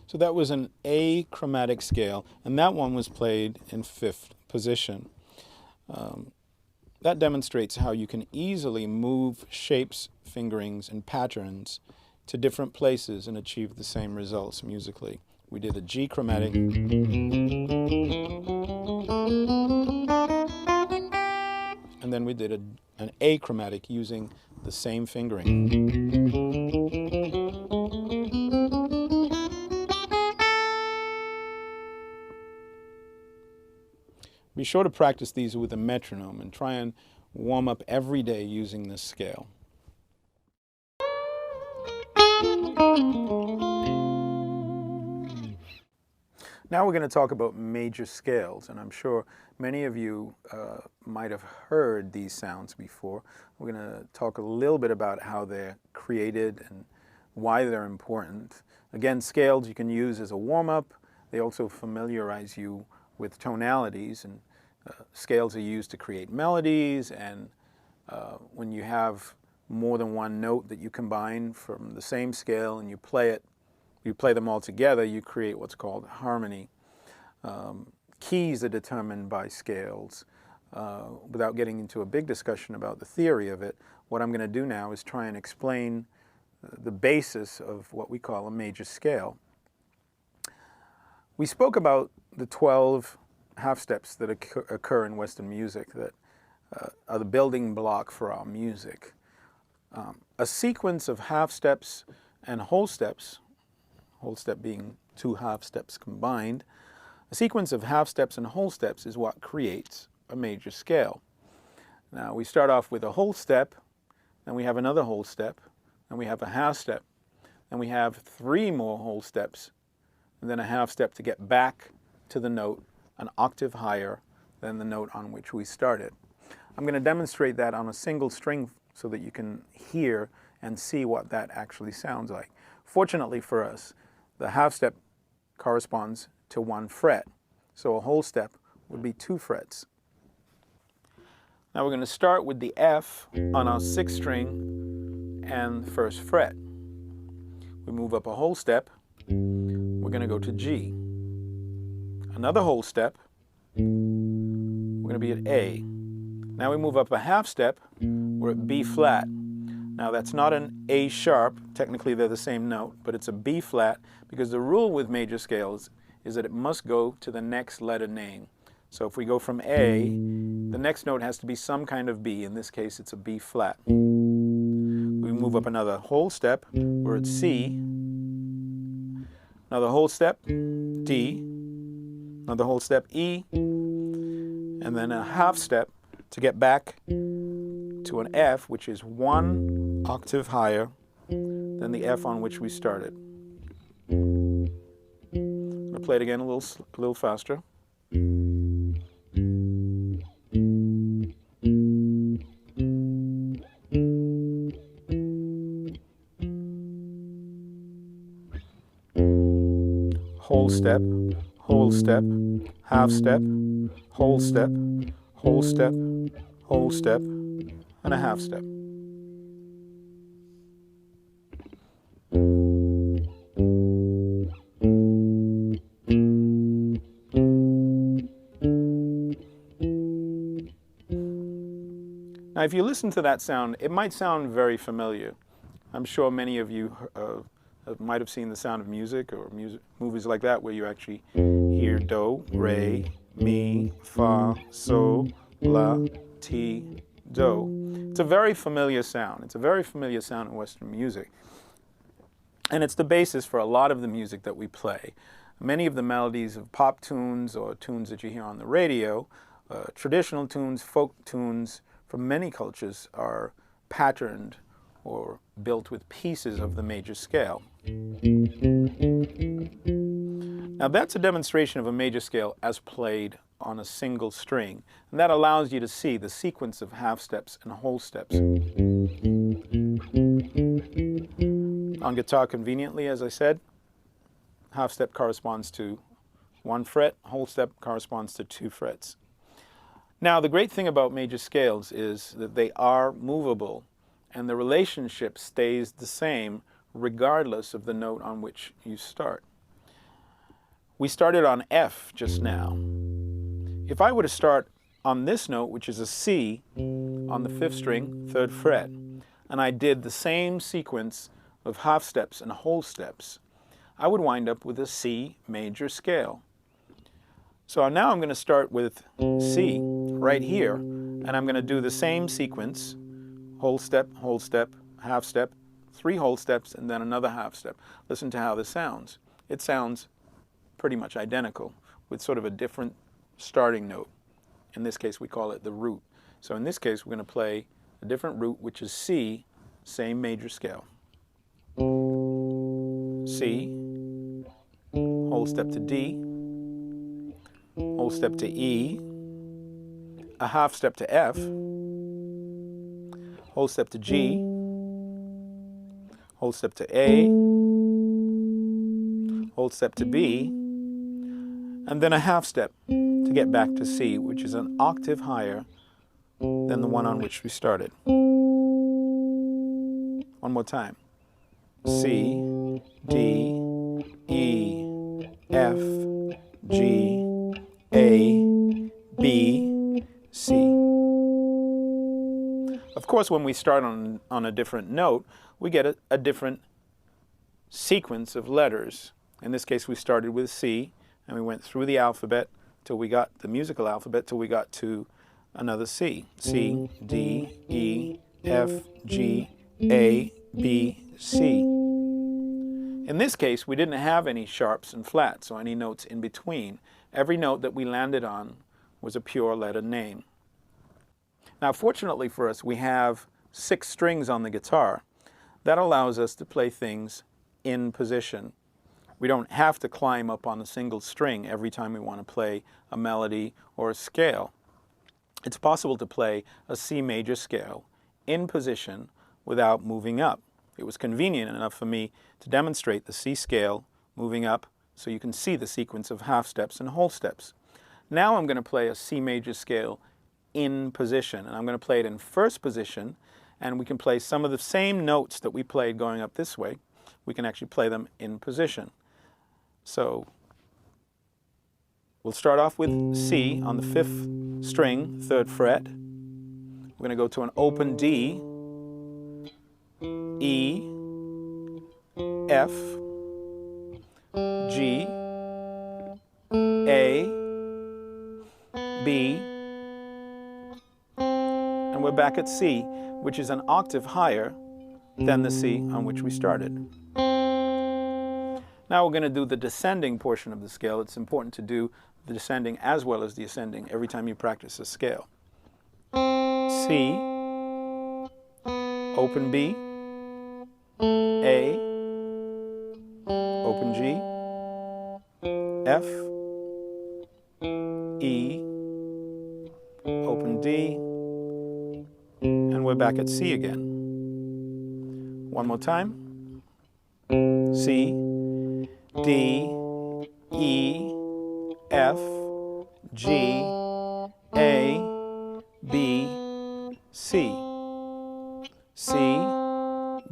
So that was an A chromatic scale, and that one was played in 5th position. That demonstrates how you can easily move shapes, fingerings, and patterns to different places and achieve the same results musically. We did a G chromatic, and then we did an A chromatic using the same fingering. Be sure to practice these with a metronome and try and warm up every day using this scale. Now we're going to talk about major scales, and I'm sure many of you might have heard these sounds before. We're going to talk a little bit about how they're created and why they're important. Again, scales you can use as a warm-up. They also familiarize you with tonalities, and scales are used to create melodies, and when you have more than one note that you combine from the same scale and you play them all together, you create what's called harmony. Keys are determined by scales. Without getting into a big discussion about the theory of it, what I'm going to do now is try and explain the basis of what we call a major scale. We spoke about the 12 half steps that occur in Western music that are the building block for our music. A sequence of half steps and whole step being 2 half steps combined, a sequence of half steps and whole steps is what creates a major scale. Now we start off with a whole step, then we have another whole step, then we have a half step, then we have 3 more whole steps, and then a half step to get back to the note an octave higher than the note on which we started. I'm going to demonstrate that on a single string so that you can hear and see what that actually sounds like. Fortunately for us, the half step corresponds to 1 fret, so a whole step would be 2 frets. Now we're going to start with the F on our 6th string and the 1st fret. We move up a whole step, we're going to go to G. Another whole step, we're going to be at A. Now we move up a half step, we're at B flat. Now that's not an A sharp, technically they're the same note, but it's a B flat because the rule with major scales is that it must go to the next letter name. So if we go from A, the next note has to be some kind of B. In this case, it's a B flat. We move up another whole step, we're at C. Another whole step, D. Another whole step, E. And then a half step to get back to an F, which is 1 octave higher than the F on which we started. I'm going to play it again a little faster. whole step, half step, whole step, whole step, whole step, and a half step. Now, if you listen to that sound, it might sound very familiar. I'm sure many of you might have seen The Sound of Music or movies like that where you actually hear do, re, mi, fa, sol, la, ti, do. It's a very familiar sound. It's a very familiar sound in Western music. And it's the basis for a lot of the music that we play. Many of the melodies of pop tunes or tunes that you hear on the radio, traditional tunes, folk tunes from many cultures are patterned or built with pieces of the major scale. Now that's a demonstration of a major scale as played on a single string, and that allows you to see the sequence of half steps and whole steps. On guitar, conveniently, as I said, half step corresponds to 1 fret, whole step corresponds to 2 frets. Now, the great thing about major scales is that they are movable, and the relationship stays the same regardless of the note on which you start. We started on F just now. If I were to start on this note, which is a C, on the 5th string, 3rd fret, and I did the same sequence of half steps and whole steps, I would wind up with a C major scale. So now I'm going to start with C right here, and I'm going to do the same sequence, whole step, half step, 3 whole steps, and then another half step. Listen to how this sounds. It sounds pretty much identical with sort of a different starting note. In this case, we call it the root. So in this case, we're going to play a different root, which is C, same major scale. C, whole step to D, whole step to E, a half step to F, whole step to G, whole step to A, whole step to B, and then a half step to get back to C, which is an octave higher than the one on which we started. One more time. C, D, E, F, G, A, B, C. Of course, when we start on a different note, we get a different sequence of letters. In this case, we started with C, and we went through the alphabet till we got the musical alphabet till we got to another C. C, D, E, F, G, A, B, C. In this case, we didn't have any sharps and flats or any notes in between. Every note that we landed on was a pure letter name. Now, fortunately for us, we have 6 strings on the guitar. That allows us to play things in position. We don't have to climb up on a single string every time we want to play a melody or a scale. It's possible to play a C major scale in position without moving up. It was convenient enough for me to demonstrate the C scale moving up so you can see the sequence of half steps and whole steps. Now I'm going to play a C major scale in position, and I'm going to play it in first position, and we can play some of the same notes that we played going up this way. We can actually play them in position. So we'll start off with C on the 5th string, 3rd fret. We're going to go to an open D, E, F, G, A, B, and we're back at C, which is an octave higher than the C on which we started. Now we're going to do the descending portion of the scale. It's important to do the descending as well as the ascending every time you practice a scale. C, open B, A, open G, F, E, open D, and we're back at C again. One more time. C, D, E, F, G, A, B, C. C,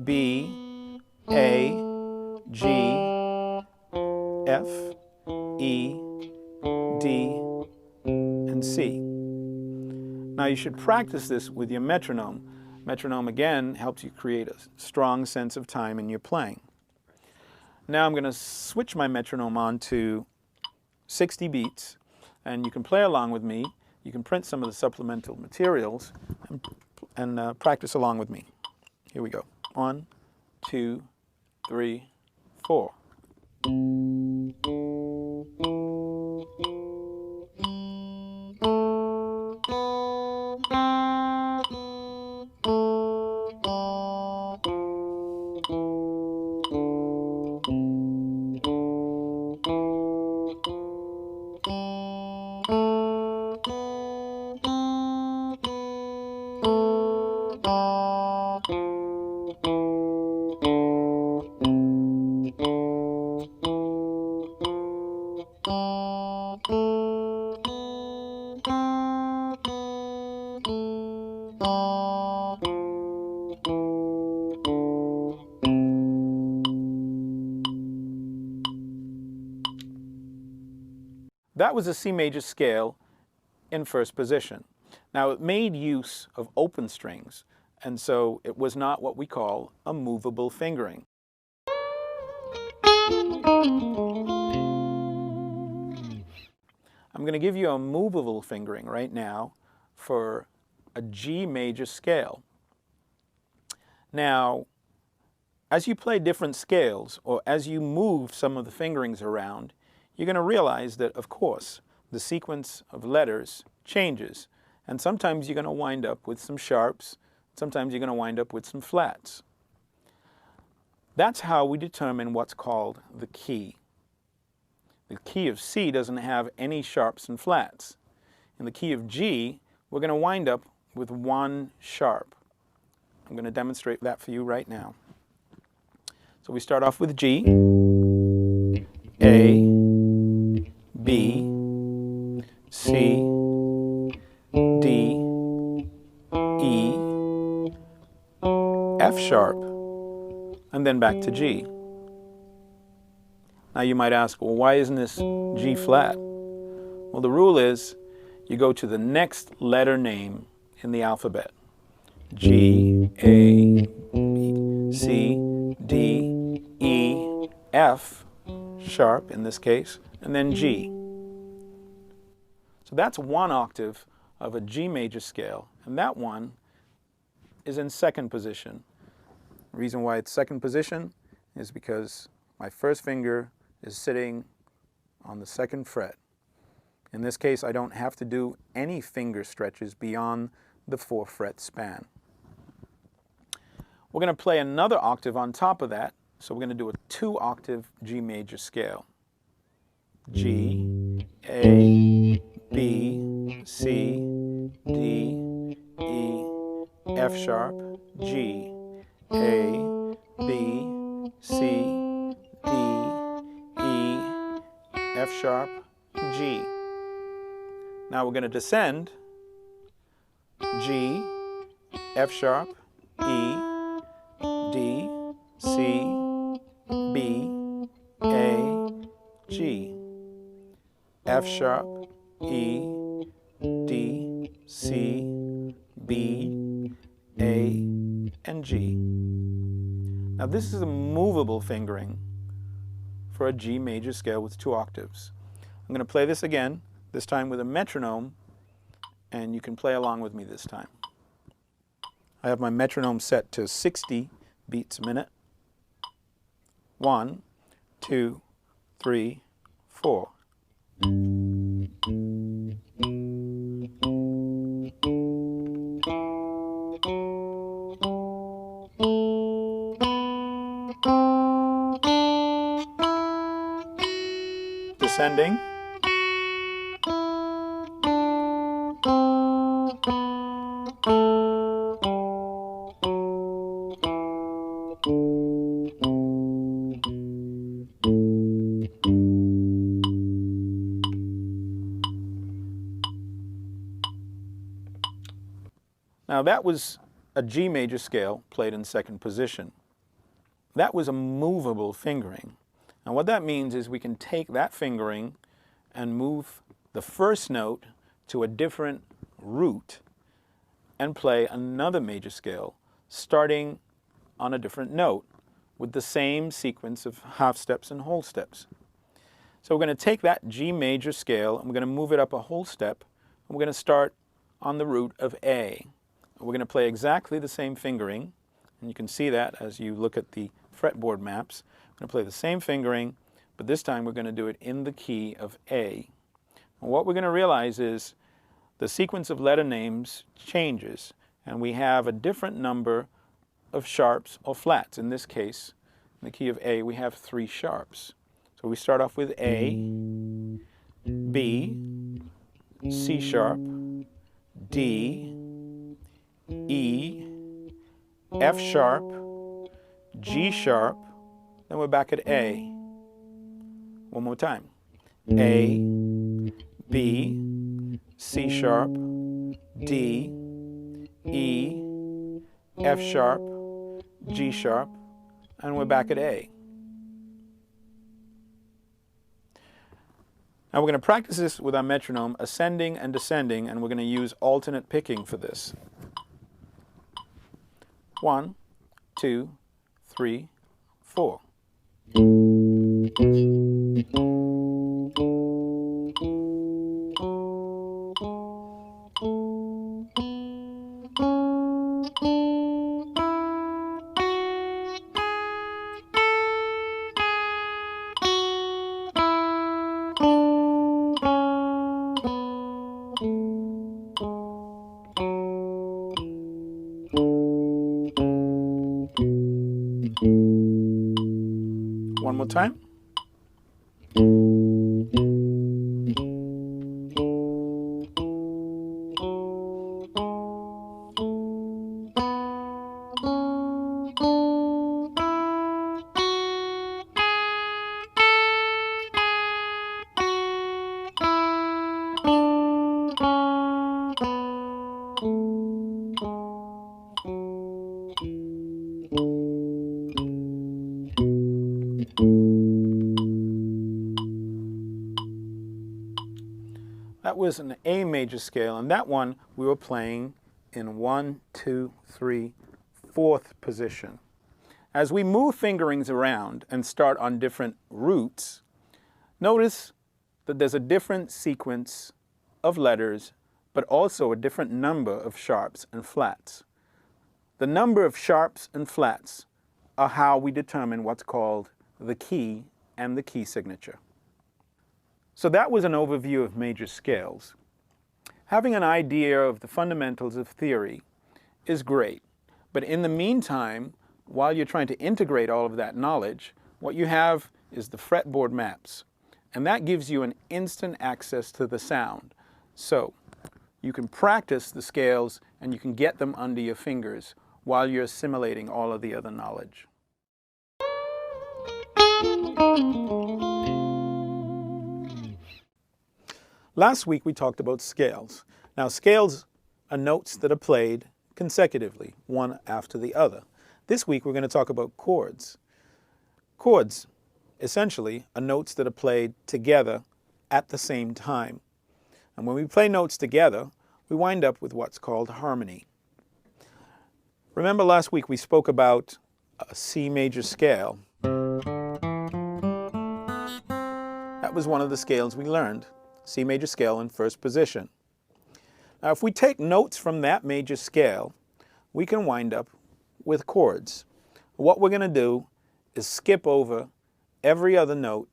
B, A, G, F, E, D, and C. Now you should practice this with your metronome. Metronome, again, helps you create a strong sense of time in your playing. Now I'm going to switch my metronome on to 60 beats, and you can play along with me. You can print some of the supplemental materials and practice along with me. Here we go. 1, 2, 3, 4. That was a C major scale in first position. Now it made use of open strings, and so it was not what we call a movable fingering. I'm going to give you a movable fingering right now for a G major scale. Now, as you play different scales, or as you move some of the fingerings around, you're going to realize that, of course, the sequence of letters changes. And sometimes you're going to wind up with some sharps, sometimes you're going to wind up with some flats. That's how we determine what's called the key. The key of C doesn't have any sharps and flats. In the key of G, we're going to wind up with one sharp. I'm going to demonstrate that for you right now. So we start off with G, A, B, C, D, E, F sharp, and then back to G. Now you might ask, well, why isn't this G flat? Well, the rule is you go to the next letter name in the alphabet. G, A, B, C, D, E, F, sharp in this case, and then G. So that's one octave of a G major scale, and that one is in second position. The reason why it's second position is because my first finger is sitting on the second fret. In this case, I don't have to do any finger stretches beyond the 4th fret span. We're going to play another octave on top of that, so we're going to do a 2-octave G major scale. G, A, B, C, D, E, F sharp, G, A, B, C, D, E, F sharp, G. Now we're going to descend G, F sharp, E, D, C, B, A, G. F sharp, E, D, C, B, A, and G. Now this is a movable fingering for a G major scale with 2 octaves. I'm going to play this again, this time with a metronome, and you can play along with me this time. I have my metronome set to 60 beats a minute. 1, 2, 3, 4. Descending. Now that was a G major scale played in second position. That was a movable fingering. And what that means is we can take that fingering and move the first note to a different root and play another major scale starting on a different note with the same sequence of half steps and whole steps. So we're going to take that G major scale and we're going to move it up a whole step, and we're going to start on the root of A. We're going to play exactly the same fingering, and you can see that as you look at the fretboard maps. We're going to play the same fingering, but this time we're going to do it in the key of A. And what we're going to realize is the sequence of letter names changes, and we have a different number of sharps or flats. In this case, in the key of A, we have 3 sharps. So we start off with A, B, C sharp, D, E, F sharp, G sharp, then we're back at A. One more time. A, B, C sharp, D, E, F sharp, G sharp, and we're back at A. Now we're going to practice this with our metronome, ascending and descending, and we're going to use alternate picking for this. 1, 2, 3, 4. One more time. That was an A major scale, and that one we were playing in 1, 2, 3, 4th position. As we move fingerings around and start on different roots, notice that there's a different sequence of letters, but also a different number of sharps and flats. The number of sharps and flats are how we determine what's called the key and the key signature. So that was an overview of major scales. Having an idea of the fundamentals of theory is great, but in the meantime, while you're trying to integrate all of that knowledge, what you have is the fretboard maps, and that gives you an instant access to the sound. So you can practice the scales and you can get them under your fingers while you're assimilating all of the other knowledge. Last week we talked about scales. Now scales are notes that are played consecutively, one after the other. This week we're going to talk about chords. Chords, essentially, are notes that are played together at the same time. And when we play notes together, we wind up with what's called harmony. Remember last week we spoke about a C major scale. That was one of the scales we learned. C major scale in first position. Now if we take notes from that major scale, we can wind up with chords. What we're going to do is skip over every other note,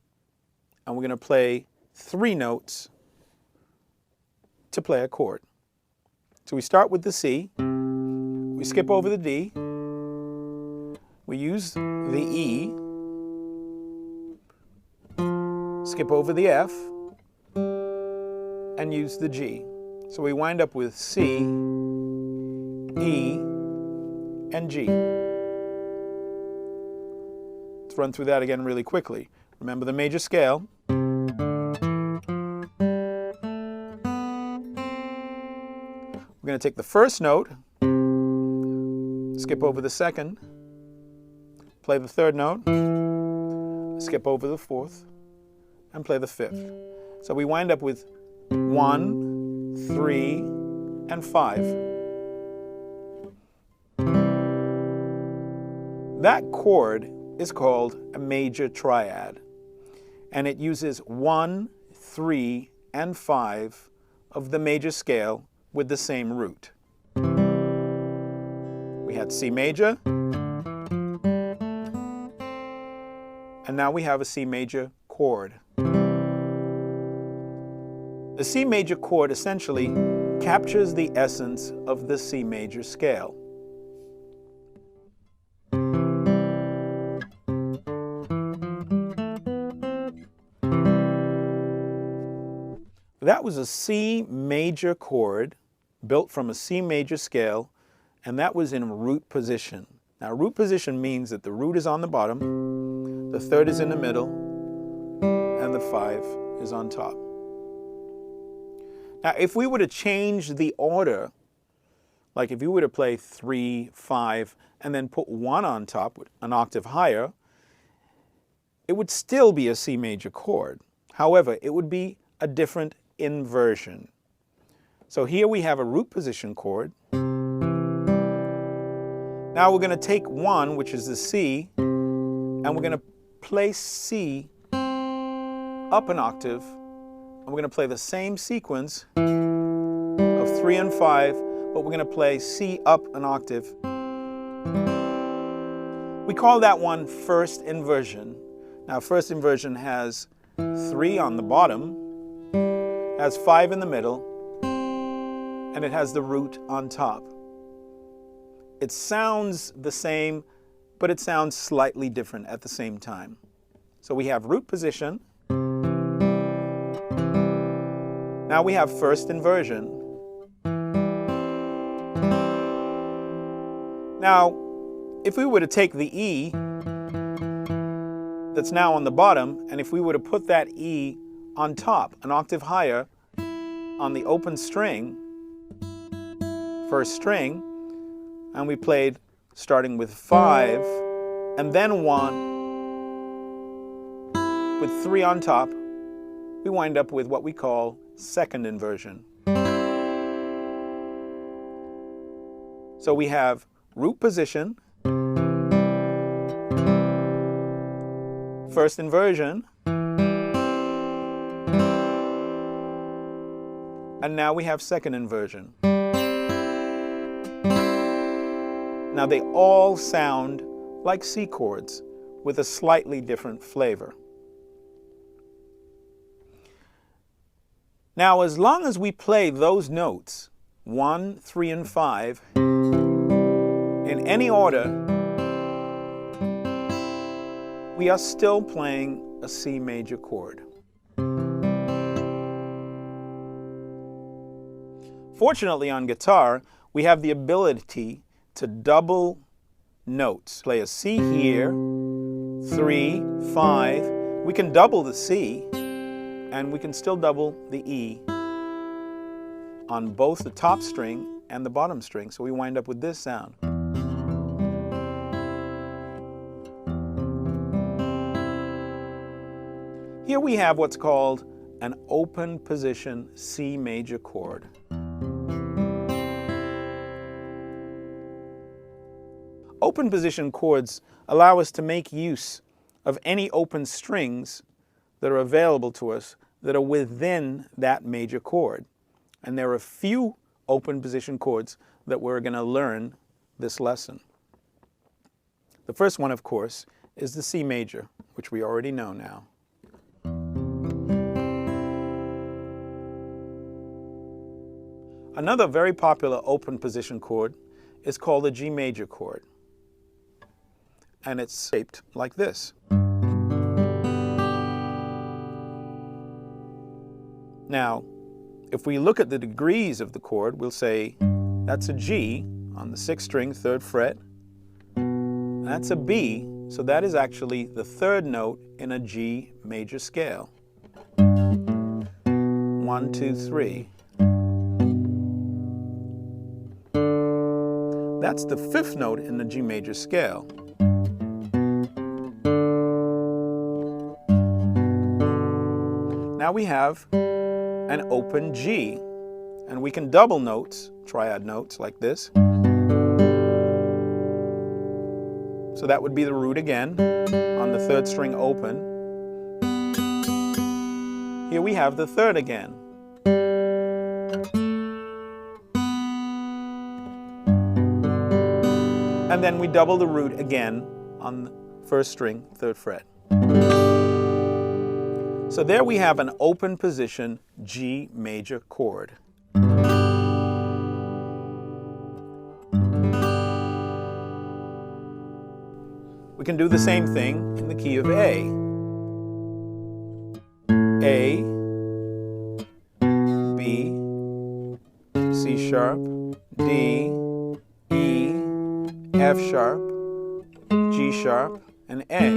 and we're going to play 3 notes to play a chord. So we start with the C, we skip over the D, we use the E, skip over the F, and use the G. So we wind up with C, E, and G. Let's run through that again really quickly. Remember the major scale. We're going to take the first note, skip over the second, play the third note, skip over the fourth, and play the fifth. So we wind up with 1, 3, and 5. That chord is called a major triad, and it uses 1, 3, and 5 of the major scale with the same root. We had C major, and now we have a C major chord. The C major chord essentially captures the essence of the C major scale. That was a C major chord built from a C major scale, and that was in root position. Now, root position means that the root is on the bottom, the third is in the middle, and the 5 is on top. Now, if we were to change the order, like if you were to play 3, 5, and then put 1 on top, an octave higher, it would still be a C major chord. However, it would be a different inversion. So here we have a root position chord. Now we're going to take 1, which is the C, and we're going to place C up an octave, and we're going to play the same sequence of 3 and 5, but we're going to play C up an octave. We call that one first inversion. Now, first inversion has 3 on the bottom, has 5 in the middle, and it has the root on top. It sounds the same, but it sounds slightly different at the same time. So we have root position. Now we have first inversion. Now, if we were to take the E that's now on the bottom, and if we were to put that E on top, an octave higher, on the open string, first string, and we played starting with 5, and then 1, with 3 on top, we wind up with what we call second inversion. So we have root position, first inversion, and now we have second inversion. Now they all sound like C chords with a slightly different flavor. Now, as long as we play those notes, 1, 3, and 5, in any order, we are still playing a C major chord. Fortunately, on guitar, we have the ability to double notes. Play a C here, 3, 5. We can double the C, and we can still double the E on both the top string and the bottom string. So we wind up with this sound. Here we have what's called an open position C major chord. Open position chords allow us to make use of any open strings that are available to us that are within that major chord. And there are a few open position chords that we're going to learn this lesson. The first one, of course, is the C major, which we already know now. Another very popular open position chord is called the G major chord. And it's shaped like this. Now, if we look at the degrees of the chord, we'll say that's a G on the 6th string, 3rd fret. That's a B, so that is actually the 3rd note in a G major scale. 1, 2, 3. That's the fifth note in the G major scale. Now we have an open G, and we can double notes, triad notes like this. So that would be the root again on the third string open. Here we have the third again. And then we double the root again on the first string, third fret. So there we have an open position G major chord. We can do the same thing in the key of A. A, B, C sharp, D, E, F sharp, G sharp, and A.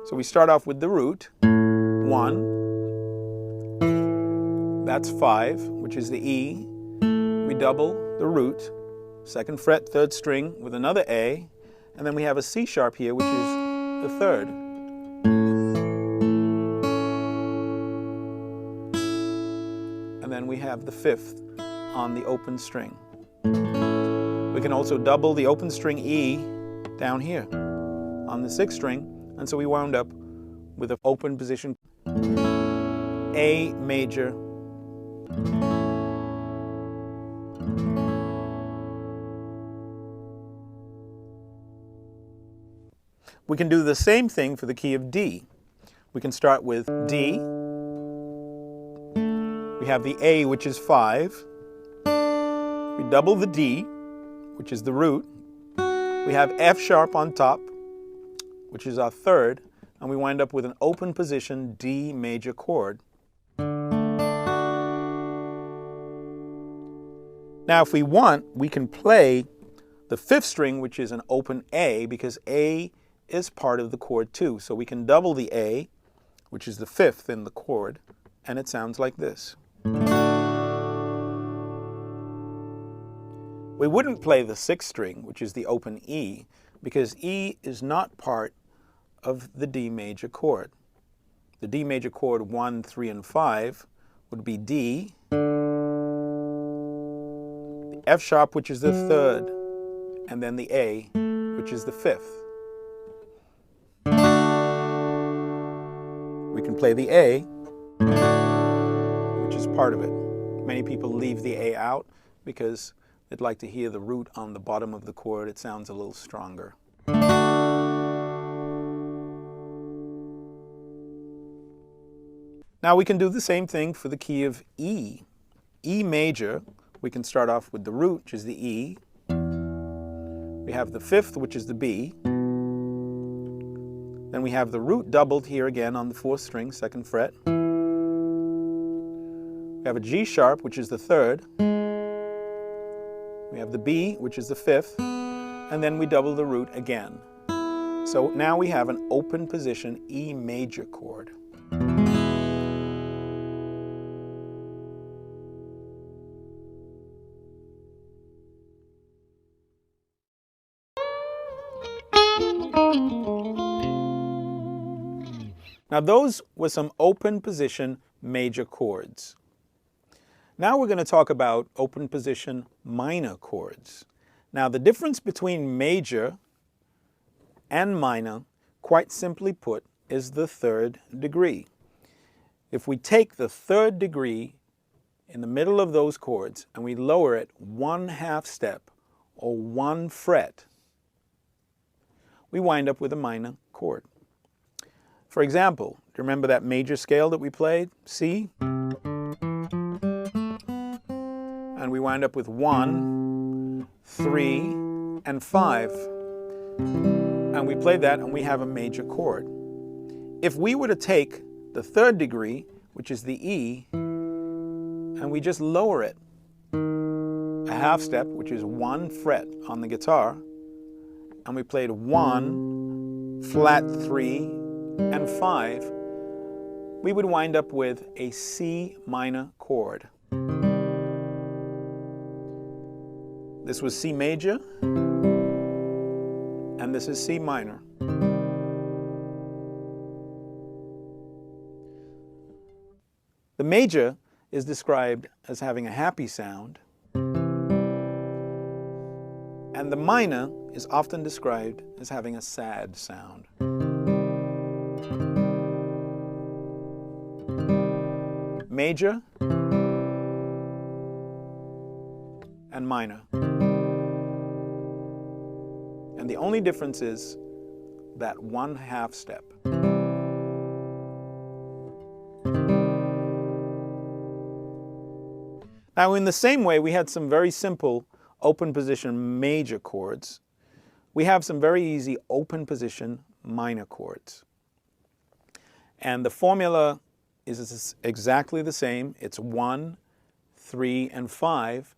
So we start off with the root, 1. That's 5, which is the E. We double the root, second fret, third string with another A. And then we have a C sharp here, which is the third. And then we have the fifth on the open string. We can also double the open string E down here on the sixth string. And so we wound up with an open position A major. We can do the same thing for the key of D. We can start with D. We have the A, which is 5. We double the D, which is the root. We have F sharp on top, which is our third, and we wind up with an open position D major chord. Now, if we want, we can play the fifth string, which is an open A, because A is part of the chord too. So we can double the A, which is the fifth in the chord, and it sounds like this. We wouldn't play the sixth string, which is the open E, because E is not part of the D major chord. The D major chord 1, 3, and 5 would be D, the F sharp, which is the third, and then the A, which is the fifth. We can play the A, which is part of it. Many people leave the A out because they'd like to hear the root on the bottom of the chord. It sounds a little stronger. Now we can do the same thing for the key of E. E major, we can start off with the root, which is the E. We have the fifth, which is the B. Then we have the root doubled here again on the fourth string, second fret. We have a G sharp, which is the third. We have the B, which is the fifth. And then we double the root again. So now we have an open position E major chord. Now those were some open position major chords. Now we're going to talk about open position minor chords. Now the difference between major and minor, quite simply put, is the third degree. If we take the third degree in the middle of those chords and we lower it 1/2 step or 1 fret, we wind up with a minor chord. For example, do you remember that major scale that we played, C? And we wind up with 1, 3, and 5. And we played that and we have a major chord. If we were to take the third degree, which is the E, and we just lower it 1/2 step, which is 1 fret on the guitar, and we played 1, flat 3, and 5, we would wind up with a C minor chord. This was C major, and this is C minor. The major is described as having a happy sound, and the minor is often described as having a sad sound. Major and minor. And the only difference is that 1/2 step. Now, in the same way, we had some very simple open position major chords. We have some very easy open position minor chords. And the formula is exactly the same. It's 1, 3, and 5,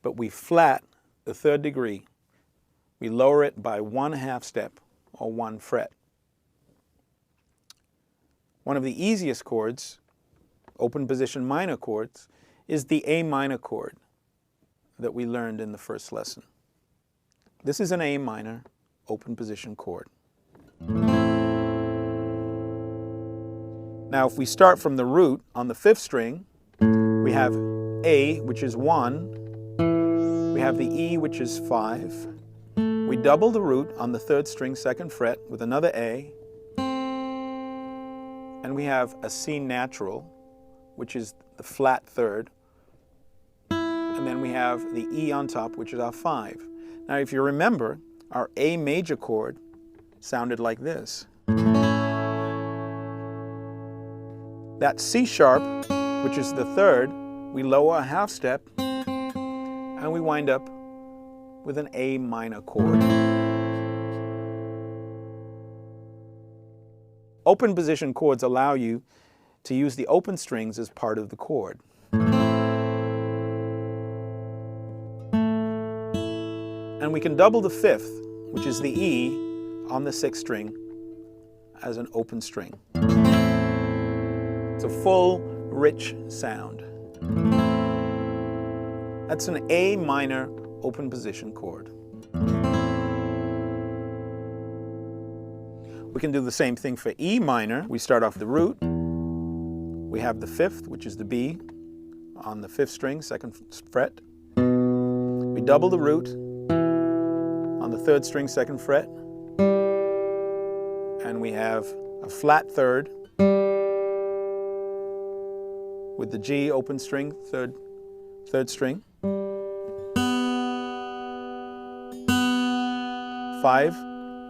but we flat the 3rd degree. We lower it by 1/2 step, or 1 fret. One of the easiest chords, open position minor chords, is the A minor chord that we learned in the first lesson. This is an A minor open position chord. Now, if we start from the root on the 5th string, we have A, which is 1. We have the E, which is 5. We double the root on the 3rd string, 2nd fret, with another A. And we have a C natural, which is the flat 3rd. And then we have the E on top, which is our 5. Now, if you remember, our A major chord sounded like this. That C sharp, which is the 3rd, we lower a 1/2 step, and we wind up with an A minor chord. Open position chords allow you to use the open strings as part of the chord. And we can double the 5th, which is the E, on the 6th string as an open string. It's a full, rich sound. That's an A minor open position chord. We can do the same thing for E minor. We start off the root. We have the 5th, which is the B, on the 5th string, 2nd fret. We double the root on the 3rd string, 2nd fret, and we have a flat 3rd with the G open string, 3rd string, 5,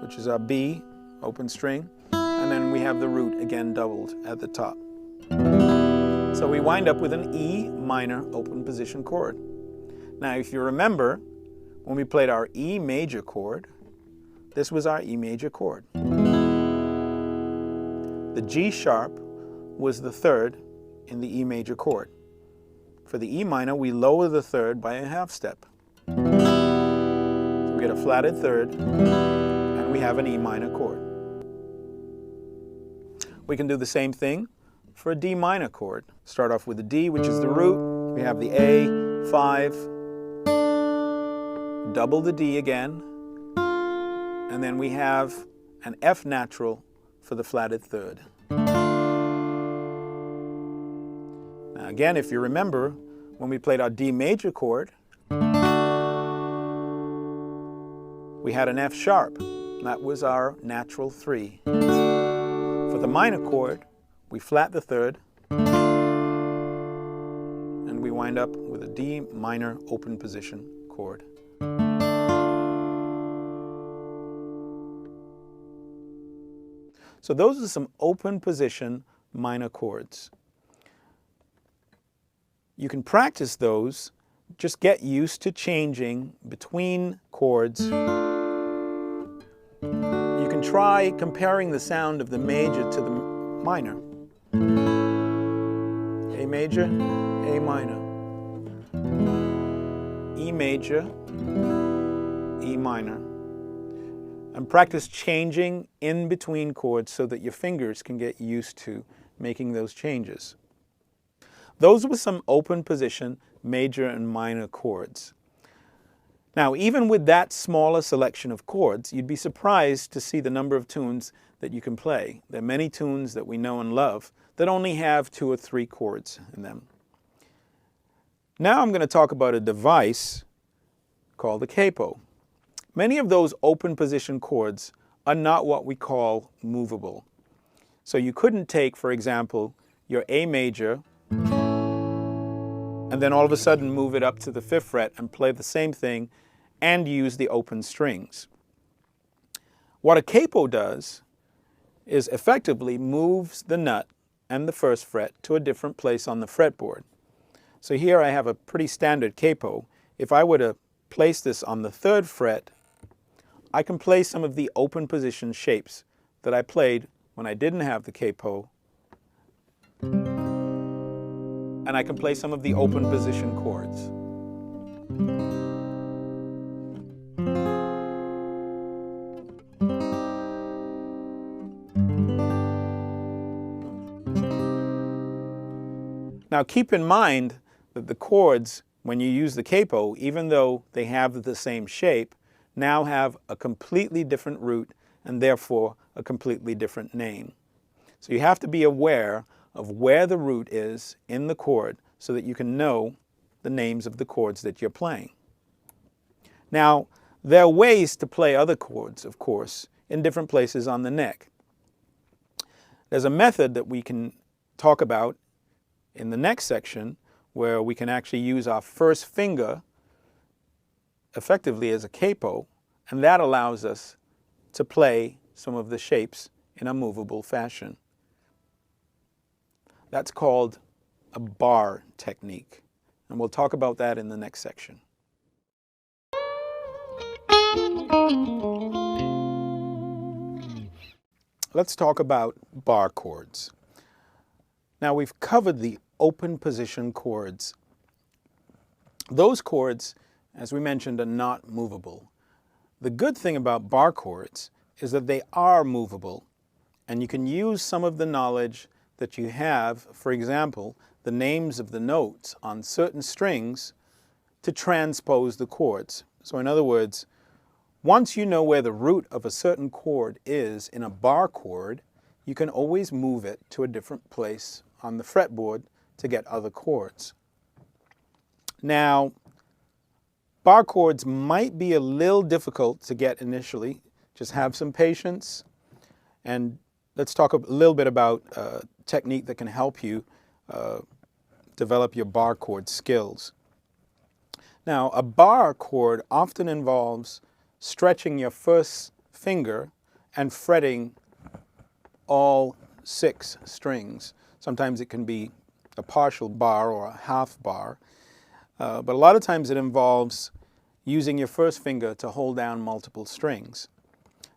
which is our B open string, and then we have the root again doubled at the top. So we wind up with an E minor open position chord. Now, if you remember, when we played our E major chord, this was our E major chord. The G sharp was the 3rd in the E major chord. For the E minor, we lower the 3rd by a 1/2 step. So we get a flatted 3rd, and we have an E minor chord. We can do the same thing for a D minor chord. Start off with the D, which is the root. We have the A, 5, double the D again, and then we have an F natural for the flatted 3rd. Now again, if you remember, when we played our D major chord, we had an F sharp. That was our natural 3. For the minor chord, we flat the 3rd, and we wind up with a D minor open position chord. So those are some open position minor chords. You can practice those, just get used to changing between chords. You can try comparing the sound of the major to the minor. A major, A minor. E major, E minor. And practice changing in between chords so that your fingers can get used to making those changes. Those were some open position major and minor chords. Now, even with that smaller selection of chords, you'd be surprised to see the number of tunes that you can play. There are many tunes that we know and love that only have 2 or 3 chords in them. Now I'm going to talk about a device called a capo. Many of those open position chords are not what we call movable. So you couldn't take, for example, your A major and then all of a sudden move it up to the 5th fret and play the same thing and use the open strings. What a capo does is effectively moves the nut and the 1st fret to a different place on the fretboard. So here I have a pretty standard capo. If I were to place this on the 3rd fret, I can play some of the open position shapes that I played when I didn't have the capo, and I can play some of the open position chords. Now keep in mind that the chords, when you use the capo, even though they have the same shape, now have a completely different root and therefore a completely different name. So you have to be aware of where the root is in the chord so that you can know the names of the chords that you're playing. Now, there are ways to play other chords, of course, in different places on the neck. There's a method that we can talk about in the next section where we can actually use our 1st finger effectively as a capo, and that allows us to play some of the shapes in a movable fashion. That's called a bar technique, and we'll talk about that in the next section. Let's talk about bar chords. Now we've covered the open position chords. Those chords, as we mentioned, are not movable. The good thing about bar chords is that they are movable, and you can use some of the knowledge that you have, for example, the names of the notes on certain strings, to transpose the chords. So in other words, once you know where the root of a certain chord is in a bar chord, you can always move it to a different place on the fretboard to get other chords. Now, bar chords might be a little difficult to get initially. Just have some patience, and let's talk a little bit about a technique that can help you develop your bar chord skills. Now, a bar chord often involves stretching your 1st finger and fretting all 6 strings. Sometimes it can be a partial bar or a half bar, but a lot of times it involves using your 1st finger to hold down multiple strings.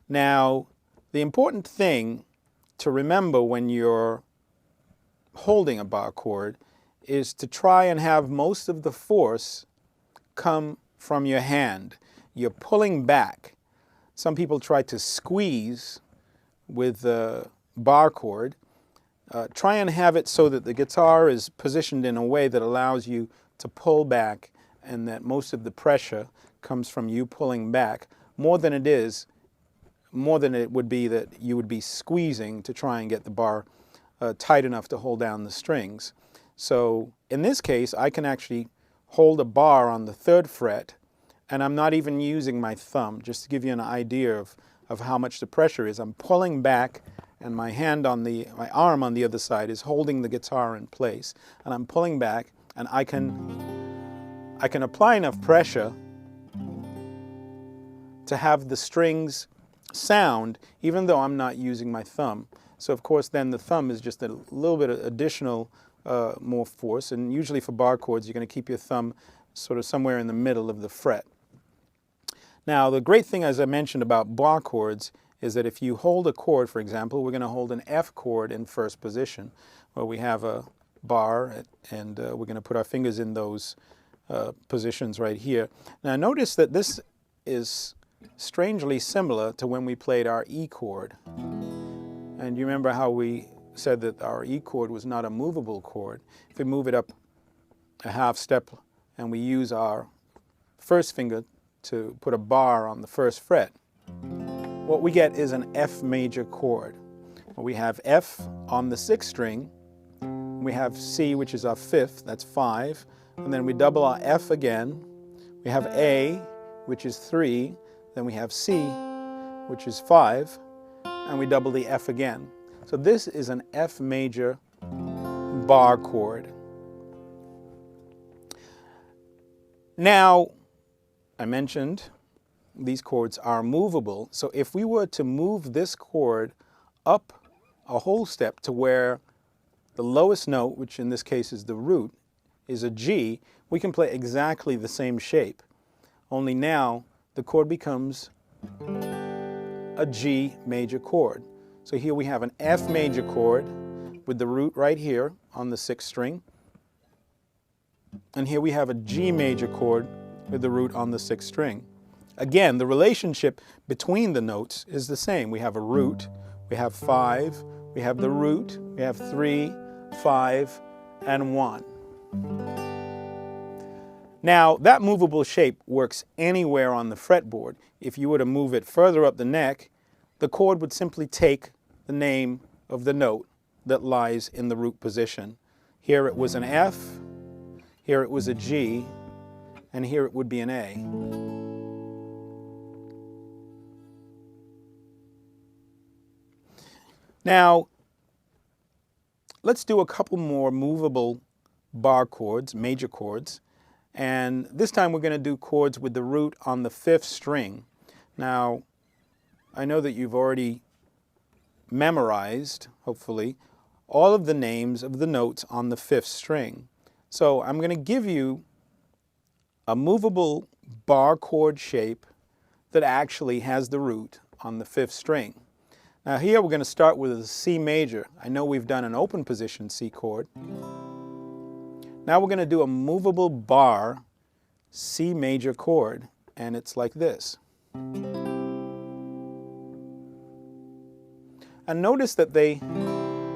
Now, the important thing to remember when you're holding a bar chord is to try and have most of the force come from your hand. You're pulling back. Some people try to squeeze with the bar chord. Try and have it so that the guitar is positioned in a way that allows you to pull back, and that most of the pressure comes from you pulling back more than it would be that you would be squeezing to try and get the bar tight enough to hold down the strings. So in this case, I can actually hold a bar on the 3rd fret, and I'm not even using my thumb, just to give you an idea of how much the pressure is. I'm pulling back, and my arm on the other side is holding the guitar in place, and I'm pulling back, and I can apply enough pressure to have the strings sound even though I'm not using my thumb. So of course then the thumb is just a little bit of additional more force, and usually for bar chords you're going to keep your thumb sort of somewhere in the middle of the fret. Now the great thing, as I mentioned, about bar chords is that if you hold a chord, for example, we're going to hold an F chord in 1st position, where we have a bar, and we're going to put our fingers in those positions right here. Now notice that this is strangely similar to when we played our E chord. And you remember how we said that our E chord was not a movable chord. If we move it up a half step and we use our 1st finger to put a bar on the first fret, what we get is an F major chord. We have F on the 6th string, we have C, which is our 5th, that's 5, and then we double our F again. We have A, which is 3, then we have C, which is 5, and we double the F again. So this is an F major bar chord. Now, I mentioned these chords are movable, so if we were to move this chord up a whole step to where the lowest note, which in this case is the root, is a G, we can play exactly the same shape. Only now the chord becomes a G major chord. So here we have an F major chord with the root right here on the 6th string. And here we have a G major chord with the root on the 6th string. Again, the relationship between the notes is the same. We have a root, we have 5, we have the root, we have 3, 5, and 1. Now, that movable shape works anywhere on the fretboard. If you were to move it further up the neck, the chord would simply take the name of the note that lies in the root position. Here it was an F, here it was a G, and here it would be an A. Now, let's do a couple more movable bar chords, major chords, and this time we're going to do chords with the root on the 5th string. Now, I know that you've already memorized, hopefully, all of the names of the notes on the 5th string. So I'm going to give you a movable bar chord shape that actually has the root on the 5th string. Now here we're going to start with a C major. I know we've done an open position C chord. Now we're going to do a movable bar C major chord, and it's like this. And notice that they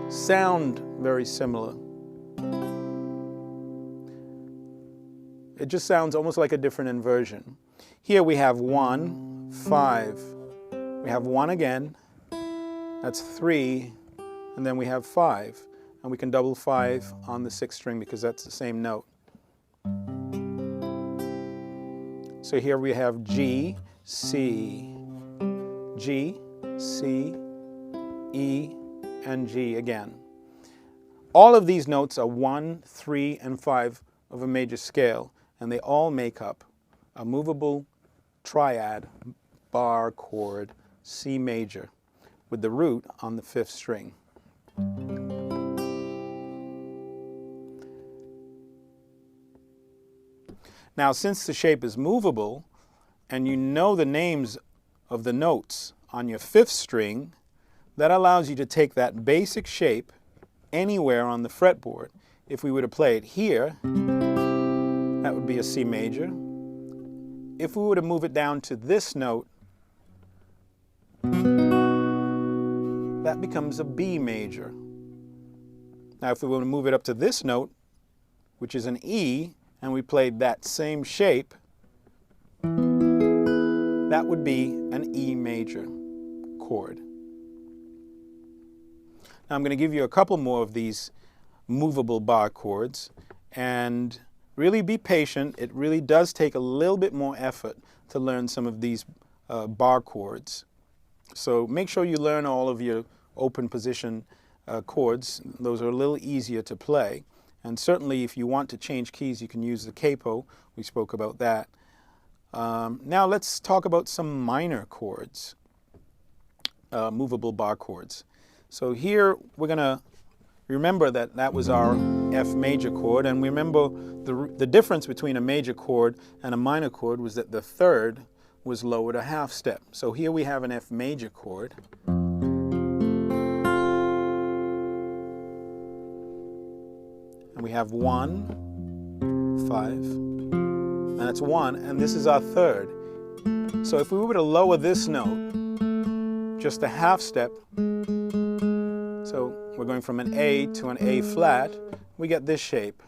sound very similar. It just sounds almost like a different inversion. Here we have 1, 5. We have 1 again. That's 3. And then we have 5. And we can double 5 on the 6th string because that's the same note. So here we have G, C, G, C, E, and G again. All of these notes are 1, 3, and 5 of a major scale, and they all make up a movable triad bar chord C major with the root on the 5th string. Now, since the shape is movable and you know the names of the notes on your 5th string, that allows you to take that basic shape anywhere on the fretboard. If we were to play it here, that would be a C major. If we were to move it down to this note, that becomes a B major. Now if we were to move it up to this note, which is an E, and we played that same shape, that would be an E major chord. Now I'm going to give you a couple more of these movable bar chords, and really be patient. It really does take a little bit more effort to learn some of these bar chords. So make sure you learn all of your open position chords. Those are a little easier to play. And certainly if you want to change keys, you can use the capo. We spoke about that. Now let's talk about some minor chords, movable bar chords. So here we're going to remember that that was our F major chord, and remember the difference between a major chord and a minor chord was that the third was lowered a half step. So here we have an F major chord. And we have 1, 5, and that's 1, and this is our third. So if we were to lower this note just a half step, so we're going from an A to an A flat, we get this shape.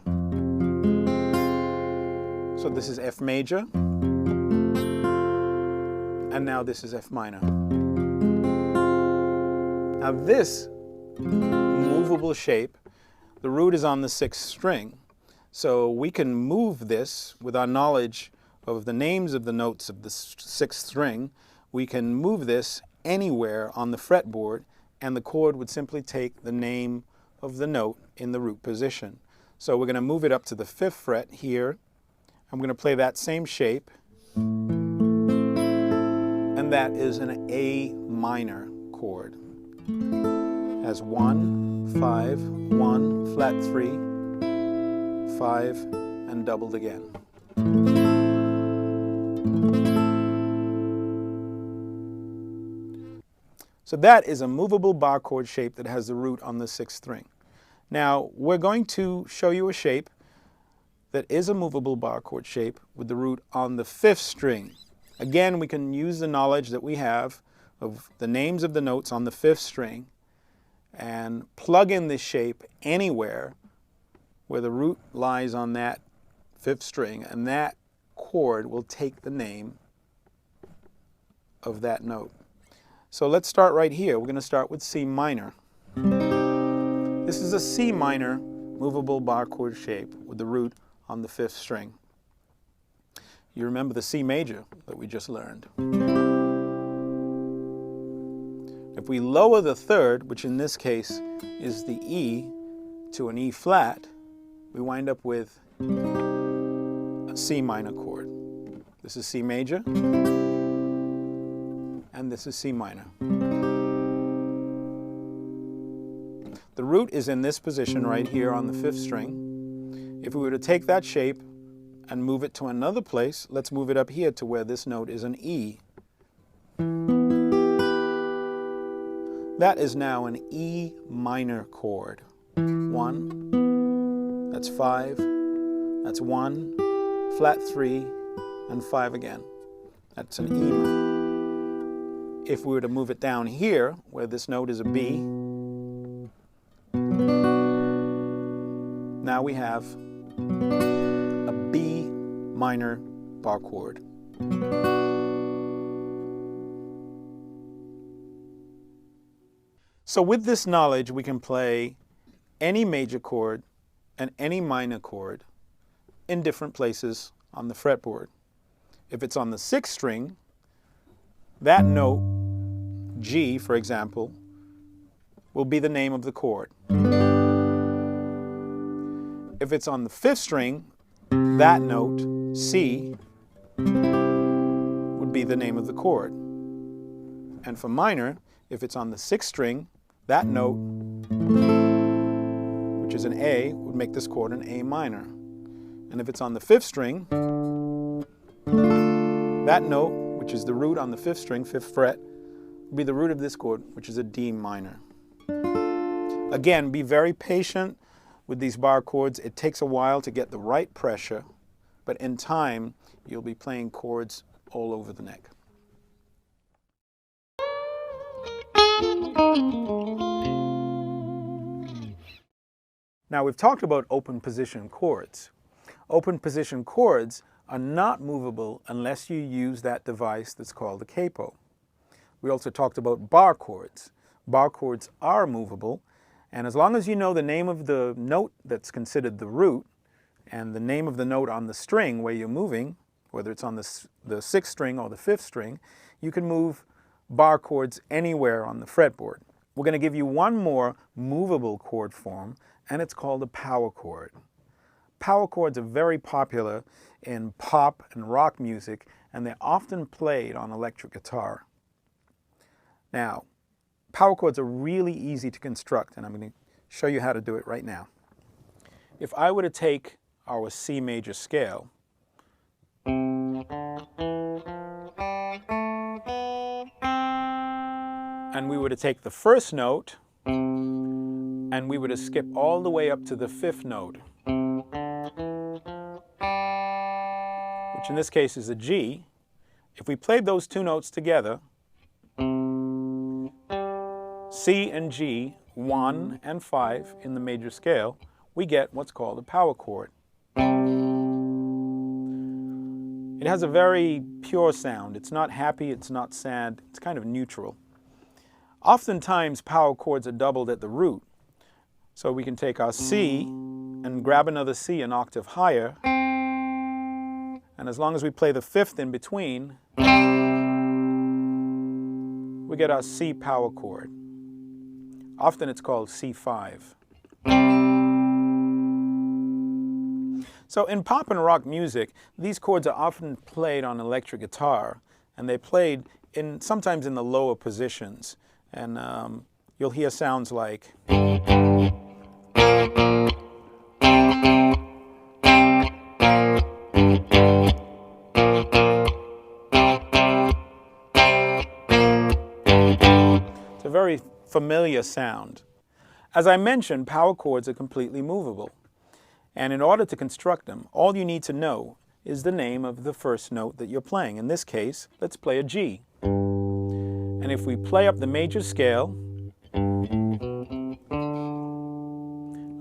So this is F major, and now this is F minor. Now this movable shape, the root is on the 6th string, so we can move this with our knowledge of the names of the notes of the 6th string. We can move this anywhere on the fretboard, and the chord would simply take the name of the note in the root position. So we're going to move it up to the 5th fret here. I'm going to play that same shape, and that is an A minor chord. Has 1, 5, 1, flat 3, 5, and doubled again. So that is a movable bar chord shape that has the root on the 6th string. Now we're going to show you a shape that is a movable bar chord shape with the root on the 5th string. Again, we can use the knowledge that we have of the names of the notes on the 5th string and plug in this shape anywhere where the root lies on that 5th string, and that chord will take the name of that note. So let's start right here. We're going to start with C minor. This is a C minor movable bar chord shape with the root on the 5th string. You remember the C major that we just learned. If we lower the 3rd, which in this case is the E, to an E flat, we wind up with a C minor chord. This is C major, and this is C minor. The root is in this position right here on the 5th string. If we were to take that shape and move it to another place, let's move it up here to where this note is an E. That is now an E minor chord. 1, that's 5, that's 1, flat 3, and 5 again. That's an E minor. If we were to move it down here, where this note is a B, now we have a B minor bar chord. So with this knowledge, we can play any major chord and any minor chord in different places on the fretboard. If it's on the 6th string, that note, G, for example, will be the name of the chord. If it's on the 5th string, that note, C, would be the name of the chord. And for minor, if it's on the 6th string, that note, which is an A, would make this chord an A minor. And if it's on the 5th string, that note, which is the root on the 5th string, 5th fret, will be the root of this chord, which is a D minor. Again, be very patient with these bar chords. It takes a while to get the right pressure, but in time, you'll be playing chords all over the neck. Now we've talked about open position chords. Open position chords are not movable unless you use that device that's called a capo. We also talked about bar chords. Bar chords are movable, and as long as you know the name of the note that's considered the root and the name of the note on the string where you're moving, whether it's on the 6th string or the 5th string, you can move bar chords anywhere on the fretboard. We're going to give you one more movable chord form, and it's called a power chord. Power chords are very popular in pop and rock music, and they're often played on electric guitar. Now, power chords are really easy to construct, and I'm going to show you how to do it right now. If I were to take our C major scale and we were to take the first note and we were to skip all the way up to the 5th note, which in this case is a G. If we played those two notes together, C and G, 1 and 5 in the major scale, we get what's called a power chord. In It has a very pure sound. It's not happy, it's not sad, it's kind of neutral. Oftentimes, power chords are doubled at the root. So we can take our C and grab another C an octave higher. And as long as we play the fifth in between, we get our C power chord. Often it's called C5. So in pop and rock music, these chords are often played on electric guitar, and they're played sometimes in the lower positions. And you'll hear sounds like it's a very familiar sound. As I mentioned, power chords are completely movable. And in order to construct them, all you need to know is the name of the first note that you're playing. In this case, let's play a G. And if we play up the major scale, and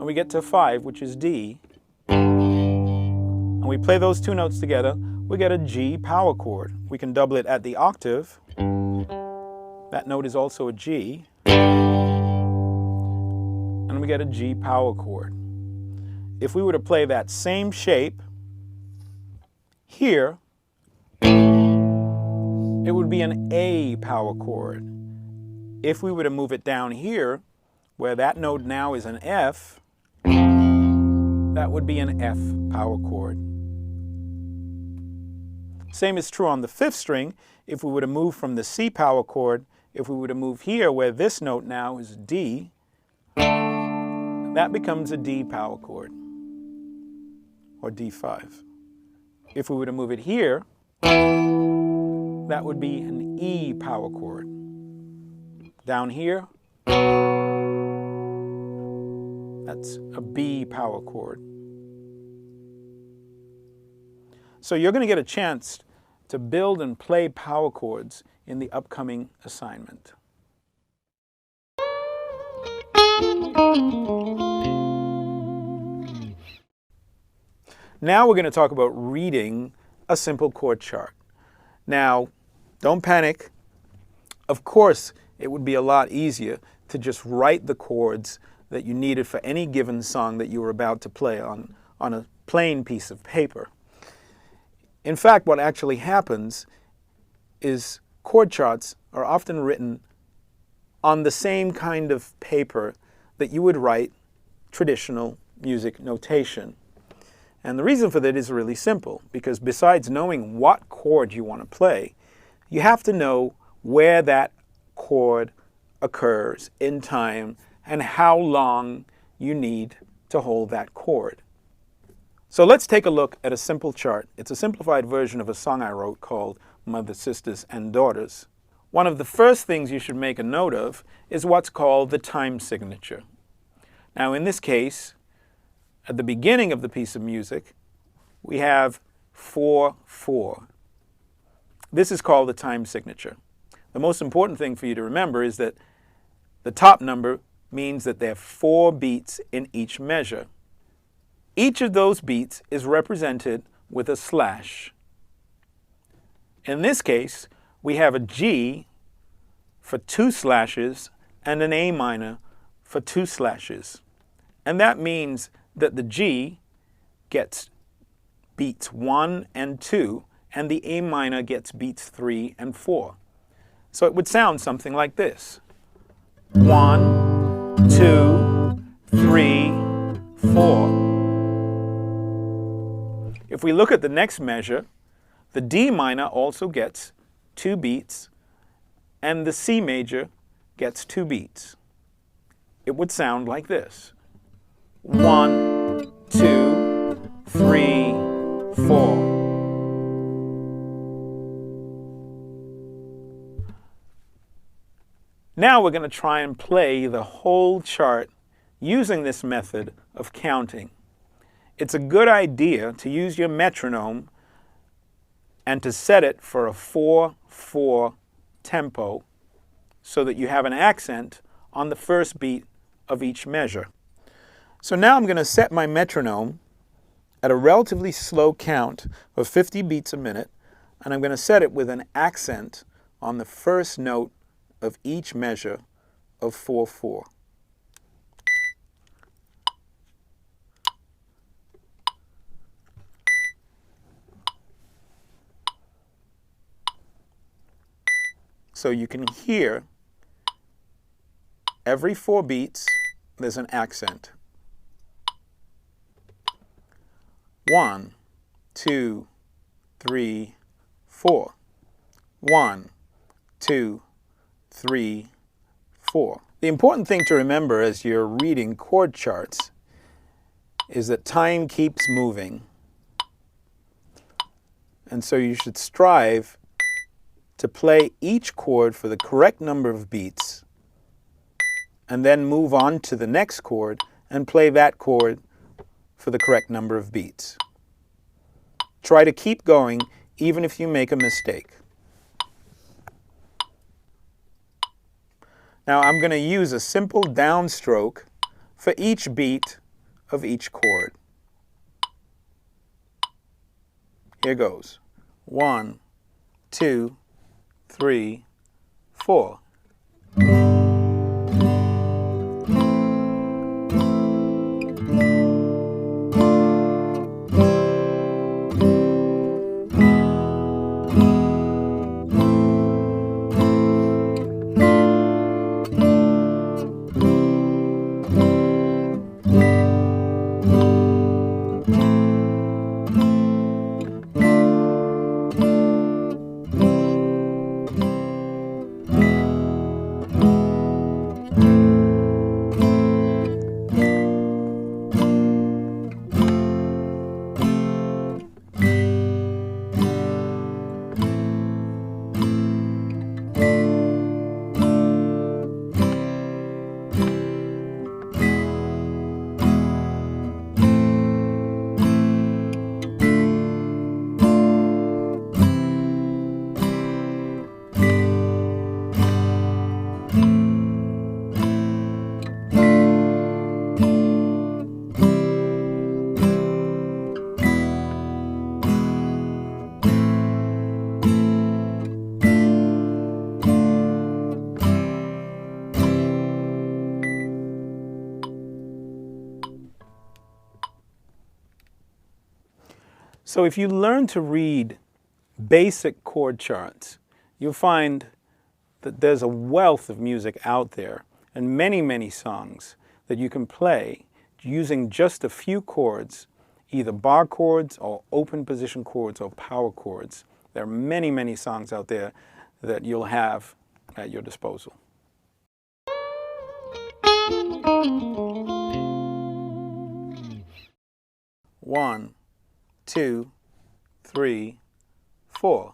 we get to 5, which is D, and we play those two notes together, we get a G power chord. We can double it at the octave. That note is also a G. And we get a G power chord. If we were to play that same shape here, it would be an A power chord. If we were to move it down here, where that note now is an F, that would be an F power chord. Same is true on the fifth string. If we were to move from the C power chord, if we were to move here where this note now is D, that becomes a D power chord, or D5. If we were to move it here, that would be an E power chord. Down here, that's a B power chord. So you're going to get a chance to build and play power chords in the upcoming assignment. Now we're going to talk about reading a simple chord chart. Now, don't panic. Of course, it would be a lot easier to just write the chords that you needed for any given song that you were about to play on a plain piece of paper. In fact, what actually happens is chord charts are often written on the same kind of paper that you would write traditional music notation. And the reason for that is really simple, because besides knowing what chord you want to play, you have to know where that chord occurs in time and how long you need to hold that chord. So let's take a look at a simple chart. It's a simplified version of a song I wrote called Mother, Sisters, and Daughters. One of the first things you should make a note of is what's called the time signature. Now in this case, at the beginning of the piece of music, we have 4/4. This is called the time signature. The most important thing for you to remember is that the top number means that there are 4 beats in each measure. Each of those beats is represented with a slash. In this case, we have a G for 2 slashes and an A minor for 2 slashes. And that means that the G gets beats 1 and 2, and the A minor gets beats 3 and 4. So it would sound something like this. 1, 2, 3, 4. If we look at the next measure, the D minor also gets 2 beats, and the C major gets 2 beats. It would sound like this. 1, 2, 3, 4. Now we're going to try and play the whole chart using this method of counting. It's a good idea to use your metronome and to set it for a 4/4 tempo so that you have an accent on the first beat of each measure. So now I'm going to set my metronome at a relatively slow count of 50 beats a minute, and I'm going to set it with an accent on the first note of each measure of 4/4. So you can hear every 4 beats, there's an accent. 1, 2, 3, 4. 1, 2, 3, 4. The important thing to remember as you're reading chord charts is that time keeps moving. And so you should strive to play each chord for the correct number of beats and then move on to the next chord and play that chord for the correct number of beats. Try to keep going even if you make a mistake. Now I'm going to use a simple downstroke for each beat of each chord. Here goes. 1, 2, 3, 4. So if you learn to read basic chord charts, you'll find that there's a wealth of music out there and many, many songs that you can play using just a few chords, either bar chords or open position chords or power chords. There are many, many songs out there that you'll have at your disposal. One, 2, 3, 4.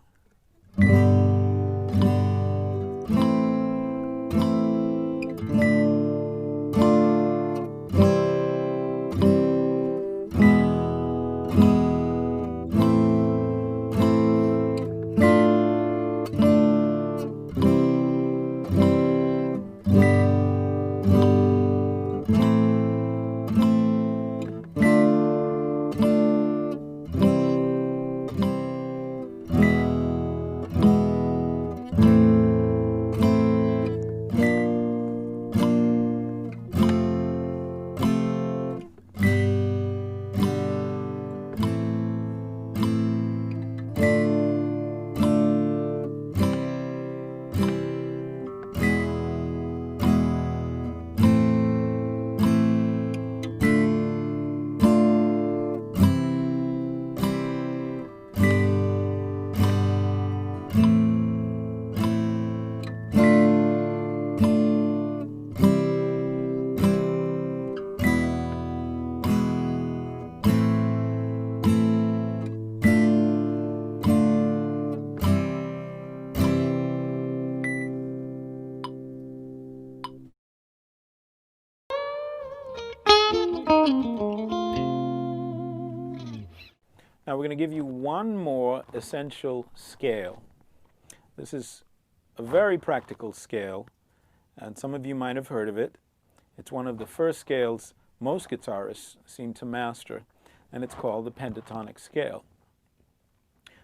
Now we're going to give you one more essential scale. This is a very practical scale, and some of you might have heard of it. It's one of the first scales most guitarists seem to master, and it's called the pentatonic scale.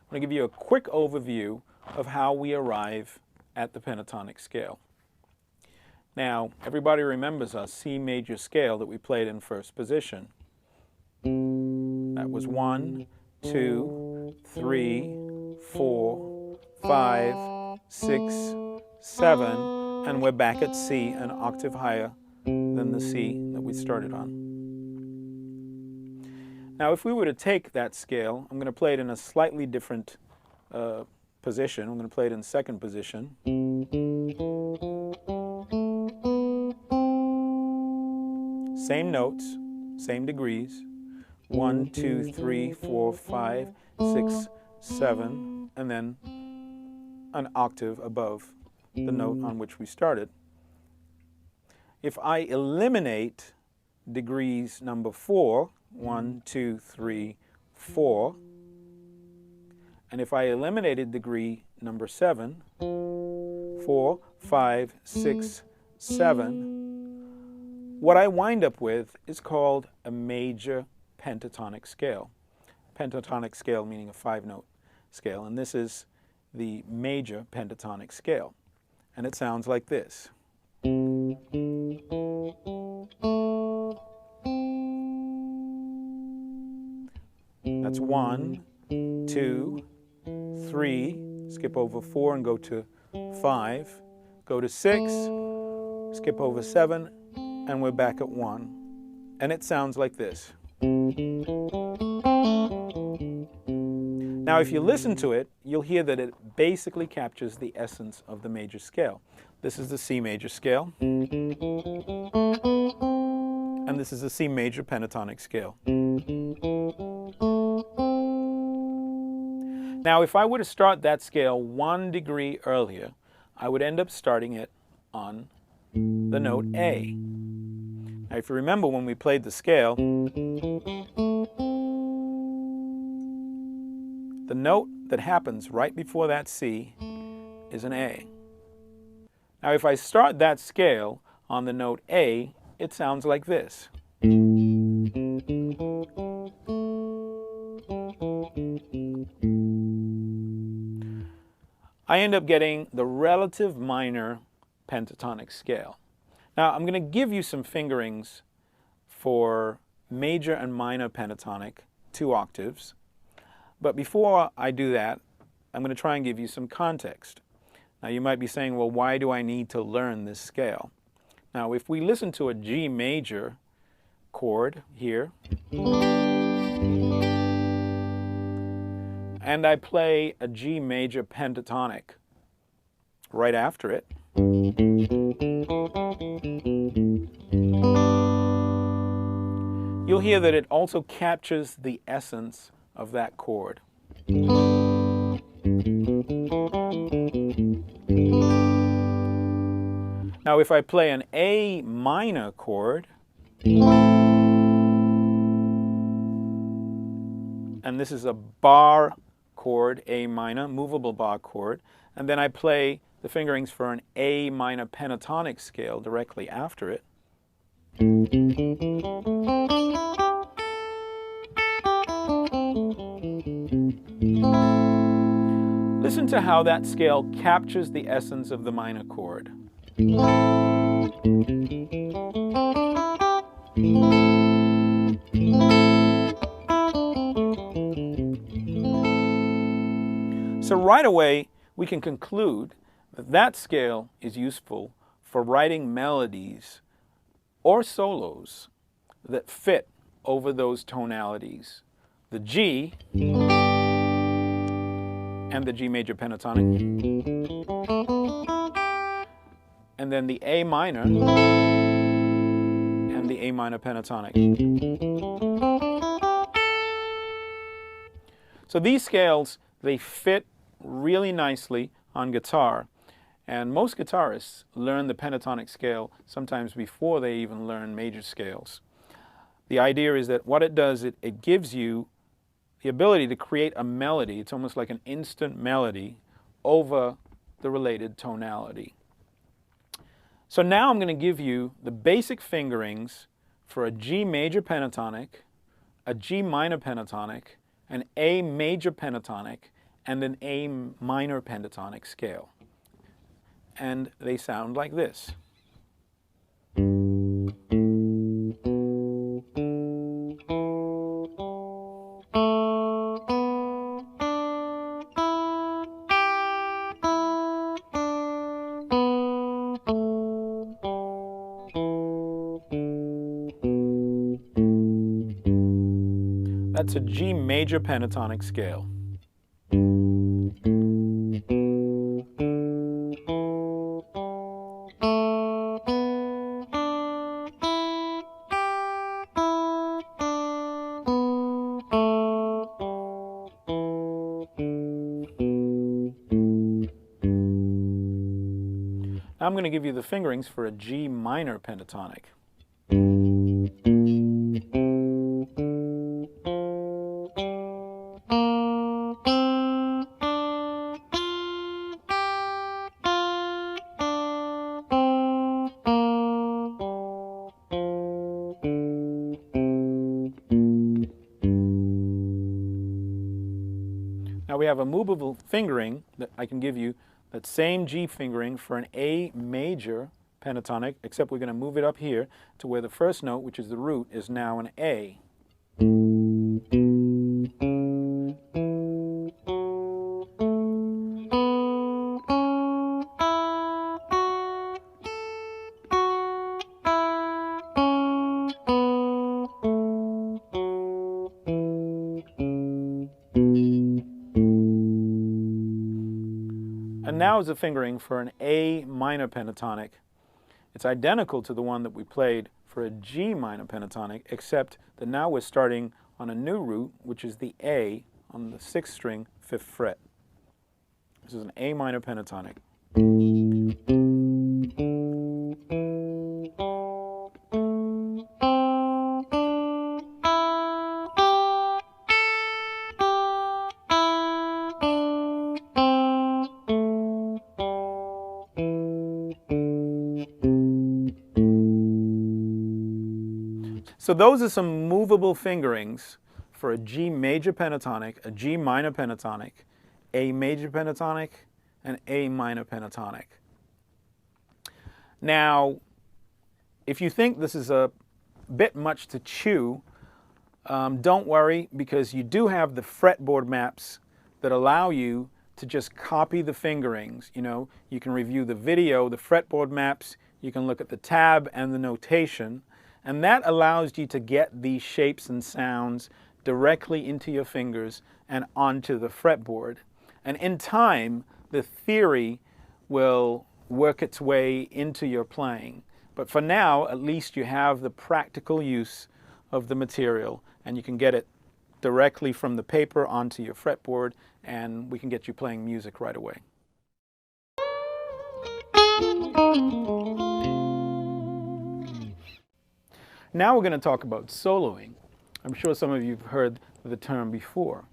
I'm going to give you a quick overview of how we arrive at the pentatonic scale. Now, everybody remembers our C major scale that we played in first position. That was 1, 2, 3, 4, 5, 6, 7, and we're back at C, an octave higher than the C that we started on. Now, if we were to take that scale, I'm going to play it in a slightly different position. I'm going to play it in second position. Same notes, same degrees. 1, 2, 3, 4, 5, 6, 7, and then an octave above the note on which we started. If I eliminate degrees number 4, 1, 2, 3, 4, and if I eliminated degree number 7, 4, 5, 6, 7, what I wind up with is called a major pentatonic scale. Pentatonic scale meaning a 5-note scale, and this is the major pentatonic scale. And it sounds like this. That's 1, 2, 3, skip over 4 and go to 5, go to 6, skip over 7, and we're back at 1. And it sounds like this. Now, if you listen to it, you'll hear that it basically captures the essence of the major scale. This is the C major scale, and this is the C major pentatonic scale. Now, if I were to start that scale 1 degree earlier, I would end up starting it on the note A. Now, if you remember when we played the scale, the note that happens right before that C is an A. Now, if I start that scale on the note A, it sounds like this. I end up getting the relative minor pentatonic scale. Now, I'm going to give you some fingerings for major and minor pentatonic, 2 octaves. But before I do that, I'm going to try and give you some context. Now, you might be saying, well, why do I need to learn this scale? Now, if we listen to a G major chord here, and I play a G major pentatonic right after it, you'll hear that it also captures the essence of that chord. Now, if I play an A minor chord, and this is a bar chord, A minor, movable bar chord, and then I play the fingerings for an A minor pentatonic scale directly after it, listen to how that scale captures the essence of the minor chord. So right away, we can conclude that that scale is useful for writing melodies or solos that fit over those tonalities. The G and the G major pentatonic, and then the A minor and the A minor pentatonic. So these scales, they fit really nicely on guitar, and most guitarists learn the pentatonic scale sometimes before they even learn major scales. The idea is that what it does, it gives you the ability to create a melody. It's almost like an instant melody over the related tonality. So now I'm going to give you the basic fingerings for a G major pentatonic, a G minor pentatonic, an A major pentatonic, and an A minor pentatonic scale. And they sound like this. That's a G major pentatonic scale. Now I'm going to give you the fingerings for a G minor pentatonic. Now we have a movable fingering that I can give you, that same G fingering for an A major pentatonic, except we're going to move it up here to where the first note, which is the root, is now an A. And now is a fingering for an A minor pentatonic. It's identical to the one that we played for a G minor pentatonic, except that now we're starting on a new root, which is the A on the 6th string, 5th fret. This is an A minor pentatonic. So those are some movable fingerings for a G major pentatonic, a G minor pentatonic, A major pentatonic, and A minor pentatonic. Now, if you think this is a bit much to chew, don't worry, because you do have the fretboard maps that allow you to just copy the fingerings. You know, you can review the video, the fretboard maps, you can look at the tab and the notation, and that allows you to get these shapes and sounds directly into your fingers and onto the fretboard. And in time, the theory will work its way into your playing. But for now, at least you have the practical use of the material, and you can get it directly from the paper onto your fretboard, and we can get you playing music right away. Now we're going to talk about soloing. I'm sure some of you have heard the term before.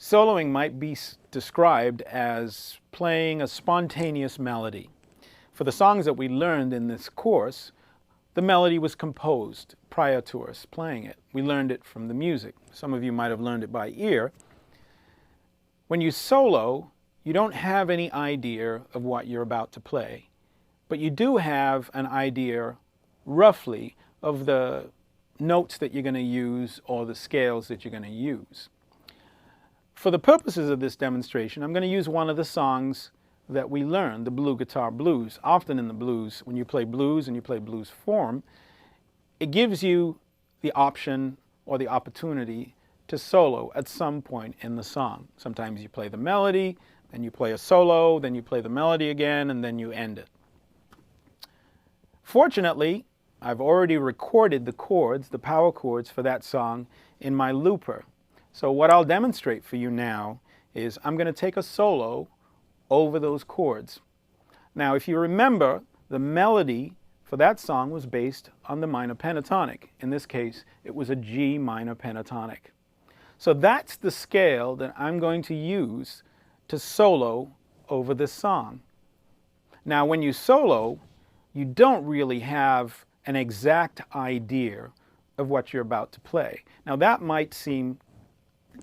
Soloing might be described as playing a spontaneous melody. For the songs that we learned in this course, the melody was composed prior to us playing it. We learned it from the music. Some of you might have learned it by ear. When you solo, you don't have any idea of what you're about to play, but you do have an idea, roughly, of the notes that you're going to use or the scales that you're going to use. For the purposes of this demonstration, I'm going to use one of the songs that we learned, the Blue Guitar Blues. Often in the blues, when you play blues and you play blues form, it gives you the option or the opportunity to solo at some point in the song. Sometimes you play the melody, then you play a solo, then you play the melody again, and then you end it. Fortunately, I've already recorded the chords, the power chords for that song in my looper. So what I'll demonstrate for you now is I'm going to take a solo over those chords. Now, if you remember, the melody for that song was based on the minor pentatonic. In this case, it was a G minor pentatonic. So that's the scale that I'm going to use to solo over this song. Now, when you solo, you don't really have an exact idea of what you're about to play. Now, that might seem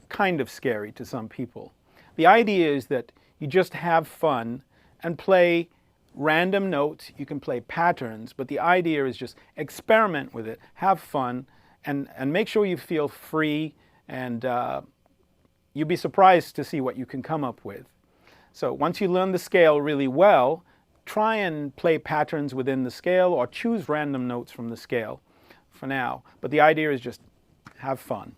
kind of scary to some people. The idea is that you just have fun and play random notes. You can play patterns, but the idea is just experiment with it, have fun, and make sure you feel free, and you'll be surprised to see what you can come up with. So once you learn the scale really well, try and play patterns within the scale or choose random notes from the scale for now. But the idea is just have fun.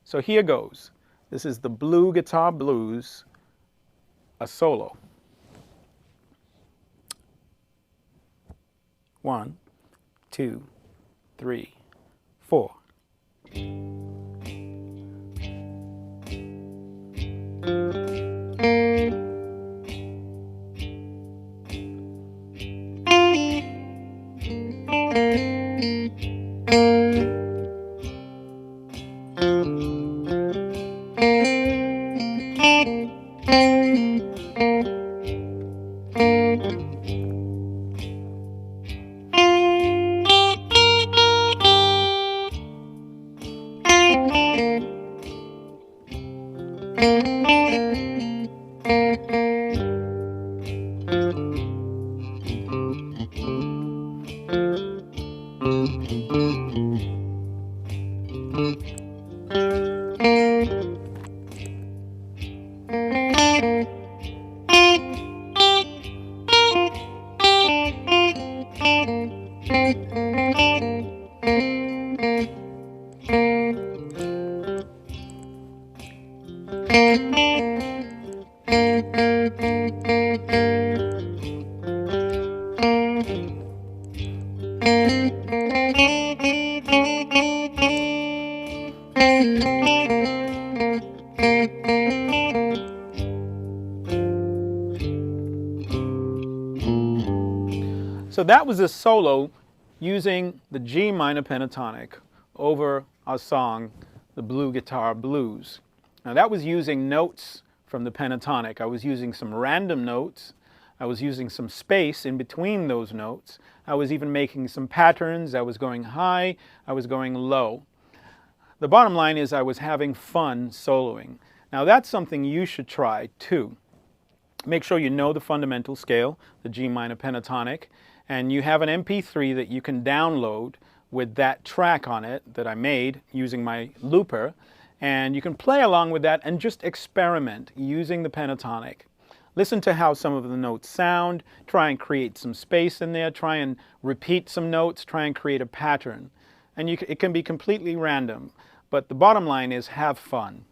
So here goes. This is the Blue Guitar Blues, a solo. 1, 2, 3, 4. So that was a solo using the G minor pentatonic over our song, the Blue Guitar Blues. Now that was using notes from the pentatonic. I was using some random notes. I was using some space in between those notes. I was even making some patterns. I was going high. I was going low. The bottom line is I was having fun soloing. Now that's something you should try too. Make sure you know the fundamental scale, the G minor pentatonic, and you have an MP3 that you can download with that track on it that I made using my looper, and you can play along with that and just experiment using the pentatonic. Listen to how some of the notes sound, try and create some space in there, try and repeat some notes, try and create a pattern. And it can be completely random, but the bottom line is have fun.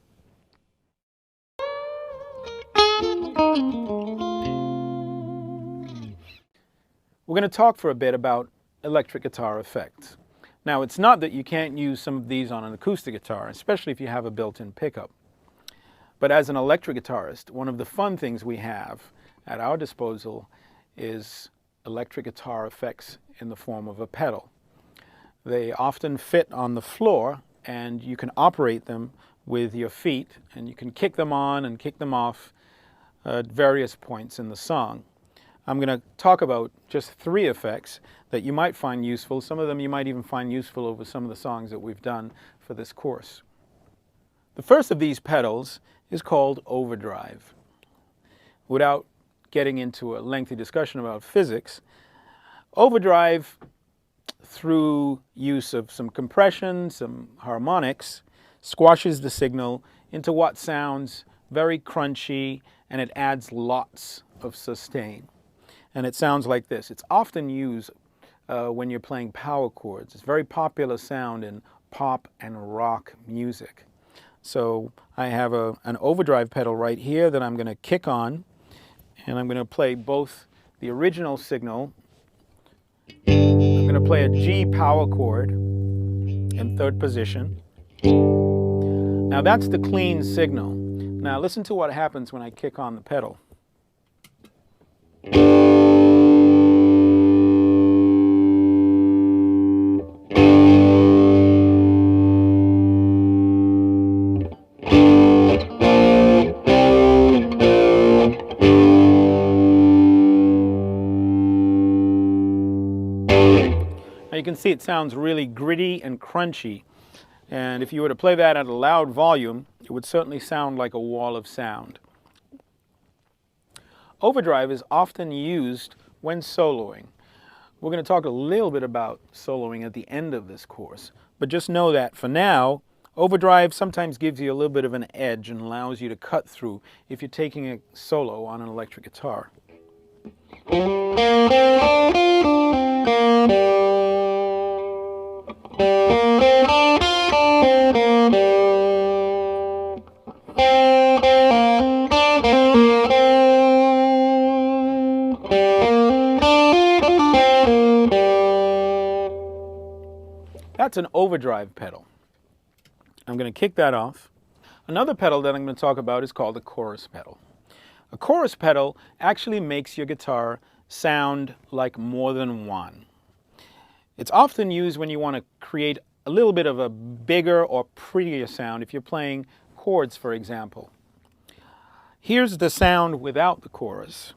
We're going to talk for a bit about electric guitar effects. Now, it's not that you can't use some of these on an acoustic guitar, especially if you have a built-in pickup. But as an electric guitarist, one of the fun things we have at our disposal is electric guitar effects in the form of a pedal. They often fit on the floor, and you can operate them with your feet, and you can kick them on and kick them off at various points in the song. I'm going to talk about just 3 effects that you might find useful. Some of them you might even find useful over some of the songs that we've done for this course. The first of these pedals is called overdrive. Without getting into a lengthy discussion about physics, overdrive, through use of some compression, some harmonics, squashes the signal into what sounds very crunchy, and it adds lots of sustain. And it sounds like this. It's often used when you're playing power chords. It's a very popular sound in pop and rock music. So I have an overdrive pedal right here that I'm going to kick on, and I'm going to play both the original signal. I'm going to play a G power chord in 3rd position. Now that's the clean signal. Now listen to what happens when I kick on the pedal. Now you can see it sounds really gritty and crunchy. And if you were to play that at a loud volume, it would certainly sound like a wall of sound. Overdrive is often used when soloing. We're going to talk a little bit about soloing at the end of this course, but just know that for now, overdrive sometimes gives you a little bit of an edge and allows you to cut through if you're taking a solo on an electric guitar. That's an overdrive pedal. I'm going to kick that off. Another pedal that I'm going to talk about is called a chorus pedal. A chorus pedal actually makes your guitar sound like more than one. It's often used when you want to create a little bit of a bigger or prettier sound if you're playing chords, for example. Here's the sound without the chorus.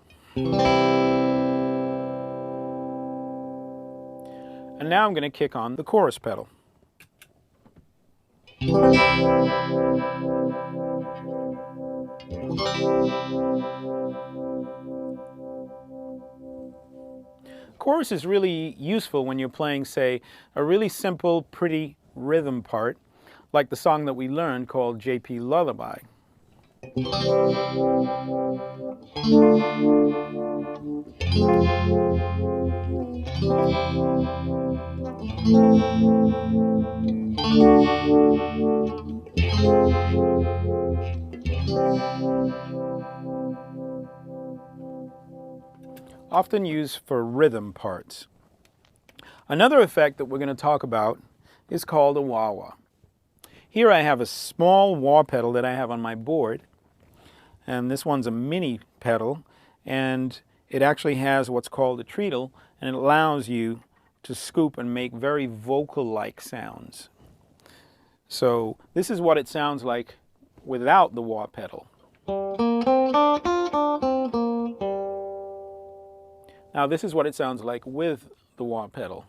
And now I'm going to kick on the chorus pedal. Chorus is really useful when you're playing, say, a really simple, pretty rhythm part, like the song that we learned called JP Lullaby. Often used for rhythm parts. Another effect that we're going to talk about is called a wah-wah. Here I have a small wah pedal that I have on my board, and this one's a mini pedal, and it actually has what's called a treadle, and it allows you to scoop and make very vocal-like sounds. So this is what it sounds like without the wah pedal. Now this is what it sounds like with the wah pedal.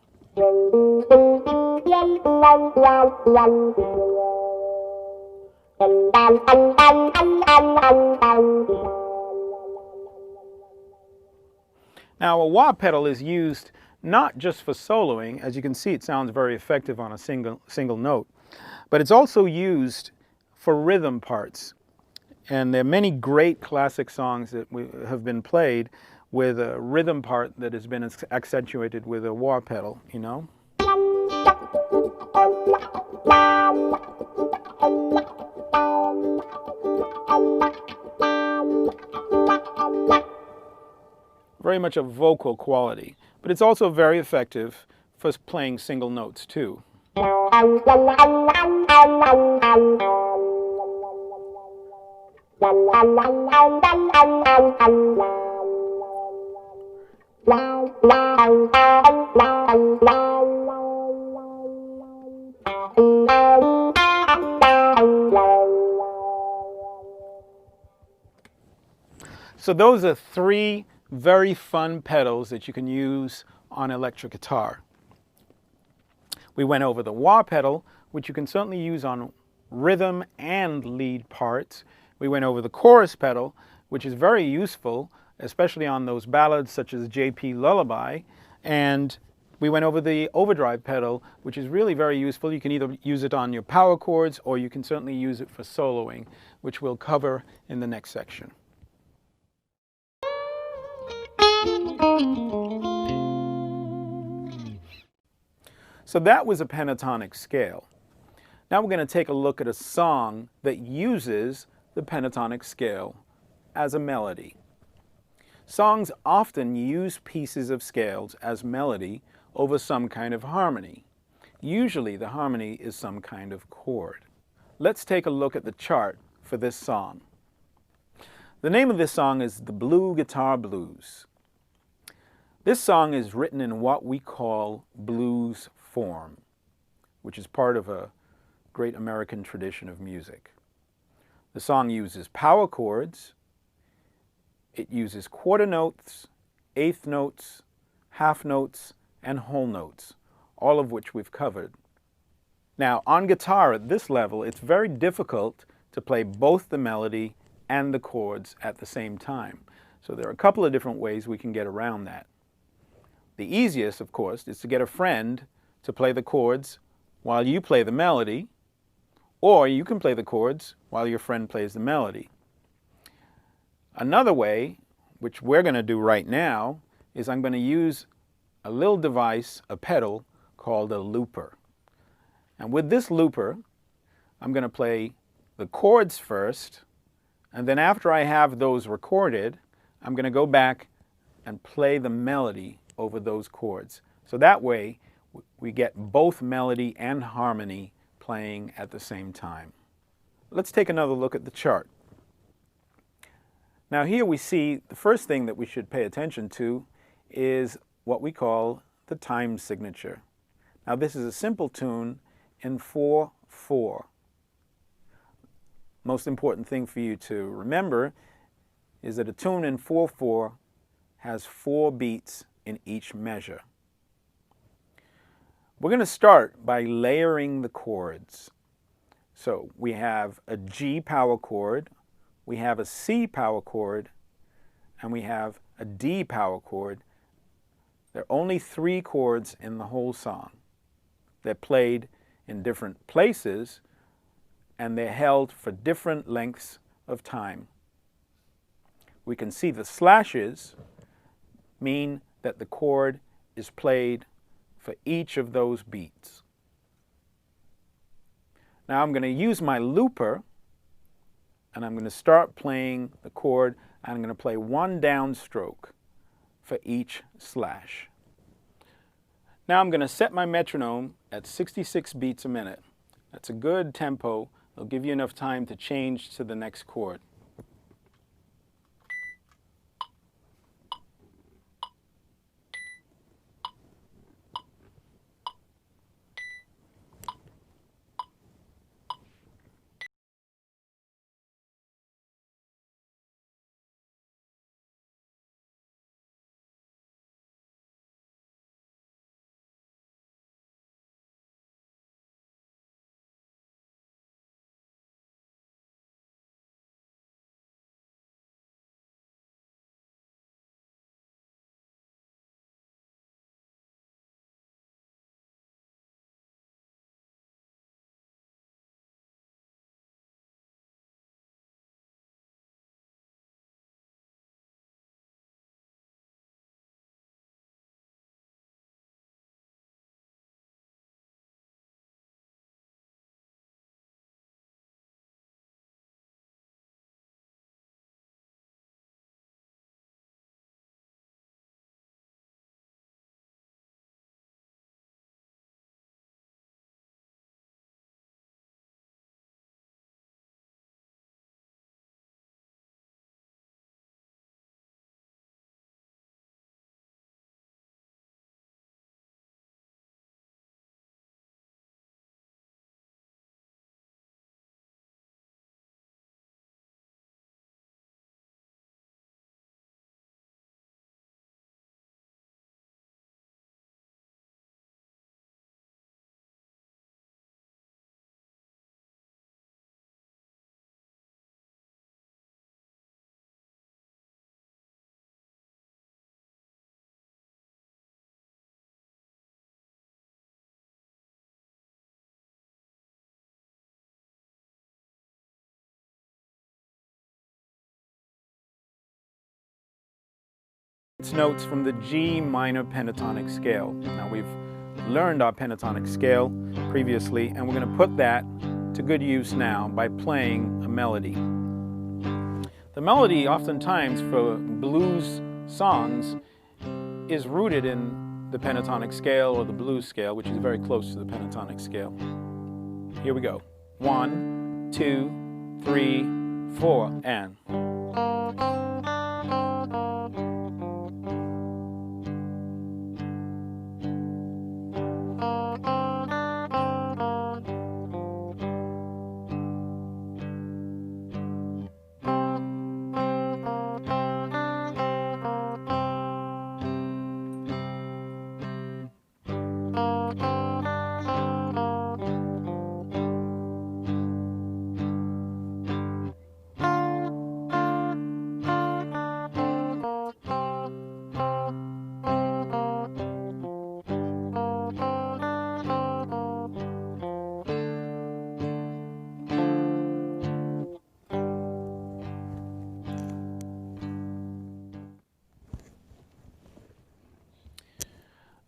Now a wah pedal is used not just for soloing. As you can see, it sounds very effective on a single note, but it's also used for rhythm parts. And there are many great classic songs that have been played with a rhythm part that has been accentuated with a wah pedal, you know. Very much a vocal quality, but it's also very effective for playing single notes too. So those are three very fun pedals that you can use on electric guitar. We went over the wah pedal, which you can certainly use on rhythm and lead parts. We went over the chorus pedal, which is very useful, especially on those ballads such as JP Lullaby. And we went over the overdrive pedal, which is really very useful. You can either use it on your power chords, or you can certainly use it for soloing, which we'll cover in the next section. So that was a pentatonic scale. Now we're going to take a look at a song that uses the pentatonic scale as a melody. Songs often use pieces of scales as melody over some kind of harmony. Usually the harmony is some kind of chord. Let's take a look at the chart for this song. The name of this song is The Blue Guitar Blues. This song is written in what we call blues form, which is part of a great American tradition of music. The song uses power chords, it uses quarter notes, eighth notes, half notes, and whole notes, all of which we've covered. Now, on guitar at this level, it's very difficult to play both the melody and the chords at the same time. So there are a couple of different ways we can get around that. The easiest, of course, is to get a friend to play the chords while you play the melody, or you can play the chords while your friend plays the melody. Another way, which we're going to do right now, is I'm going to use a little device, a pedal, called a looper. And with this looper, I'm going to play the chords first, and then after I have those recorded, I'm going to go back and play the melody over those chords. So that way, we get both melody and harmony playing at the same time. Let's take another look at the chart. Now here we see the first thing that we should pay attention to is what we call the time signature. Now this is a simple tune in 4/4. Most important thing for you to remember is that a tune in 4/4 has 4 beats in each measure. We're going to start by layering the chords. So we have a G power chord, we have a C power chord, and we have a D power chord. There are only 3 chords in the whole song. They're played in different places, and they're held for different lengths of time. We can see the slashes mean that the chord is played for each of those beats. Now I'm going to use my looper, and I'm going to start playing the chord, and I'm going to play 1 downstroke for each slash. Now I'm going to set my metronome at 66 beats a minute. That's a good tempo. It'll give you enough time to change to the next chord. It's notes from the G minor pentatonic scale. Now we've learned our pentatonic scale previously, and we're going to put that to good use now by playing a melody. The melody oftentimes for blues songs is rooted in the pentatonic scale or the blues scale, which is very close to the pentatonic scale. Here we go. 1, 2, 3, 4, and...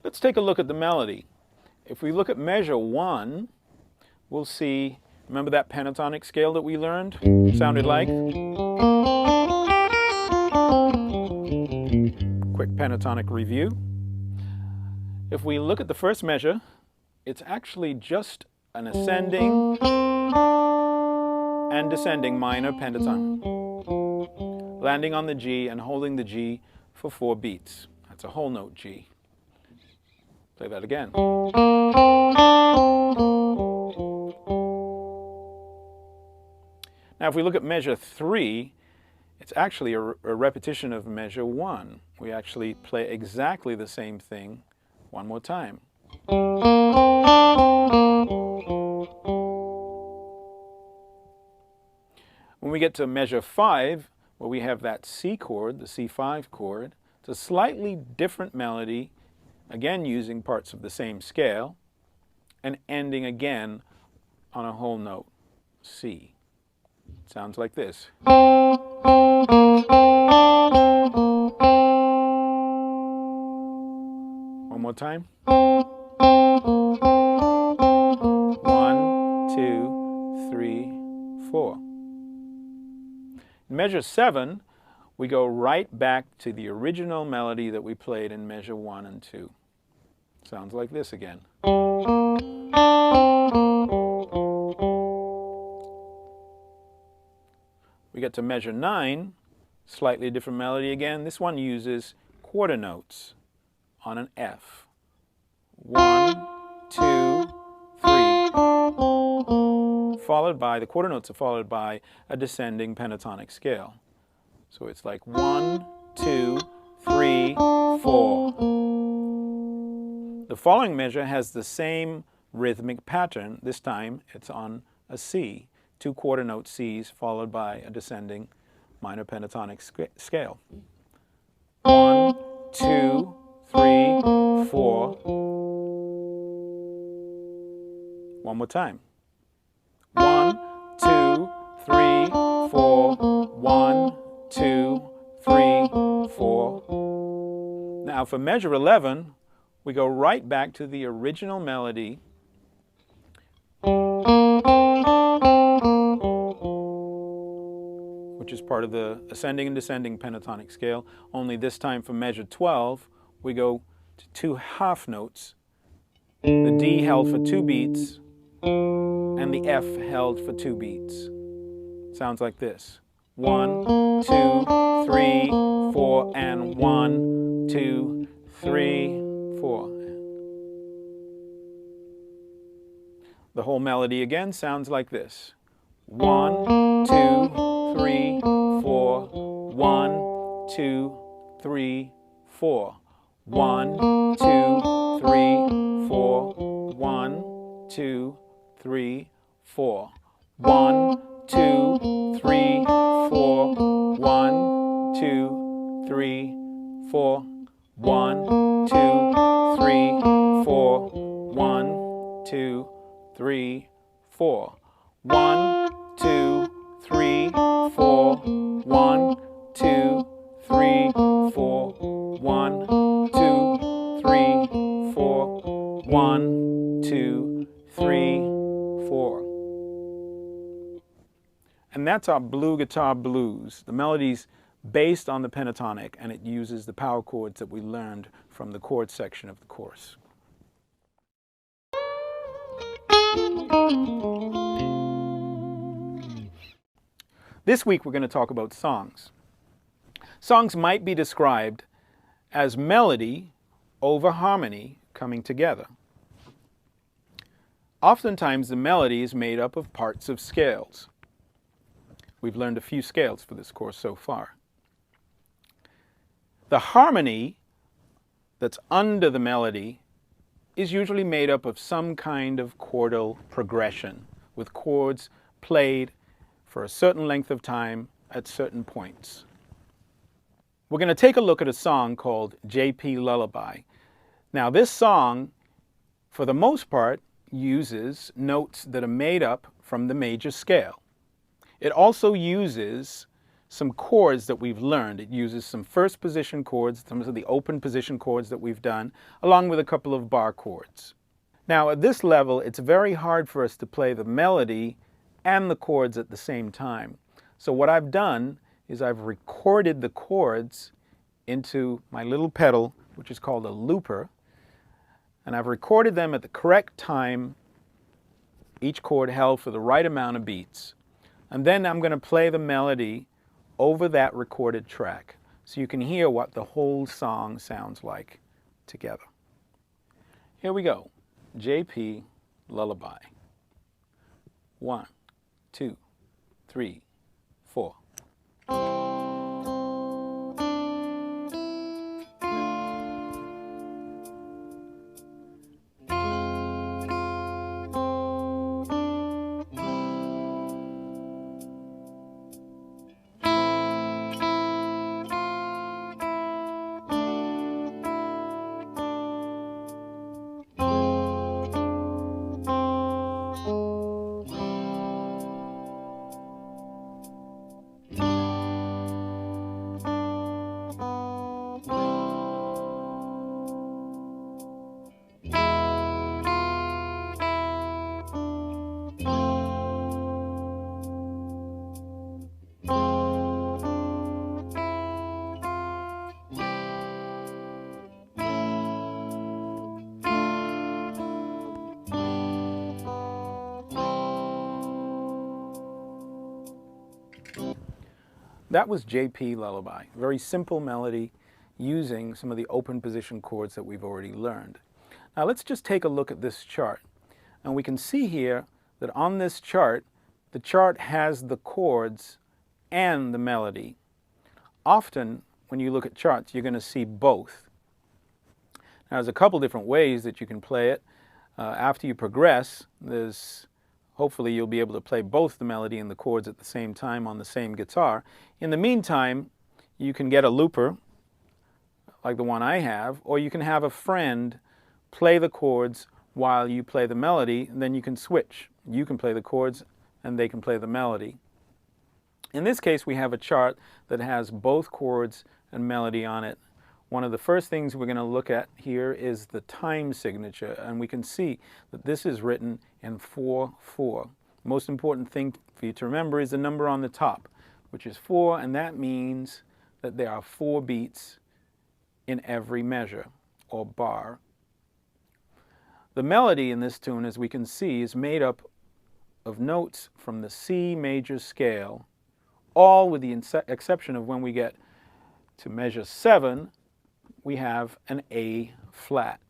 Let's take a look at the melody. If we look at measure 1, we'll see, remember that pentatonic scale that we learned? Sounded like? Quick pentatonic review. If we look at the first measure, it's actually just an ascending and descending minor pentaton, landing on the G and holding the G for 4 beats. That's a whole note G. Play that again. Now if we look at measure 3, it's actually a repetition of measure 1. We actually play exactly the same thing one more time. When we get to measure 5, where we have that C chord, the C5 chord, it's a slightly different melody, again using parts of the same scale, and ending again on a whole note, C. It sounds like this. One more time. 1, 2, 3, 4. In measure 7, we go right back to the original melody that we played in measure 1 and 2. Sounds like this again. We get to measure 9, slightly different melody again. This one uses quarter notes on an F. 1, 2, 3. Followed by, the quarter notes are followed by a descending pentatonic scale. So it's like 1, 2, 3, 4. The following measure has the same rhythmic pattern. This time it's on a C. 2 quarter note Cs followed by a descending minor pentatonic scale. 1, 2, 3, 4. One more time. 1, 2, 3, 4. 1, 2, 3, 4. Now for measure 11, we go right back to the original melody, which is part of the ascending and descending pentatonic scale, only this time for measure 12, we go to 2 half notes, the D held for 2 beats, and the F held for 2 beats. Sounds like this. 1, 2, 3, 4, and 1, 2, 3, 4. The whole melody again sounds like this. 1, 2, 3, 4. 1, 2, 3, 4. 1, 2, 3, 4. 1, 2, 3, 4. 1, 2, 3, 4. 1, 2, 3, 4. 1, 2, 3, 4. 1, 2, 3, 4. 1, 2, 3, 4. 1, 2, 3, 4. 1, 2, 3, 4. 1, 2, 3, 4. And that's our blue guitar blues. The melody's based on the pentatonic, and it uses the power chords that we learned from the chord section of the course. This week we're going to talk about songs. Songs might be described as melody over harmony coming together. Oftentimes the melody is made up of parts of scales. We've learned a few scales for this course so far. The harmony that's under the melody is usually made up of some kind of chordal progression, with chords played for a certain length of time at certain points. We're going to take a look at a song called J.P. Lullaby. Now this song, for the most part, uses notes that are made up from the major scale. It also uses some chords that we've learned. It uses some first position chords, some of the open position chords that we've done, along with a couple of bar chords. Now at this level, it's very hard for us to play the melody and the chords at the same time. So what I've done is I've recorded the chords into my little pedal, which is called a looper, and I've recorded them at the correct time, each chord held for the right amount of beats. And then I'm going to play the melody over that recorded track so you can hear what the whole song sounds like together. Here we go. JP Lullaby. 1, 2, 3, 4. That was JP Lullaby, a very simple melody using some of the open position chords that we've already learned. Now let's just take a look at this chart. And we can see here that on this chart, the chart has the chords and the melody. Often, when you look at charts, you're going to see both. Now there's a couple different ways that you can play it. After you progress, hopefully you'll be able to play both the melody and the chords at the same time on the same guitar. In the meantime, you can get a looper, like the one I have, or you can have a friend play the chords while you play the melody, and then you can switch. You can play the chords, and they can play the melody. In this case, we have a chart that has both chords and melody on it. One of the first things we're going to look at here is the time signature, and we can see that this is written in 4/4. The most important thing for you to remember is the number on the top, which is 4, and that means that there are 4 beats in every measure or bar. The melody in this tune, as we can see, is made up of notes from the C major scale, all with the exception of when we get to measure 7, we have an A flat.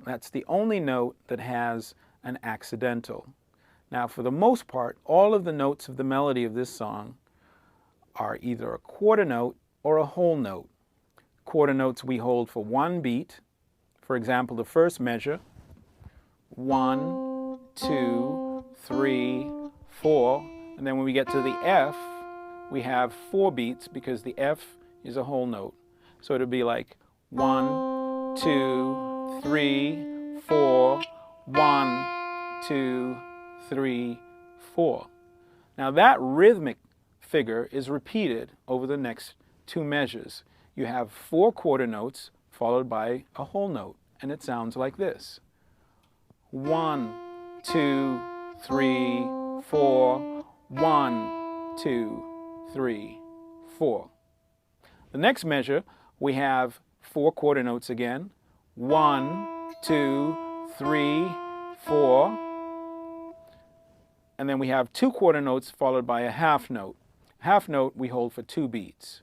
That's the only note that has an accidental. Now, for the most part, all of the notes of the melody of this song are either a quarter note or a whole note. Quarter notes we hold for 1 beat. For example, the first measure, 1, 2, 3, 4. And then when we get to the F, we have 4 beats because the F is a whole note. So it'll be like 1, 2, 3, 4, 1, 2, 3, 4. Now that rhythmic figure is repeated over the next 2 measures. You have 4 quarter notes followed by a whole note, and it sounds like this. 1, 2, 3, 4, 1, 2, 3, 4. The next measure, we have 4 quarter notes again. 1, 2, 3, 4. And then we have 2 quarter notes followed by a half note. Half note we hold for 2 beats.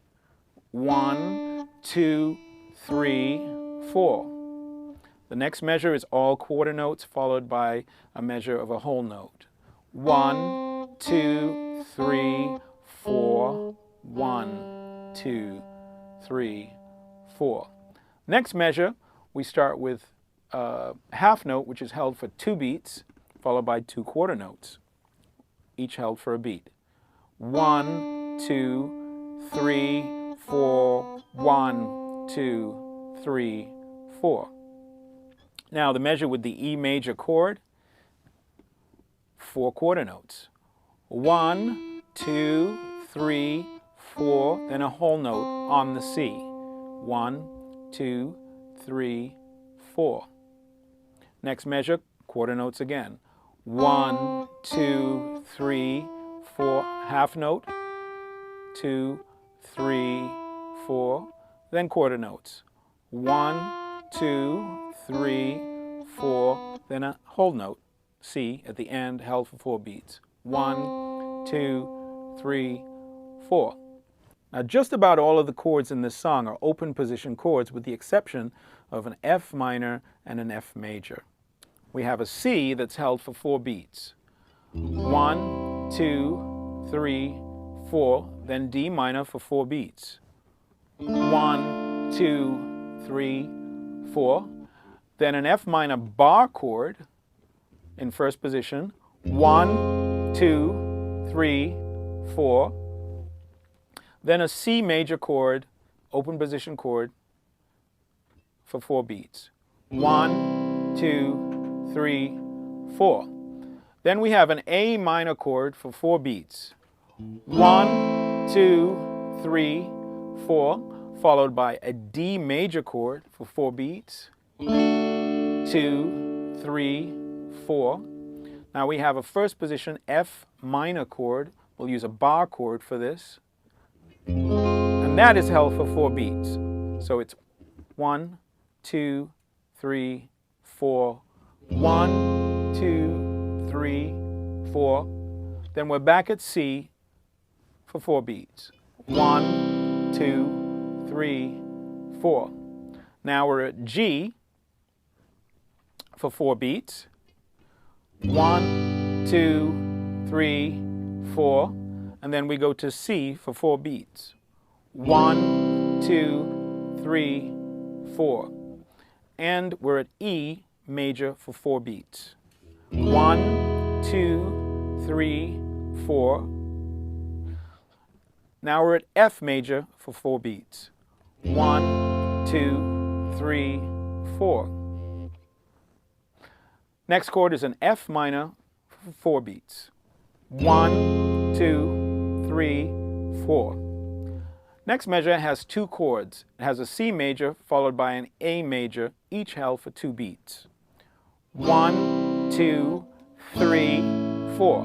1, 2, 3, 4. The next measure is all quarter notes followed by a measure of a whole note. 1, 2, 3, 4. 1, 2, 3, 4. Next measure, we start with a half note, which is held for 2 beats, followed by 2 quarter notes, each held for a beat. 1, 2, 3, 4. 1, 2, 3, 4. Now the measure with the E major chord, 4 quarter notes. 1, 2, 3, 4, then a whole note on the C. 1, 2, 3, 4. Next measure, quarter notes again. 1, 2, 3, 4, half note, 2, 3, 4, then quarter notes. 1, 2, 3, 4, then a whole note, C, at the end, held for 4 beats. 1, 2, 3, 4. Now, just about all of the chords in this song are open position chords with the exception of an F minor and an F major. We have a C that's held for 4 beats. 1, 2, 3, 4, then D minor for 4 beats. 1, 2, 3, 4, then an F minor bar chord in first position. 1, 2, 3, 4, then a C major chord, open position chord for 4 beats. 1, 2, 3, 4. Then we have an A minor chord for 4 beats. 1, 2, 3, 4, followed by a D major chord for 4 beats. 2, 3, 4. Now we have a first position F minor chord. We'll use a bar chord for this. And that is held for 4 beats. So it's 1, 2, 3, 4. 1, 2, 3, 4. Then we're back at C for 4 beats. 1, 2, 3, 4. Now we're at G for 4 beats. 1, 2, 3, 4. And then we go to C for 4 beats. 1, 2, 3, 4. And we're at E major for 4 beats. 1, 2, 3, 4. Now we're at F major for 4 beats. 1, 2, 3, 4. Next chord is an F minor for 4 beats. 1, 2, 3, 4. Next measure has 2 chords. It has a C major followed by an A major, each held for 2 beats. 1, 2, 3, 4.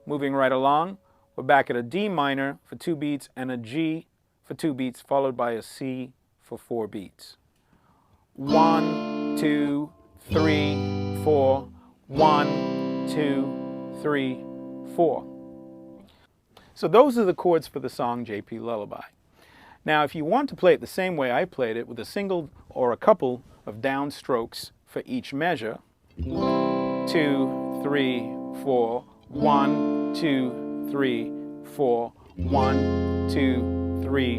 Moving right along, we're back at a D minor for 2 beats and a G for 2 beats, followed by a C for 4 beats. 1, 2, 3, 4. 1, 2, 3, 4. So those are the chords for the song JP Lullaby. Now, if you want to play it the same way I played it, with a single or a couple of down strokes for each measure, 2, 3, 4, 1, 2, 3, 4, 1, 2, 3,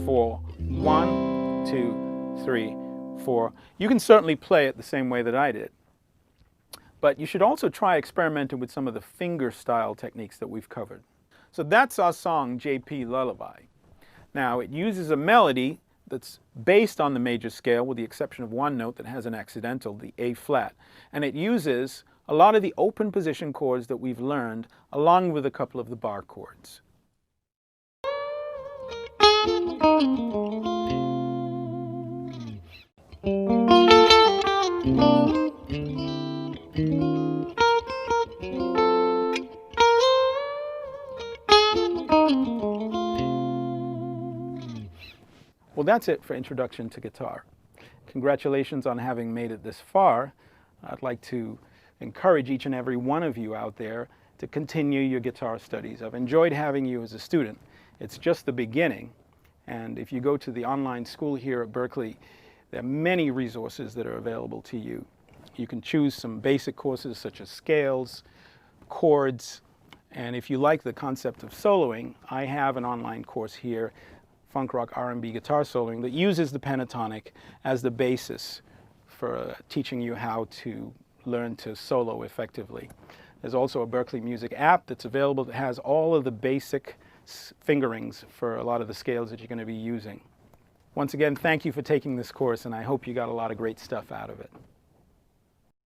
4, 1, 2, 3, 4. You can certainly play it the same way that I did. But you should also try experimenting with some of the finger style techniques that we've covered. So that's our song JP Lullaby. Now, it uses a melody that's based on the major scale with the exception of one note that has an accidental, the A flat. And it uses a lot of the open position chords that we've learned along with a couple of the bar chords. Well, that's it for Introduction to Guitar. Congratulations on having made it this far. I'd like to encourage each and every one of you out there to continue your guitar studies. I've enjoyed having you as a student. It's just the beginning. And if you go to the online school here at Berkeley, there are many resources that are available to you. You can choose some basic courses such as scales, chords, and if you like the concept of soloing, I have an online course here, Funk Rock R&B Guitar Soloing, that uses the pentatonic as the basis for teaching you how to learn to solo effectively. There's also a Berkeley Music app that's available that has all of the basic fingerings for a lot of the scales that you're going to be using. Once again, thank you for taking this course, and I hope you got a lot of great stuff out of it.